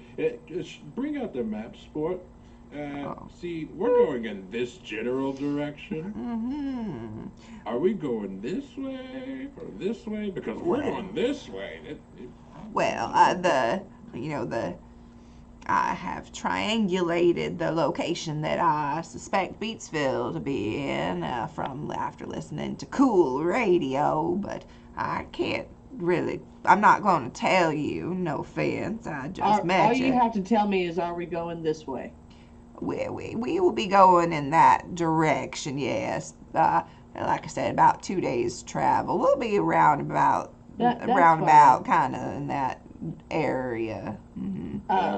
S3: Bring out the map, Sport.
S1: Oh.
S3: See, we're going in this general direction.
S1: Mm-hmm.
S3: Are we going this way or this way? Because we're
S1: Well.
S3: going this way.
S1: Well, I have triangulated the location that I suspect Beatsville to be in from after listening to cool radio, but I can't really. I'm not going to tell you. No offense. I just met
S2: All you have to tell me is, are we going this way?
S1: We will be going in that direction. Yes. Like I said, about 2 days travel. We'll be around about
S2: That's
S1: kind of in that area. Mm-hmm.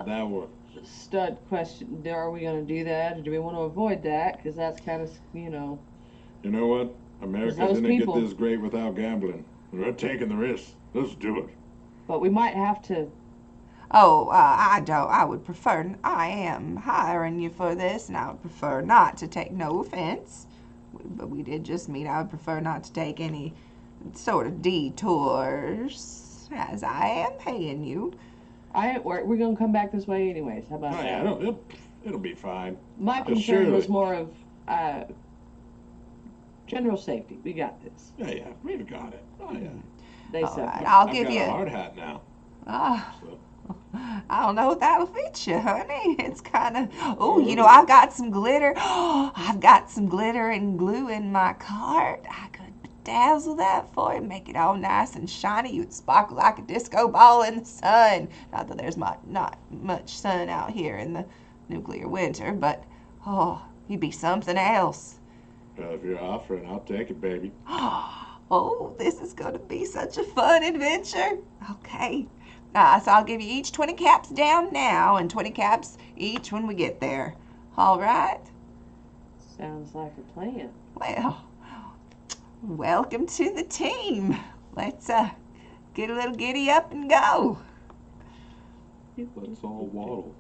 S3: That works.
S2: Stud question: are we going to do that, or do we want to avoid that? Because that's kind of
S3: You know what? America
S2: Those
S3: didn't
S2: people-
S3: get this great without gambling. We're taking the risk. Let's do it.
S2: But we might have to.
S1: Oh, I don't. I would prefer. I am hiring you for this, and I would prefer not to take. No offense, but we did just meet. I would prefer not to take any sort of detours, as I am paying you.
S2: We're going to come back this way anyways. How about
S3: Oh,
S2: that?
S3: yeah, it'll be fine.
S2: My
S3: But
S2: concern
S3: surely-
S2: was more of general safety. We got this.
S3: Yeah, we've got it. Oh, yeah.
S2: They
S1: All
S2: said.
S1: right, I'll
S3: I've
S1: give
S3: got
S1: you.
S3: a hard hat now.
S1: Ah,
S3: So.
S1: I don't know if that'll fit you, honey. It's kind of. Oh, I've got some glitter. I've got some glitter and glue in my cart. I could bedazzle that for you, make it all nice and shiny. You'd sparkle like a disco ball in the sun. Not that there's not much sun out here in the nuclear winter, but you'd be something else.
S3: If you're offering, I'll take it, baby.
S1: Oh, this is going to be such a fun adventure. Okay. So I'll give you each 20 caps down now and 20 caps each when we get there. All right?
S2: Sounds like a plan.
S1: Well, welcome to the team. Let's get a little giddy up and go.
S3: Let's all waddle.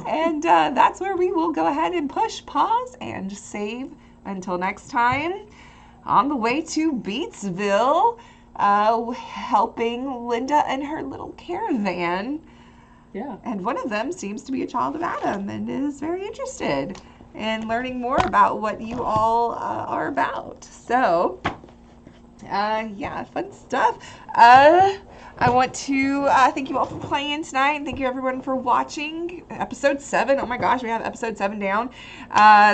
S1: And that's where we will go ahead and push pause and save until next time. On the way to Beatsville, helping Linda and her little caravan.
S2: Yeah.
S1: And one of them seems to be a child of Adam and is very interested in learning more about what you all are about. So, yeah, fun stuff. I want to thank you all for playing tonight, and thank you everyone for watching episode 7. Oh my gosh, we have episode 7 down.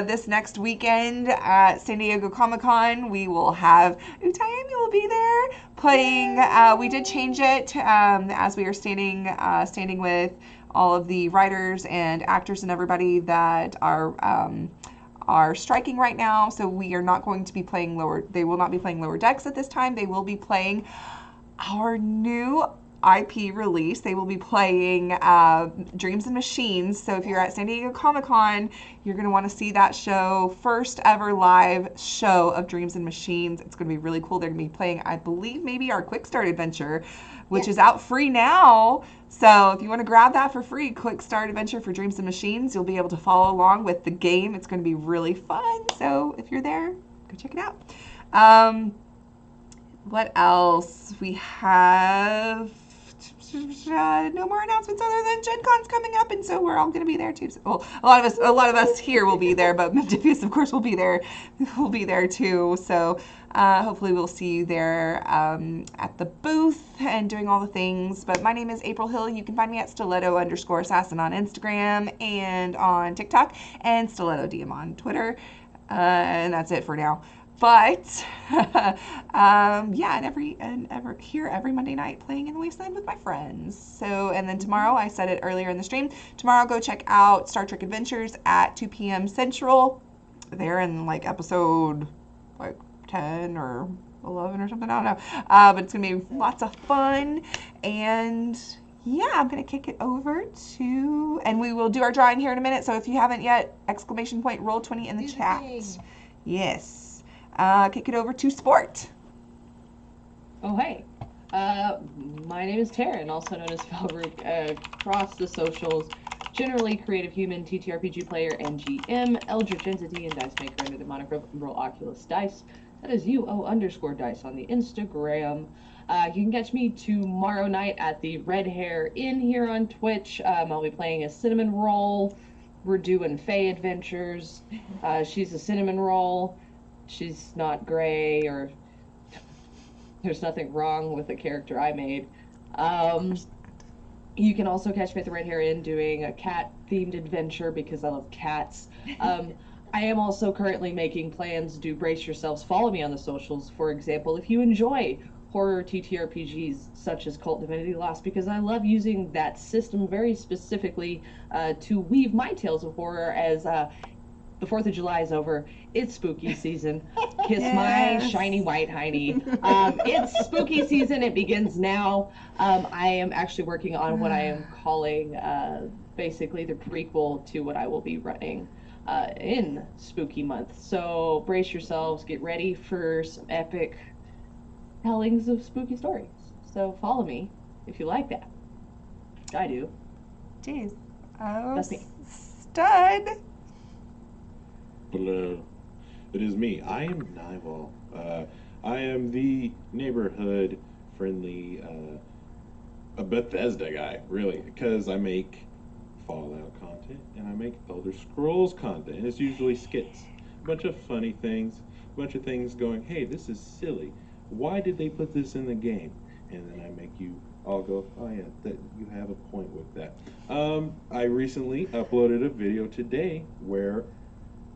S1: This next weekend at San Diego Comic-Con, we will have Utayami will be there playing. We did change it as we are standing with all of the writers and actors and everybody that are striking right now. So we are not going to be playing they will not be playing Lower Decks at this time. They will be playing our new IP release. They will be playing Dreams and Machines. So if you're at San Diego Comic-Con, you're going to want to see that show. First ever live show of Dreams and Machines. It's going to be really cool. They're going to be playing, I believe, maybe our Quick Start Adventure, which is out free now. So if you want to grab that for free, Quick Start Adventure for Dreams and Machines, you'll be able to follow along with the game. It's going to be really fun. So if you're there, go check it out. What else? We have no more announcements other than Gen Con's coming up, and so we're all going to be there too. So, well, a lot of us here will be there, but Modiphius, of course, will be there. We'll be there too. So hopefully we'll see you there at the booth and doing all the things. But my name is April Hill. You can find me at stiletto_assassin on Instagram and on TikTok, and Stiletto DM on Twitter. And that's it for now. But every Monday night playing in the Wasteland with my friends. So, and then tomorrow, I said it earlier in the stream, tomorrow go check out Star Trek Adventures at 2 p.m. Central. They're in like episode 10 or 11 or something, I don't know. But it's gonna be lots of fun. And yeah, I'm gonna kick it over to, and we will do our drawing here in a minute. So if you haven't yet, !Roll20 in the chat. Yes. Kick it over to Sport.
S2: Oh, hey. My name is Taryn, also known as Falrook, across the socials. Generally creative human, TTRPG player, and GM, Eldritch Entity, and Dice Maker under the moniker Roll Oculus Dice. That is UO_dice on the Instagram. You can catch me tomorrow night at the Red Hair Inn here on Twitch. I'll be playing a cinnamon roll. We're doing Fae adventures. She's a cinnamon roll. She's not gray, or there's nothing wrong with the character I made. You can also catch me at the Red Hair Inn doing a cat-themed adventure because I love cats. I am also currently making plans to brace yourselves. Follow me on the socials, for example, if you enjoy horror TTRPGs such as Cult Divinity Lost, because I love using that system very specifically to weave my tales of horror as the 4th of July is over. It's spooky season. Kiss my shiny white hiney. It's spooky season. It begins now. I am actually working on what I am calling basically the prequel to what I will be running in Spooky Month. So brace yourselves. Get ready for some epic tellings of spooky stories. So follow me if you like that. I do.
S1: Jeez. Oh,
S2: that's me.
S1: Stud.
S6: Hello. It is me. I am Nivol. I am the neighborhood-friendly Bethesda guy, really, because I make Fallout content and I make Elder Scrolls content. And it's usually skits. A bunch of funny things. A bunch of things going, hey, this is silly. Why did they put this in the game? And then I make you all go, oh yeah, that you have a point with that. I recently uploaded a video today where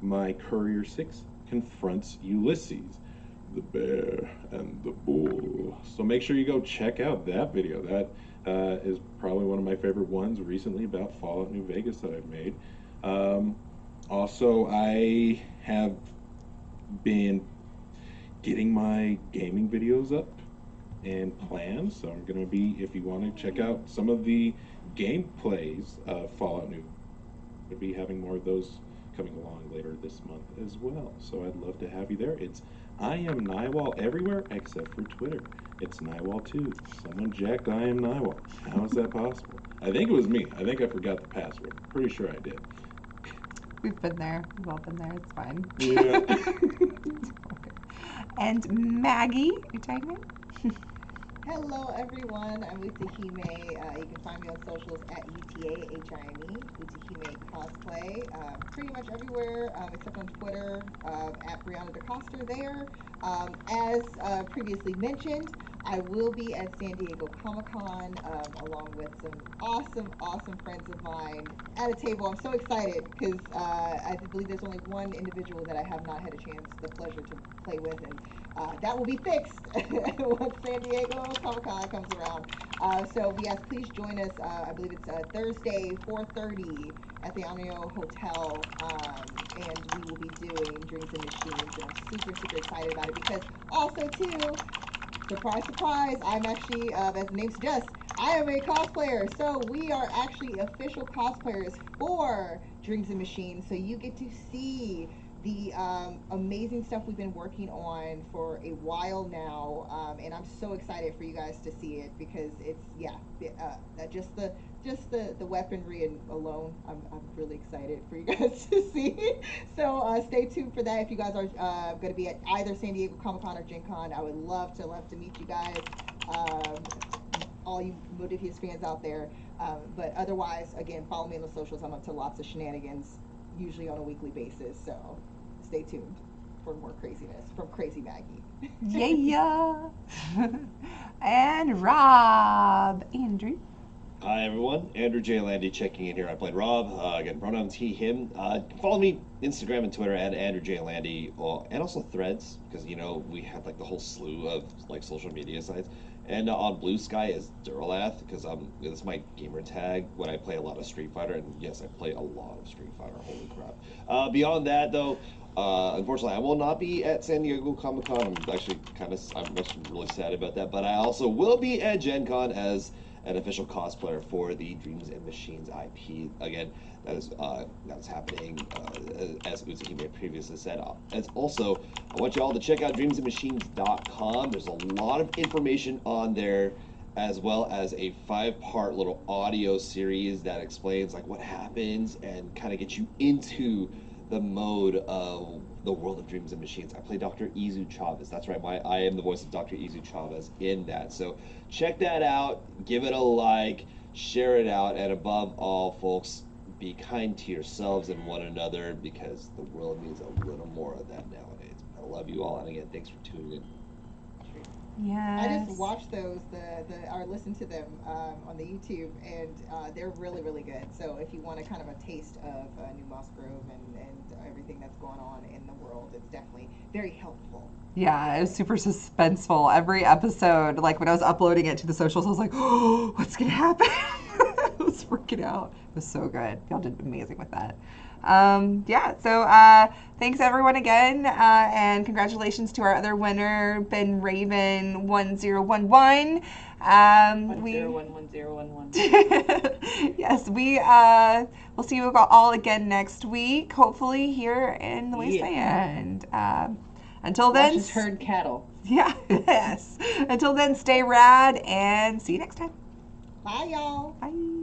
S6: my Courier 6 confronts Ulysses, the bear and the bull. So make sure you go check out that video. That is probably one of my favorite ones recently about Fallout New Vegas that I've made. Also, I have been getting my gaming videos up and planned, so I'm going to be, if you want to check out some of the gameplays of Fallout New, I'll be having more of those coming along later this month as well. So I'd love to have you there. I am Nivol everywhere except for Twitter. It's Nivol2. Someone jacked I am Nivol. How is that possible? I think it was me. I think I forgot the password. Pretty sure I did.
S1: We've been there. We've all been there. It's fine.
S6: Yeah.
S1: And Maggie, you're tagging it?
S4: Hello everyone, I'm Utahime. You can find me on socials at UTAHIME, Utahime Cosplay. Pretty much everywhere except on Twitter, at Brianna DeCoster there. As previously mentioned, I will be at San Diego Comic-Con along with some awesome friends of mine at a table. I'm so excited because I believe there's only one individual that I have not had the pleasure to play with, and that will be fixed once San Diego Comic-Con comes around. So yes, please join us. I believe it's Thursday, 4:30 at the Amio Hotel, and we will be doing Dreams and Machines. And I'm super excited about it because also too, surprise, surprise, I'm actually, as the name suggests, I am a cosplayer. So we are actually official cosplayers for Dreams and Machines. So you get to see the amazing stuff we've been working on for a while now, and I'm so excited for you guys to see it because it's just the weaponry and alone. I'm really excited for you guys to see. So stay tuned for that. If you guys are going to be at either San Diego Comic Con or Gen Con, I would love to meet you guys. All you Modiphius fans out there. But otherwise, again, follow me on the socials. I'm up to lots of shenanigans, usually on a weekly basis. So stay tuned for more craziness from Crazy Maggie.
S1: Yeah. And Rob. Andrew.
S5: Hi everyone, Andrew J. Landy checking in here. I played Rob. Again, pronouns he, him. Follow me Instagram and Twitter at Andrew J. Landy, and also Threads because we had like the whole slew of like social media sites. And on Blue Sky is Duralath because this is my gamer tag when I play a lot of Street Fighter, and yes, I play a lot of Street Fighter. Holy crap! Beyond that though. Unfortunately, I will not be at San Diego Comic Con. I'm actually really sad about that. But I also will be at Gen Con as an official cosplayer for the Dreams and Machines IP. Again, that is happening as Uzuki previously said. As also, I want you all to check out dreamsandmachines.com. There's a lot of information on there, as well as a 5-part little audio series that explains like what happens and kind of gets you into the mode of the world of Dreams and Machines. I play Dr. Izu Chavez. That's right, I am the voice of Dr. Izu Chavez in that. So check that out, give it a like, share it out, and above all, folks, be kind to yourselves and one another because the world needs a little more of that nowadays. I love you all, and again, thanks for tuning in.
S1: Yes.
S4: I just watched those, or listened to them on the YouTube, and they're really, really good. So if you want a kind of a taste of New Moss Grove and everything that's going on in the world, it's definitely very helpful.
S1: Yeah, it was super suspenseful. Every episode, like when I was uploading it to the socials, I was like, oh, what's going to happen? I was freaking out. It was so good. Y'all did amazing with that. So thanks everyone again, and congratulations to our other winner, Ben Raven 1011.
S2: 1011.
S1: Yes, we'll see you all again next week, hopefully here in the wasteland. Until then,
S2: Watch us herd cattle.
S1: Yeah, yes. Until then, stay rad and see you next time.
S4: Bye, y'all.
S1: Bye.